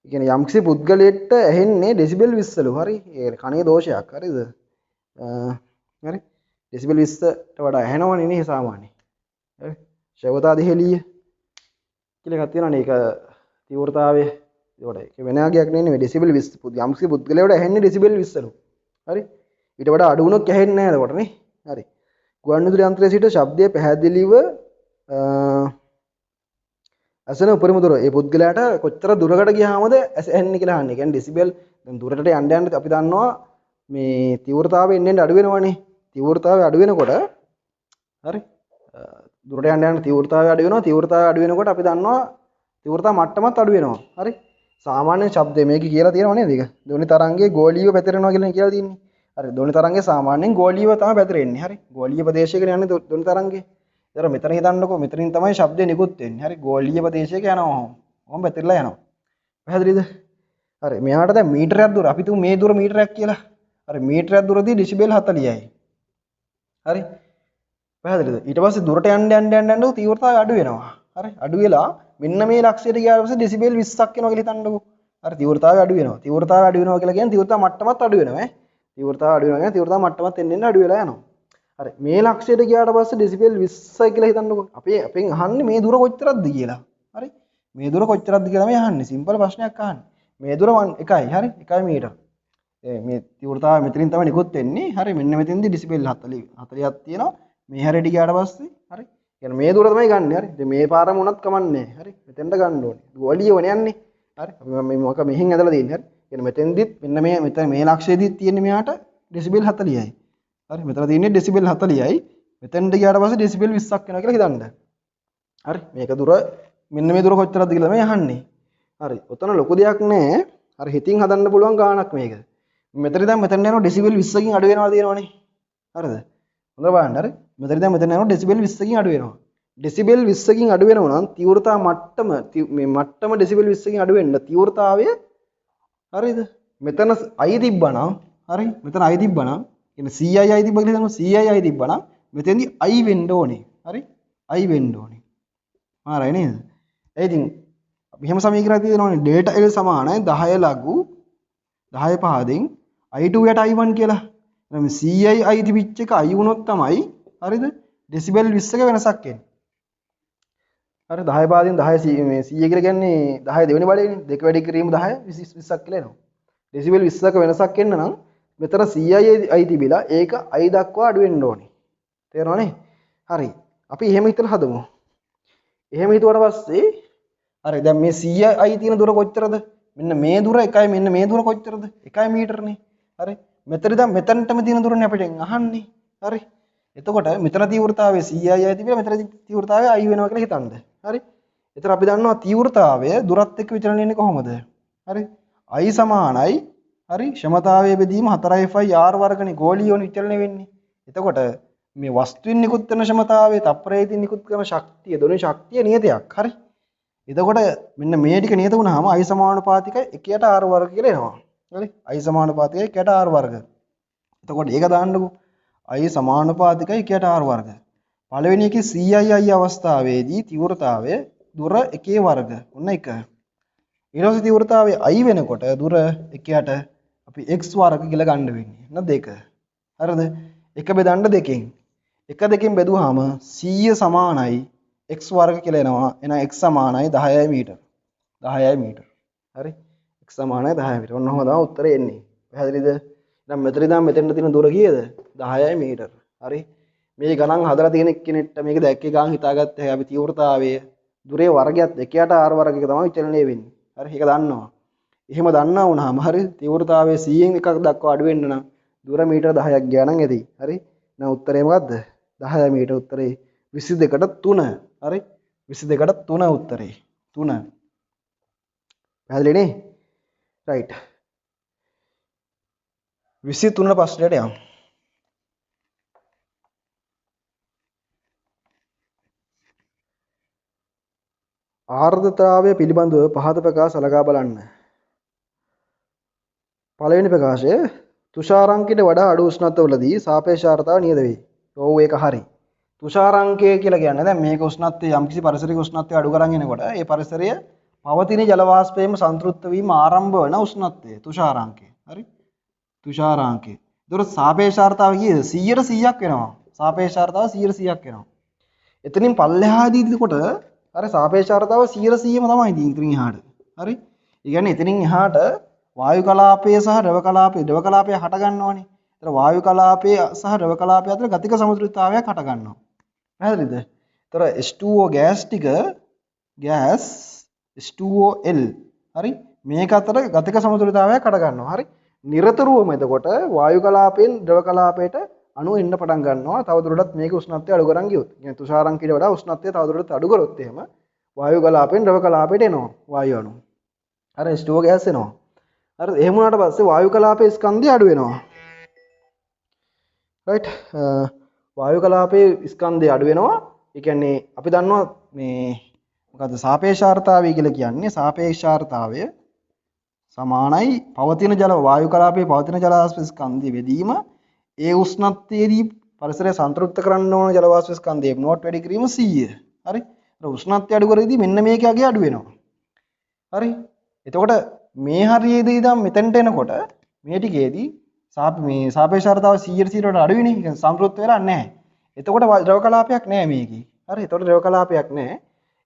Speaker 1: ඒ කියන්නේ යම්කිසි පුද්ගලයෙක්ට ඇහෙන්නේ ඩෙසිබෙල් 20ලු. හරි. ඒ කණේ දෝෂයක්. හරිද? හරි. ඩෙසිබෙල් 20ට වඩා ඇහෙනවනේ නේ සාමාන්‍යයෙන්. හරි. ශ්‍රවතා දෙහෙලිය කියලා එකක් තියෙනවානේ. ඒක තීව්‍රතාවය ඒකට ඒක වෙන ආගයක් නෙන්නේ ඩෙසිබෙල් 20 යම්කිසි පුද්ගලයෙකුට ඇහෙන්නේ ඩෙසිබෙල් 20ලු. හරි. ඊට වඩා අඩු වුණොත් ඇහෙන්නේ නැහැ එතකොට නේ. හරි. ගුවන් විදුලි යන්ත්‍රයේ සිට ශබ්දය පැහැදිලිව ඇසෙන උපරිම දුර ඒ පුද්ගලයාට කොච්චර දුරකට ගියාමද ඇහෙන්නේ කියලා අහන්නේ. කියන්නේ ඩෙසිබෙල් දැන් දුරට යන්න යන්න අපි දන්නවා මේ තීව්‍රතාවය එන්න අඩු වෙනවනේ. තීව්‍රතාවය අඩු වෙනකොට හරි දුරට යන්න යන තීව්‍රතාවය අඩු වෙනවා. තීව්‍රතාවය අඩු වෙනකොට අපි දන්නවා තීව්‍රතා මට්ටමත් අඩු වෙනවා. හරි. සාමාන්‍ය ශබ්දය මේක කියලා තියෙනව නේද? ඒක ධ්වනි තරංගයේ ගෝලීයව පැතිරෙනවා කියලා තියෙන්නේ. හරි. ධ්වනි තරංගය සාමාන්‍යයෙන් ගෝලීයව තමයි පැතිරෙන්නේ. හරි. ගෝලීය ප්‍රදේශයකට යන්නේ ධ්වනි තරංගය. ඒතර මෙතන හිතන්නකෝ මෙතනින් තමයි ශබ්දය නිකුත් වෙන්නේ. හරි. ගෝලීය ප්‍රදේශයක යනවා. ඔහොම පැතිරලා යනවා. පැහැදිලිද? හරි. මෙයාට දැන් මීටරයක් දුර අපි තුමු මේ දුර මීටරයක් කියලා. හරි. මීටරයක් දුරදී ඩෙසිබෙල් 40යි. හරි. පැහැදිලිද? ඊට පස්සේ දුරට යන්න තීව්‍රතාවය අඩු වෙනවා. හරි. අඩු වෙලා මෙන්න මේ ලක්ෂයට ගියාට පස්සේ ඩෙසිබෙල් 20ක් වෙනවා කියලා හිතන්නකෝ. හරි. තීව්‍රතාවය අඩු වෙනවා. තීව්‍රතාවය අඩු වෙනවා කියලා කියන්නේ තීව්‍රතා මට්ටමත් අඩු වෙනවා ඈ. තීව්‍රතාවය අඩු වෙනවා කියන්නේ තීව්‍රතා මට්ටමත් එන්න අඩු වෙලා යනවා. හරි. මේ ලක්ෂයට ගියාට පස්සේ ඩෙසිබෙල් 20යි කියලා හිතන්නකෝ. අපෙන් අහන්නේ මේ දුර කොච්චරක්ද කියලා. හරි. මේ දුර කොච්චරක්ද කියලා මේ අහන්නේ. සිම්පල් ප්‍රශ්නයක් අහන්නේ. මේ දුර 1යි. හරි. 1 මීටර. මේ තීව්‍රතාවය මෙතනින් තමයි නිකුත් වෙන්නේ. හරි. මෙන්න මෙතෙන්දී ඩෙසිබෙල් 40ක් තියෙනවා. මේ හැරෙඩි ගියාට පස්සේ හරි. يعني මේ දුර තමයි ගන්න. හරි. ඉතින් මේ පාරම උනත් කමන්නේ. හරි. මෙතෙන්ට ගන්න ඕනේ. ගෝලියවනේ යන්නේ. හරි. අපි මේ මොකක් මෙහෙන් ඇදලා තියෙන්නේ. හරි. يعني මෙතෙන්දිත් මෙන්න මෙතන මේ ලක්ෂයේදීත් තියෙන්නේ මෙයාට ඩෙසිබෙල් 40යි. හරි. මෙතන තියෙන්නේ ඩෙසිබෙල් 40යි. මෙතෙන්ට ගියාට පස්සේ ඩෙසිබෙල් 20ක් වෙනවා කියලා හිතන්න. හරි. මේක දුර මෙන්න මේ දුර කොච්චරද කියලා තමයි අහන්නේ. හරි. ඔතන ලොකු දෙයක් නැහැ. හරි. හිතින් හදන්න පුළුවන් ගාණක් මේක. මෙතන දැන් මෙතන යනවා ඩෙසිබෙල් 20කින් අඩු වෙනවා තියෙනවනේ. හරිද? හොඳට බලන්න. හරි. මෙතන දැන් මෙතන යනවා ඩෙසිබෙල් 20කින් අඩු වෙනවා. ඩෙසිබෙල් 20කින් අඩු වෙනවා නම් තීව්‍රතා මට්ටම මේ මට්ටම ඩෙසිබෙල් 20කින් අඩු වෙන්න තීව්‍රතාවය හරිද? මෙතන i තිබ්බනම් හරි මෙතන i තිබ්බනම් කියන්නේ CI i තිබ්බ කියලා හිතමු CI i තිබ්බනම් මෙතෙන්දි i වෙන්න ඕනේ. හරි? i වෙන්න ඕනේ. හරි නේද? ඒ ඉතින් අපි හැම සමීකරණයක් තියෙනවානේ data L සමානයි 10 ලඝු 10 පහදෙන් i2 යට i1 කියලා. එහෙනම් CI i තිබිච්ච එක i වුණොත් තමයි හරිද? ඩෙසිබෙල් 20ක වෙනසක් එන්නේ. හරි 10 පාදින් 10 මේ 100 කියලා කියන්නේ 10 දෙවෙනි බලයනේ. දෙක වැඩි කිරීම 10 20ක් කියලා එනවා. ඩෙසිබෙල් 20ක වෙනසක් එන්න නම් මෙතන CI i තිබිලා ඒක i දක්වා අඩු වෙන්න ඕනේ. තේරෙනවනේ? හරි. අපි එහෙම හිතලා හදමු. එහෙම හිතුවට පස්සේ හරි දැන් මේ CI i තියෙන දුර කොච්චරද? මෙන්න මේ දුර 1යි මෙන්න මේ දුර කොච්චරද? 1 මීටරනේ. හරි. මෙතන දැන් මෙතනටම තියෙන දුරනේ අපිට අහන්නේ. හරි. එතකොට මෙතන තීව්‍රතාවය CI i තිබිලා මෙතන තීව්‍රතාවය i වෙනවා කියලා හිතන්න. හරි. එතන අපි දන්නවා තීව්‍රතාවය දුරත් එක්ක විචලනය වෙන්නේ කොහොමද? හරි. i සමානයි හරි ක්ෂමතාවයේ බෙදීම 4fi r වර්ගනේ ගෝලීය විචලනය වෙන්නේ. එතකොට මේ වස්තුවින් නිකුත් කරන ක්ෂමතාවයේ තප්පරයේදී නිකුත් කරන ශක්තිය දොනේ ශක්තිය නියතයක්. හරි. එතකොට මෙන්න මේ ටික නියත වුණාම I සමානුපාතිකයි 1ට R වර්ග කියලා එනවා. හරි? I සමානුපාතිකයි 1ට R වර්ග. එතකොට ඒක දාන්නකෝ. I සමානුපාතිකයි 1ට R වර්ග. පළවෙනි එකේ CII අවස්ථාවේදී තීව්‍රතාවය දුර 1 වර්ග. ඔන්න 1. ඊට පස්සේ තීව්‍රතාවය I වෙනකොට දුර 1ට අපි x වර්ග කියලා ගන්න වෙන්නේ. නේද 2. හරිද? 1 බෙදන්න 2කින්. 1 2කින් බෙදුවාම 100 සමානයි x වර්ග කියලා එනවා. එහෙනම් x සමානයි 10යි මීටර. 10යි මීටර. හරි? x සමානයි 10යි මීටර. ඔන්න ඔහම තමයි උත්තරේ එන්නේ. පැහැදිලිද? එහෙනම් මෙතන ඉඳන් මෙතෙන්ට තියෙන දුර කීයද? 10යි මීටර. හරි? මේ ගණන් හදලා තියෙන කෙනෙක්ට මේක දැක්කේ ගාන් හිතාගත්තා අපි තීව්‍රතාවය දුරේ වර්ගයත් 1ට r වර්ගයක තමයි විචලනය වෙන්නේ. හරි? ඒක දන්නවා. එහෙම දන්නා වුණාම හරි තීව්‍රතාවය 100න් එකක් දක්වා අඩු වෙන්න නම් දුර මීටර 10ක් ගියා නම් ඇති. හරි? එහෙනම් උත්තරේ මොකද්ද? 10 මීටර උත්තරේ 22ට 3. හරි? 22ට 3 උත්තරේ. 3. පැහැදිලි නේ? රයිට්. 23 ප්‍රශ්නයට යමු. ආර්ද්‍රතාවය පිළිබඳව පහත ප්‍රකාශ සලකා බලන්න. පළවෙනි ප්‍රකාශය තුෂාරාංකයට වඩා අඩු උෂ්ණත්වවලදී සාපේක්ෂ ආර්ද්‍රතාව නියත වේ. ඔව් ඒක හරි. තුෂාරාංකය කියලා කියන්නේ දැන් මේක උෂ්ණත්වය යම්කිසි පරිසරයක උෂ්ණත්වය අඩු කරන් එනකොට ඒ පරිසරය පවතින ජල වාෂ්පයෙන් සන්තෘප්ත වීම ආරම්භ වෙන උෂ්ණත්වය තුෂාරාංකය. හරි? තුෂාරාංකය. ඒතර සාපේක්ෂ ආර්ද්‍රතාව කීයද? 100%ක් වෙනවා. සාපේක්ෂ ආර්ද්‍රතාව 100%ක් වෙනවා. එතනින් පල්ලෙහාදී ඉදකොට අර සාපේක්ෂ ආර්ද්‍රතාව 100%ම තමයි ඉතින් ඉතින් එහාට. හරි? ඒ කියන්නේ එතනින් එහාට වායු කලාපය සහ ද්‍රව කලාපය හට ගන්නවනේ. ඒතර වායු කලාපය සහ ද්‍රව කලාපය අතර ගතික සමතුලිතතාවයක් හට ගන්නවා. පැහැදිලිද? ඒතර H2O ගෑස් ටික ගෑස් H2OL හරි? මේක අතර ගතික සමතුලිතතාවයක් හට ගන්නවා. හරි? නිරතුරුවම එතකොට වායු කලාපයෙන් ද්‍රව කලාපයට අණු එන්න පටන් ගන්නවා. තවදුරටත් මේක උෂ්ණත්වය අඩු කරන් ගියොත්. කියන්නේ තුෂාරාංකයට වඩා උෂ්ණත්වය තවදුරටත් අඩු කරොත් එහෙම වායු කලාපයෙන් ද්‍රව කලාපයට එනවා වායු අණු. අර H2O ගෑස් එනවා. හරි එහෙම වුණාට පස්සේ වායු කලාපයේ ස්කන්ධය අඩු වෙනවා. රයිට් වායු කලාපයේ ස්කන්ධය අඩු වෙනවා. ඒ කියන්නේ අපි දන්නවා මේ මොකද්ද සාපේක්ෂාර්ථතාවය කියලා කියන්නේ සාපේක්ෂාර්ථතාවය සමානයි පවතින ජල වායු කලාපයේ පවතින ජල වාෂ්ප ස්කන්ධය වෙදීම ඒ උෂ්ණත්වයේදී පරිසරය සන්තෘප්ත කරන්න ඕන ජල වාෂ්ප ස්කන්ධය මොනවට වැඩි කිරීම 100. හරි? ඒත් උෂ්ණත්වය අඩු කරේදී මෙන්න මේකේ අගය අඩු වෙනවා. හරි? එතකොට මේ හරියේදී ඉඳන් මෙතෙන්ට එනකොට මේ ටිකේදී මේ සාපේක්ෂාර්ථතාව 100%ට අඩු වෙන්නේ. ඒ කියන්නේ සම්පූර්ණ වෙලා නැහැ. එතකොට ද්‍රව කලාපයක් නැහැ මේකේ. හරි? එතකොට ද්‍රව කලාපයක් නැහැ.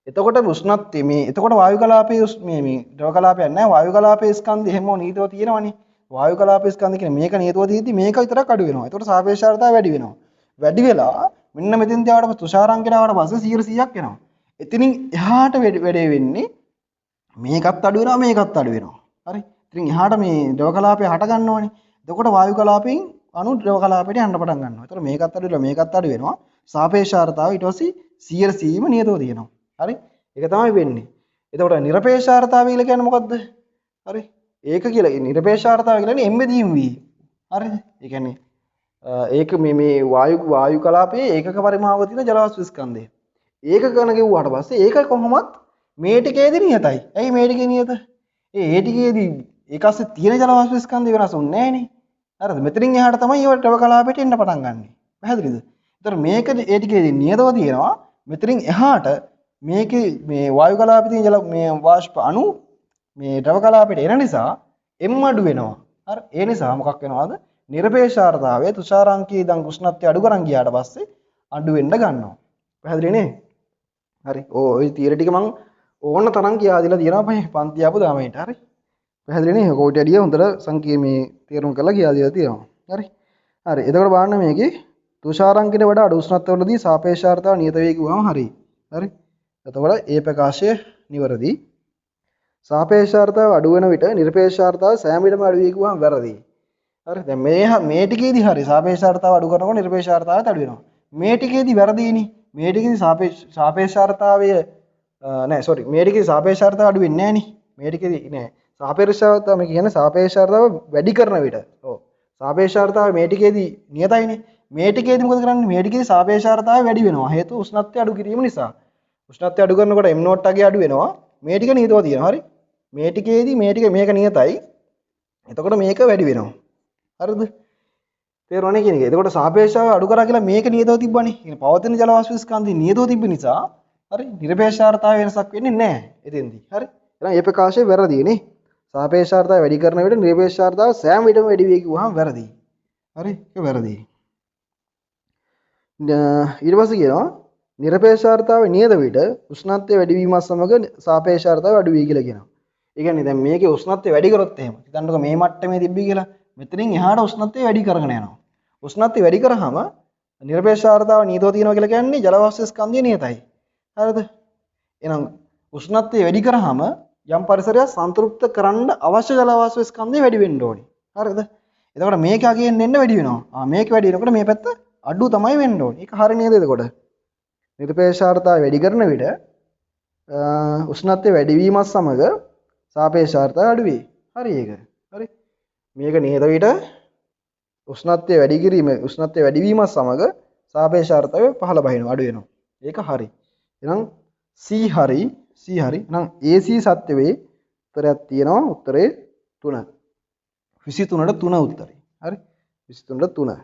Speaker 1: එතකොට උෂ්ණත්වය මේ එතකොට වායු කලාපයේ මේ ද්‍රව කලාපයක් නැහැ. වායු කලාපයේ ස්කන්ධය හැම නීතව තියෙනවනේ. වායු කලාපයේ ස්කන්ධ කියන්නේ මේක නියතව තියෙද්දි මේක විතරක් අඩු වෙනවා. එතකොට සාපේක්ෂාර්ථතාව වැඩි වෙනවා. වැඩි වෙලා මෙන්න මෙතෙන් තියාවට තුෂාරාංකයට ආවට පස්සේ 100%ක් එනවා. එතනින් එහාට වැඩේ වෙන්නේ මේකත් අඩු වෙනවා මේකත් අඩු වෙනවා. හරි? ඉතින් එහාට මේ ද්‍රව කලාපය හට ගන්නවනේ. එතකොට වායු කලාපයෙන් අණු ද්‍රව කලාපයට යන්න පටන් ගන්නවා. එතකොට මේකත් අඩු වෙලා මේකත් අඩු වෙනවා. සාපේක්ෂාර්ථතාව ඊට පස්සේ 100%ම නියතව තියෙනවා. හරි? ඒක තමයි වෙන්නේ. එතකොට නිරපේක්ෂාර්ථතාවය කියලා කියන්නේ මොකද්ද? හරි? ඒක කියලා නිරපේක්ෂාර්ථතාවය කියන්නේ m බෙදීම v. හරිද? ඒ කියන්නේ ඒක මේ වායු කලාපයේ ඒකක පරිමාවක තියෙන ජල වාෂ්ප ස්කන්ධය. ඒක ගණ ගෙවුවාට පස්සේ ඒක කොහොමත් මේ ටිකේදී නියතයි. ඇයි මේ ටිකේ නියත? ඒ ටිකේදී ඒකස්සේ තියෙන ජල වාෂ්ප ස්කන්ධය වෙනස් වෙන්නේ නැහනේ. හරිද? මෙතනින් එහාට තමයි ඒවට ද්‍රව කලාපයට එන්න පටන් ගන්නෙ. පැහැදිලිද? ඒතර මේක ඒ ටිකේදී නියතව තියෙනවා. මෙතනින් එහාට මේකේ මේ වායු කලාපයේ තියෙන ජල මේ වාෂ්ප අණු මේ ද්‍රව කලාපයට එන නිසා m අඩු වෙනවා. හරි? ඒ නිසා මොකක් වෙනවද? නිරපේක්ෂාර්ථතාවය තුෂාරාංකයේ ඉඳන් උෂ්ණත්වය අඩු කරන් ගියාට පස්සේ අඩු වෙන්න ගන්නවා. පැහැදිලි නේ? හරි. ওই තියර ටික මම ඕන තරම් කියා දීලා තියෙනවා මේ පන්ති ආපු ළමයින්ට. හරි. පැහැදිලි නේ? කොයිට ඇඩිය හොඳට සංකීර්ණ මේ තේරුම් කරලා කියා දීලා තියෙනවා. හරි. හරි. එතකොට බලන්න මේකේ තුෂාරාංකයට වඩා අඩු උෂ්ණත්වවලදී සාපේක්ෂාර්ථතාව නියත වේ කිව්වම හරි. හරි. එතකොට ඒ ප්‍රකාශය නිවැරදි. සාපේක්ෂාර්ථතාව අඩු වෙන විට නිරපේක්ෂාර්ථතාව සෑම විටම අඩු වේ කිව්වම වැරදි. හරි. දැන් මේ ටිකේදී හරි සාපේක්ෂාර්ථතාව අඩු කරනකොට නිරපේක්ෂාර්ථතාවය අඩු වෙනවා. මේ ටිකේදී වැරදිනේ. මේ ටිකේදී සාපේක්ෂාර්ථතාවය නෑ සෝරි මේ ටිකේදී සාපේක්ෂාර්ථතාව අඩු වෙන්නේ නෑනේ. මේ ටිකේදී නෑ. සාපේක්ෂාර්ථතාව මේ කියන්නේ සාපේක්ෂාර්ථතාව වැඩි කරන විට. ඔව්. සාපේක්ෂාර්ථතාව මේ ටිකේදී නියතයිනේ. මේ ටිකේදී මොකද කරන්නේ? මේ ටිකේදී සාපේක්ෂාර්ථතාවය වැඩි වෙනවා. හේතුව උෂ්ණත්වය අඩු කිරීම නිසා. උෂ්ණත්වය අඩු කරනකොට m0 අගේ අඩු වෙනවා. මේ ටික නියතව තියෙනවා. හරි. මේ ටිකේදී මේ ටික මේක නියතයි. එතකොට මේක වැඩි වෙනවා. හරිද? තේරුණානේ කියන එක. එතකොට සාපේක්ෂව අඩු කරා කියලා මේක නියතව තිබ්බනේ. කියන්නේ පවතින ජල වාෂ්ප ස්කන්ධය නියතව තිබ්බ නිසා හරි නිරපේක්ෂාර්ථතාවය වෙනසක් වෙන්නේ නැහැ එතෙන්දී. හරි. එහෙනම් මේ ප්‍රකාශය වැරදි නේ. සාපේක්ෂාර්ථතාවය වැඩි කරන විට නිරපේක්ෂාර්ථතාවය සෑම විටම වැඩි වෙයි කිව්වහම වැරදි. හරි. ඒක වැරදි. ඊට පස්සේ කියනවා නිරපේක්ෂාර්ථතාවය නියත විට උෂ්ණත්වය වැඩි වීමත් සමග සාපේක්ෂාර්ථතාවය අඩු වෙයි කියලා කියනවා. ඒ කියන්නේ දැන් මේකේ උෂ්ණත්වය වැඩි කරොත් එහෙම. හිතන්නකෝ මේ මට්ටමේ තිබ්බි කියලා. මෙතනින් එහාට උෂ්ණත්වය වැඩි කරගෙන යනවා. උෂ්ණත්වය වැඩි කරාම නිරපේක්ෂාර්ථතාව නියතව තියෙනවා කියලා කියන්නේ ජල වාෂ්ප ස්කන්ධය නියතයි. හරිද? එහෙනම් උෂ්ණත්වය වැඩි කරාම යම් පරිසරයක් සන්තුෂ්ත කරන්න අවශ්‍ය ජල වාෂ්ප ස්කන්ධය වැඩි වෙන්න ඕනේ. හරිද? එතකොට මේක අගින් එන්න වැඩි වෙනවා. මේක වැඩි වෙනකොට මේ පැත්ත අඩු තමයි වෙන්න ඕනේ. ඒක හරිය නේද එතකොට? නිරපේක්ෂාර්ථතාවය වැඩි කරන විට උෂ්ණත්වය වැඩි වීමත් සමග සාපේක්ෂාර්ථතාවය අඩු වෙයි. හරි ඒක. හරි. මේක නියත විට උෂ්ණත්වය වැඩි කිරීම උෂ්ණත්වය වැඩි වීමත් සමග සාපේක්ෂාර්ථතාවය පහළ බහිනවා අඩු වෙනවා. ඒක හරි. එහෙනම් C හරි C හරි. එහෙනම් AC සත්‍ය වේ උත්තරයක් තියෙනවා. උත්තරේ 3. 23ට 3 උත්තරේ. හරි. 23ට 3.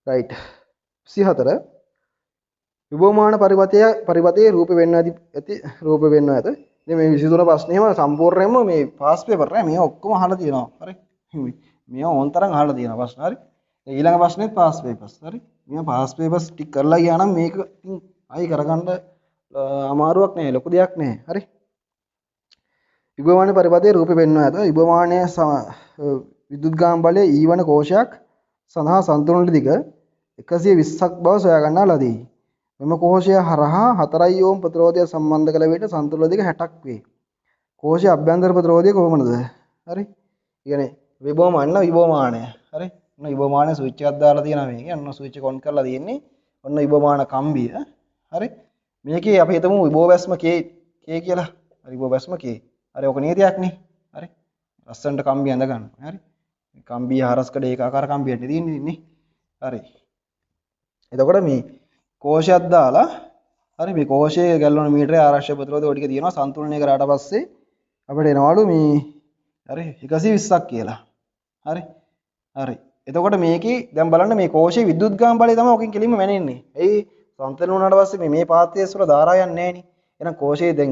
Speaker 1: right. 24 විභවමාන පරිපතයේ රූප වෙන්න ඇති රූප වෙන්න ඇත. ඉතින් මේ 23 ප්‍රශ්නේම සම්පූර්ණයෙන්ම මේ පාස් පේපර් නෑ මේ ඔක්කොම අහලා තියෙනවා. හරි. මේවා ඕන තරම් අහලා තියෙනවා ප්‍රශ්න. හරි. ඊළඟ ප්‍රශ්නේත් පාස් පේපර්ස්. හරි. මේ පාස් පේපර්ස් ටික කරලා ගියා නම් මේක ඉතින් ආයි කරගන්න අමාරුවක් නෑ ලොකු දෙයක් නෑ. හරි. විභවමාන පරිපතයේ රූප වෙන්න ඇත. විභවමානයේ විදුද්ගාම බලයේ ඊවන කෝෂයක් සඳහා සන්තුලන දිග 120ක් බව සොයා ගන්නා ලදී. මෙම කෝෂය හරහා 4 ඕම් ප්‍රතිරෝධය සම්බන්ධ කළ විට සන්තුලන දිග 60ක් වේ. කෝෂයේ අභ්‍යන්තර ප්‍රතිරෝධය කොපමණද? හරි. කියන්නේ විභවමානය. හරි. ඔන්න විභවමානය ස්විච් එකක් දාලා තියෙනවා මේකේ. ඔන්න ස්විච් එක ඔන් කරලා තියෙන්නේ. ඔන්න විභවමාන කම්බිය. හරි. මේකේ අපි හිතමු විභව වැස්ම K කියලා. හරි විභව වැස්ම K. හරි ඔක නියතයක් නේ. හරි. ලස්සනට කම්බිය ඇඳ ගන්න. හරි. කම්බිය හරස්කඩ ඒකාකාර කම්බියක් තියෙන්නේ. හරි. එතකොට මේ කෝෂයක් දාලා හරි මේ කෝෂයේ ගැලවන මීටරේ ආරක්ෂක ප්‍රතිරෝධය ඔය ටික තියෙනවා සන්තුලනය කරාට පස්සේ අපිට එනවලු මේ හරි 120ක් කියලා. හරි. හරි. එතකොට මේකේ දැන් බලන්න මේ කෝෂයේ විද්‍යුත්ගාම බලය තමයි ඔකින් කෙලින්ම මැනෙන්නේ. එයි සන්තුලන වුණාට පස්සේ මේ පාත්‍රයේ වල ධාරාවක් නැහැ නේ. එහෙනම් කෝෂයේ දැන්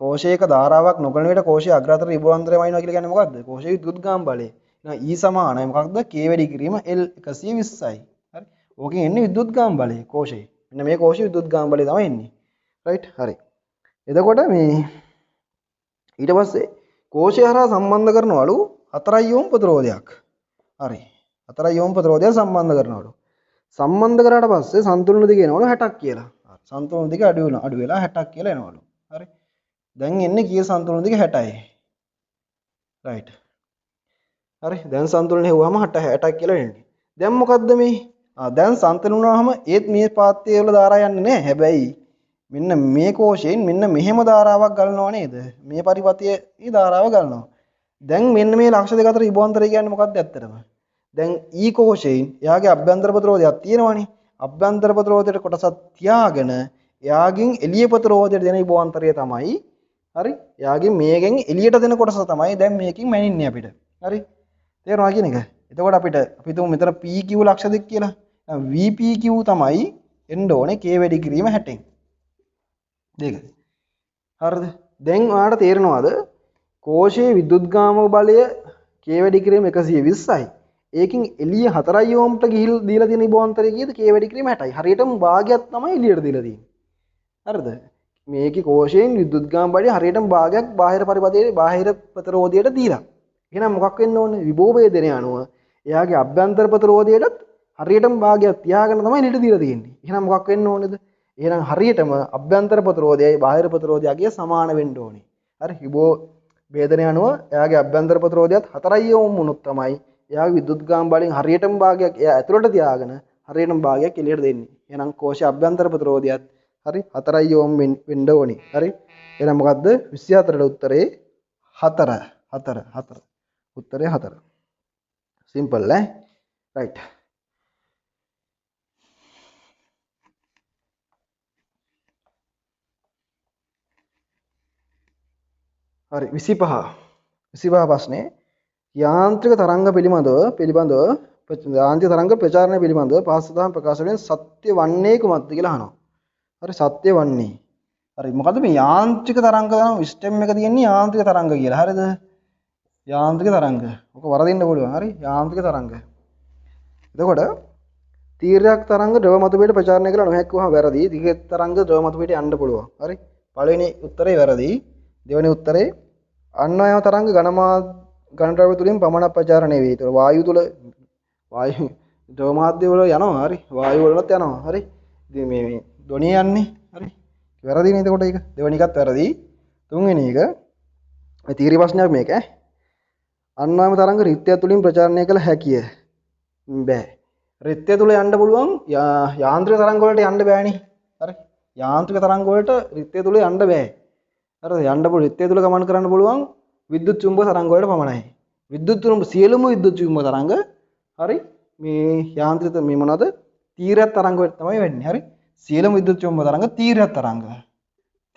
Speaker 1: කෝෂයක ධාරාවක් නොකරන විට කෝෂයේ අග්‍රතර විභවාන්තරය වයින්නවා කියලා කියන්නේ මොකද්ද? කෝෂයේ විද්‍යුත්ගාම බලය. එහෙනම් E සමානයි මොකක්ද? K වැඩි කිරීම L 120යි. හරි. ඕකෙන් එන්නේ විද්‍යුත්ගාම බලය කෝෂයේ. මෙන්න මේ කෝෂයේ විද්‍යුත්ගාම බලය තමයි එන්නේ. රයිට් හරි. එතකොට මේ ඊට පස්සේ කෝෂය හරහා සම්බන්ධ කරනවලු 4 ඕම් ප්‍රතිරෝධයක්. හරි. 4 ඕම් ප්‍රතිරෝධයක් සම්බන්ධ කරනවලු. සම්බන්ධ කරාට පස්සේ සන්තුලන දිග එනවලු 60ක් කියලා. හරි. සන්තුලන දිග අඩු වෙලා 60ක් කියලා එනවලු. හරි. දැන් එන්නේ කීය සන්තුලන දිග 60යි. රයිට්. හරි. දැන් සන්තුලන හෙව්වම 60ක් කියලා එන්නේ. දැන් මොකද්ද මේ? දැන් සන්තුලන වුණාම ඒත් මේ පාත්‍රයේ වල ධාරා යන්නේ නැහැ. හැබැයි මෙන්න මේ කෝෂයෙන් මෙන්න මෙහෙම ධාරාවක් ගලනවා නේද? මේ පරිපතයේ ධාරාව ගලනවා. දැන් මෙන්න මේ ලක්ෂ දෙක අතර ඉබෝන්තරය කියන්නේ මොකක්ද ඇත්තටම? දැන් ඊ කෝෂයෙන් එයාගේ අභ්‍යන්තර ප්‍රතිරෝධයක් තියෙනවනේ. අභ්‍යන්තර ප්‍රතිරෝධයට කොටසක් තියාගෙන එයාගෙන් එළිය ප්‍රතිරෝධයට දෙන ඉබෝන්තරය තමයි හරි. එයාගෙන් මේකෙන් එළියට දෙන කොටස තමයි දැන් මේකෙන් මැනින්නේ අපිට. හරි. තේරුණා කියන එක? එතකොට අපිට අපි හිතමු මෙතන PQ ලක්ෂ දෙක කියලා. VPQ තමයි එන්න ඕනේ K වැඩි කිරීම 60න්. දෙක. හරිද? දැන් ඔයාලට තේරෙනවද? කෝෂයේ විද්‍යුත්ගාම බලය K වැඩි කිරීම 120යි. ඒකෙන් එළිය 4 ඕම්ට ගිහිල් දීලා තියෙන ඉබෝන්තරය කීයද? K වැඩි කිරීම 60යි. හරියටම භාගයක් තමයි එළියට දීලා තියෙන්නේ. හරිද? මේකේ කෝෂයෙන් විද්‍යුත්ගාම බලය හරියටම භාගයක් බාහිර පරිපතයේ බාහිර ප්‍රතිරෝධයට දීලා. එහෙනම් මොකක් වෙන්න ඕනේ? විභව වේදනය අනුව එයාගේ අභ්‍යන්තර ප්‍රතිරෝධයටත් හරියටම භාගයක් තියාගෙන තමයි එළියට දීලා තියෙන්නේ. එහෙනම් මොකක් වෙන්න ඕනේද? එහෙනම් හරියටම අභ්‍යන්තර ප්‍රතිරෝධයයි බාහිර ප්‍රතිරෝධයගේ සමාන වෙන්න ඕනේ. හරි විභව වේදනය අනුව එයාගේ අභ්‍යන්තර ප්‍රතිරෝධයත් 4 ඕම් වුණොත් තමයි එයාගේ විද්‍යුත්ගාම බලයෙන් හරියටම භාගයක් එයා ඇතුළට තියාගෙන හරියටම භාගයක් එළියට දෙන්නේ. එහෙනම් කෝෂයේ අභ්‍යන්තර ප්‍රතිරෝධයත් හරි 4 ඕම් වෙන්න ඕනේ. හරි. එහෙනම් මොකද්ද? 24ට උත්තරේ 4. උත්තරේ 4. සිම්පල් ඈ. රයිට්. හරි 25 ප්‍රශ්නේ යාන්ත්‍රික තරංග පිළිබඳව යාන්ත්‍රික තරංග ප්‍රචාරණය පිළිබඳව පාසදහම් ප්‍රකාශනයෙන් සත්‍ය වන්නේ කුමක්ද කියලා අහනවා. හරි සත්‍ය වන්නේ. හරි මොකද්ද මේ යාන්ත්‍රික තරංග ගන්න සිස්ටම් එක තියෙන්නේ යාන්ත්‍රික තරංග කියලා. හරිද? යාන්ත්‍රික තරංග. ඔක වරදින්න පුළුවන්. හරි යාන්ත්‍රික තරංග. එතකොට තීර්යක් තරංග ද්‍රව මතුපිට ප්‍රචාරණය කළ නොහැක්කවම වැරදි. දිග තරංග ද්‍රව මතුපිට යන්න පුළුවන්. හරි. පළවෙනි උත්තරේ වැරදි. දෙවෙනි උත්තරේ අන්වයව තරංග ඝන ද්‍රව්‍ය තුලින් පමණක් ප්‍රචාරණය වේ. ඒතර වායු තුල වායු ද්‍රව මාධ්‍ය වල යනවා. හරි. වායු වලත් යනවා. හරි. ඉතින් මේ ධ්වනිය යන්නේ. හරි. වැරදි නේද? එතකොට ඒක දෙවෙනි එකත් වැරදි. තුන්වෙනි එක මේ තීරි ප්‍රශ්නයක් මේක ඈ. අන්වයව තරංග රිත්ත්‍ය තුලින් ප්‍රචාරණය කළ හැකිය. බෑ. රිත්ත්‍ය තුල යන්න පුළුවන් යාන්ත්‍රික තරංග වලට යන්න බෑනේ. හරි. යාන්ත්‍රික තරංග වලට රිත්ත්‍ය තුල යන්න බෑ. හරිද? යන්න පුළුවන් රිත්ත්‍ය තුල ගමන් කරන්න පුළුවන් විද්‍යුත් චුම්බක තරංග වලට පමණයි. විද්‍යුත් සියලුම විද්‍යුත් චුම්බක තරංග හරි මේ යාන්ත්‍රික මේ මොනවද? තීර්යක් තරංග වලට තමයි වෙන්නේ. හරි. සියලුම විද්‍යුත් චුම්බක තරංග තීර්යක් තරංග.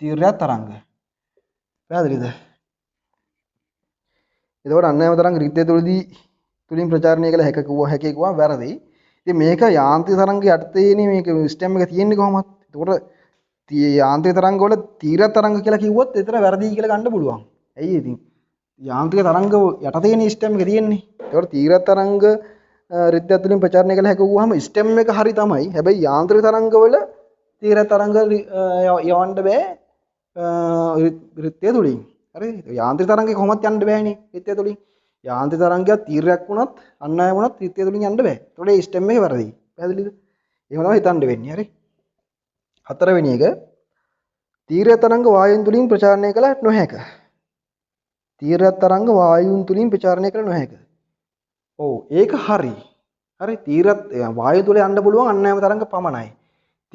Speaker 1: තීර්යක් තරංග. පැහැදිලිද? එතකොට අන්‍යව තරංග රිද්දේ තුලින් ප්‍රචාරණය කළ හැකි කිව්වා වැරදි. ඉතින් මේක යාන්ත්‍රික තරංග යටතේනේ මේක සිස්ටම් එක තියෙන්නේ කොහොමද? එතකොට යාන්ත්‍රික තරංග වල තීර තරංග කියලා කිව්වොත් එතන වැරදි කියලා ගන්න පුළුවන්. ඇයි ඉතින්? යාන්ත්‍රික තරංග යටතේනේ සිස්ටම් එක තියෙන්නේ. එතකොට තීර තරංග රිද්දේ තුලින් ප්‍රචාරණය කළ හැකි වුවාම සිස්ටම් එක හරි තමයි. හැබැයි යාන්ත්‍රික තරංග වල තීර තරංග යවන්න බෑ රිද්දේ තුලින්. හරි යාන්ත්‍රික තරංගේ කොහොමවත් යන්න බෑනේ රිත්ත්‍ය තුලින්. යාන්ත්‍රික තරංගයක් තීරයක් වුණත් අන්‍යය වුණත් රිත්ත්‍ය තුලින් යන්න බෑ. ඒතකොට මේ සිස්ටම් එක වැරදි. පැහැදිලිද? එහෙම තමයි හිතන්න වෙන්නේ. හරි. හතරවෙනි එක තීරය තරංග වායුන් තුලින් ප්‍රචාරණය කළ නොහැක. තීරය තරංග වායුන් තුලින් ප්‍රචාරණය කළ නොහැක. ඔව් ඒක හරි. හරි තීරත් වායු තුල යන්න පුළුවන් අන්‍යයම තරංග පමණයි.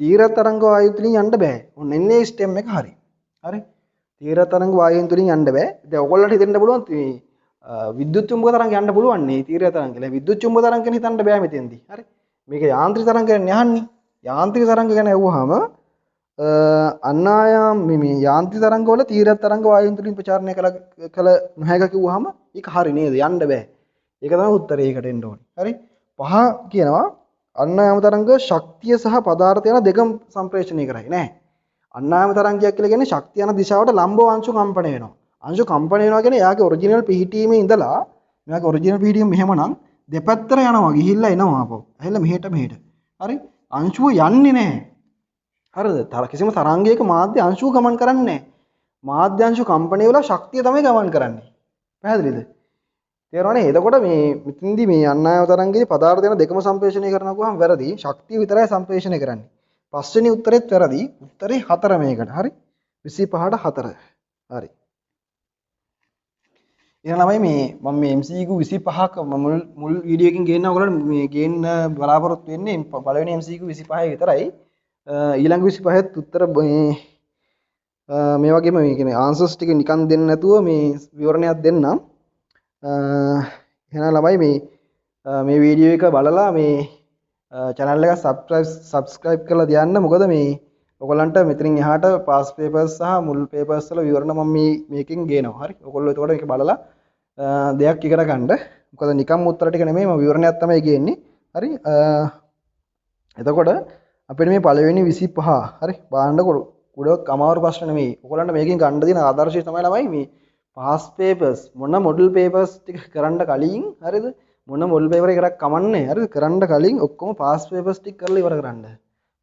Speaker 1: තීරය තරංග වායු තුලින් යන්න බෑ. ඔන්න එන්නේ සිස්ටම් එක හරි. හරි. තීර තරංග වායුන් තුලින් යන්න බෑ. දැන් ඔයගොල්ලන්ට හිතෙන්න පුළුවන් මේ විද්‍යුත් චුම්බක තරංග යන්න පුළුවන් නේ තීර තරංග කියලා. විද්‍යුත් චුම්බක තරංග ගැන හිතන්න බෑ මෙතෙන්දී. හරි. මේක යාන්ත්‍රික තරංග ගැන යහන්නේ. යාන්ත්‍රික තරංග ගැන ඇහුවාම අන්නායම් මේ යාන්ත්‍රික තරංග වල තීර තරංග වායුන් තුලින් ප්‍රචාරණය කළ නොහැක කිව්වහම ඒක හරි නේද? යන්න බෑ. ඒක තමයි උත්තරේ ඒකට එන්න ඕනේ. හරි. පහ කියනවා අන්නායම තරංග ශක්තිය සහ පදාර්ථ යන දෙකම සම්ප්‍රේෂණය කරයි නෑ. අන්නායම තරංගයක් කියලා කියන්නේ ශක්තිය යන දිශාවට ලම්බව අංශු කම්පණය වෙනවා. අංශු කම්පණය වෙනවා කියන්නේ එයාගේ ඔරිජිනල් පිහිටීමේ ඉඳලා මෙයාගේ ඔරිජිනල් පිහිටීම මෙහෙමනම් දෙපැත්තට යනවා ගිහිල්ලා එනවා අපෝ. ඇහිලා මෙහෙට. හරි? අංශුව යන්නේ නැහැ. හරිද? කිසිම තරංගයක මාධ්‍ය අංශුව ගමන් කරන්නේ නැහැ. මාධ්‍ය අංශු කම්පණය වෙලා ශක්තිය තමයි ගමන් කරන්නේ. පැහැදිලිද? තේරුණානේ? එතකොට මේ මෙතෙන්දී මේ අන්නායම තරංගයේ පදාර්ථ යන දෙකම සම්ප්‍රේෂණය කරනකොහම වැරදි. ශක්තිය විතරයි සම්ප්‍රේෂණය කරන්නේ. පස්වෙනි උත්තරෙත් වැරදි. උත්තරේ 4 මේකට. හරි? 25ට 4. හරි. එහෙනම් ළමයි මේ මම මේ MCQ 25ක මුල් වීඩියෝ එකකින් ගේන්න ඔයගොල්ලෝ මේ ගේන්න බලාපොරොත්තු වෙන්නේ පළවෙනි MCQ 25 විතරයි. ඊළඟ 25ත් උත්තර මේ වගේම මේ කියන්නේ ආන්සර්ස් ටික නිකන් දෙන්න නැතුව මේ විවරණයක් දෙන්නම්. එහෙනම් ළමයි මේ වීඩියෝ එක බලලා මේ channel එක subscribe කරලා තියන්න. මොකද මේ ඔයගොල්ලන්ට මෙතනින් එහාට pass papers සහ මුල් papers වල විවරණ මම මේකෙන් ගේනවා. හරි. ඔයගොල්ලෝ එතකොට මේක බලලා දෙයක් ඉගෙන ගන්න. මොකද නිකම් උත්තර ටික නෙමෙයි මම විවරණයක් තමයි ගේන්නේ. හරි. එතකොට අපිට මේ පළවෙනි 25 හරි බලන්න ගොඩක් අමාරු ප්‍රශ්න නෙමෙයි. ඔයගොල්ලන්ට මේකෙන් ගන්න දෙන ආදර්ශය තමයි ළමයි මේ pass papers මොන model papers ටික කරන්න කලින් හරිද? මොන model paper එකක් කමන්නේ හරිද? කරන්න කලින් ඔක්කොම pass papers ටික කරලා ඉවර කරන්න.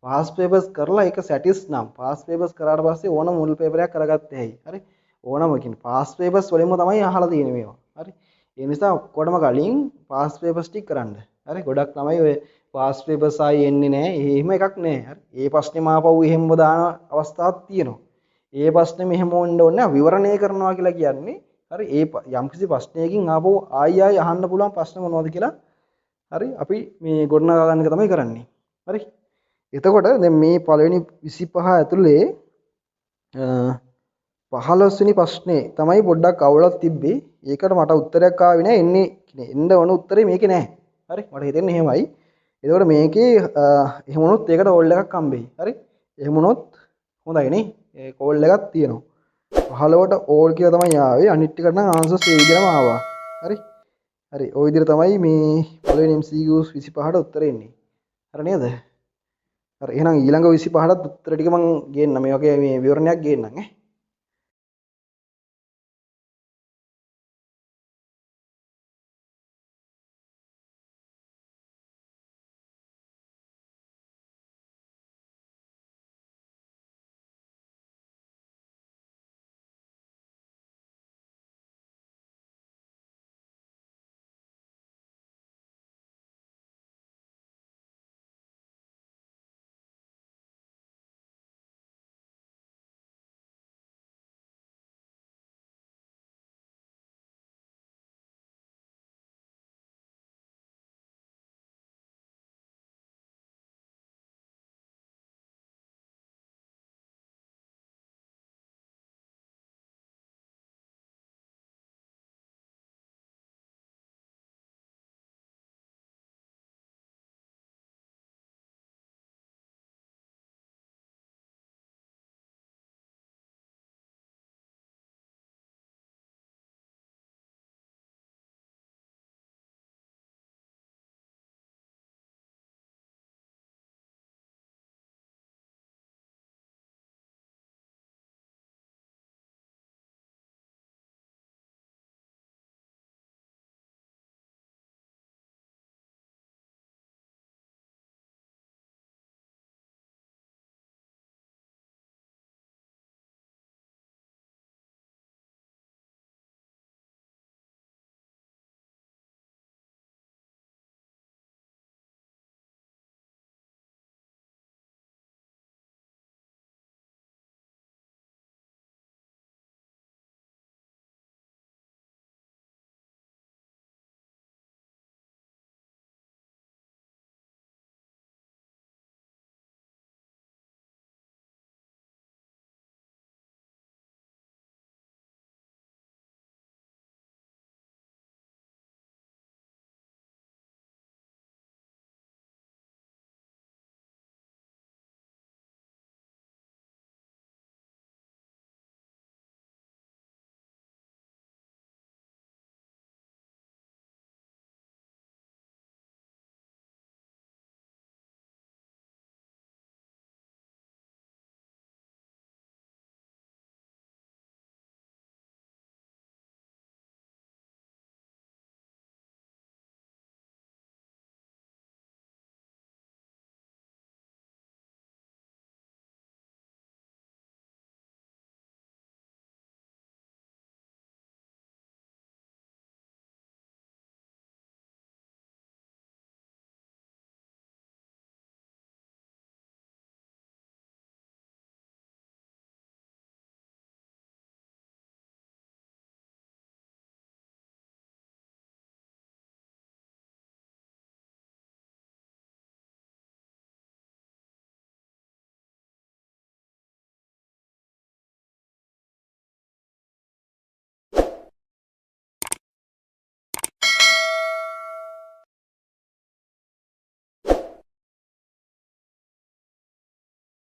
Speaker 1: pass papers කරලා ඒක satis නම් pass papers කරාට පස්සේ ඕන model paper එකක් කරගත්තේ ඇයි? හරි? ඕනම කියන්නේ pass papers වලින්ම තමයි අහලා තියෙන්නේ මේවා. හරි? ඒ නිසා ඔක්කොටම කලින් pass papers ටික කරන්න. හරි? ගොඩක් තමයි ඔය pass papers ආයි එන්නේ නැහැ. එහෙම එකක් නැහැ. හරි? ඒ ප්‍රශ්නේ මාපව් එහෙම්ම දාන අවස්ථාවක් තියෙනවා. ඒ ප්‍රශ්නේ මෙහෙම වෙන්න ඕනේ නැහැ. විවරණය කරනවා කියලා කියන්නේ හරි? ඒ යම්කිසි ප්‍රශ්නයකින් ආපහු ආයි අහන්න පුළුවන් ප්‍රශ්න මොනවද කියලා හරි? අපි මේ ගොඩනගා ගන්න එක තමයි කරන්නේ. හරි? එතකොට දැන් මේ පළවෙනි 25 ඇතුලේ 15 වෙනි ප්‍රශ්නේ තමයි පොඩ්ඩක් අවුලක් තිබ්බේ. ඒකට මට උත්තරයක් ආවේ නැහැ. එන්න ඕන උත්තරේ මේකේ නැහැ. හරි? මට හිතෙන්නේ එහෙමයි. එතකොට මේකේ එහෙම වුණොත් ඒකට ඕල් එකක් හම්බෙයි. හරි? එහෙම වුණොත් හොඳයි නේ. ඒ කෝල් එකක් තියෙනවා. 15ට all කියලා තමයි ආවේ. අනිත් ටිකට නම් answers ඒ විදිහටම ආවා. හරි. හරි. ওই විදිහට තමයි මේ පළවෙනි MCQs 25ට උත්තර එන්නේ. හරි නේද? හරි. එහෙනම් ඊළඟ 25ටත් උත්තර ටික මම ගේන්නම්. මේ වගේ මේ විවරණයක් ගේන්නම් ඈ.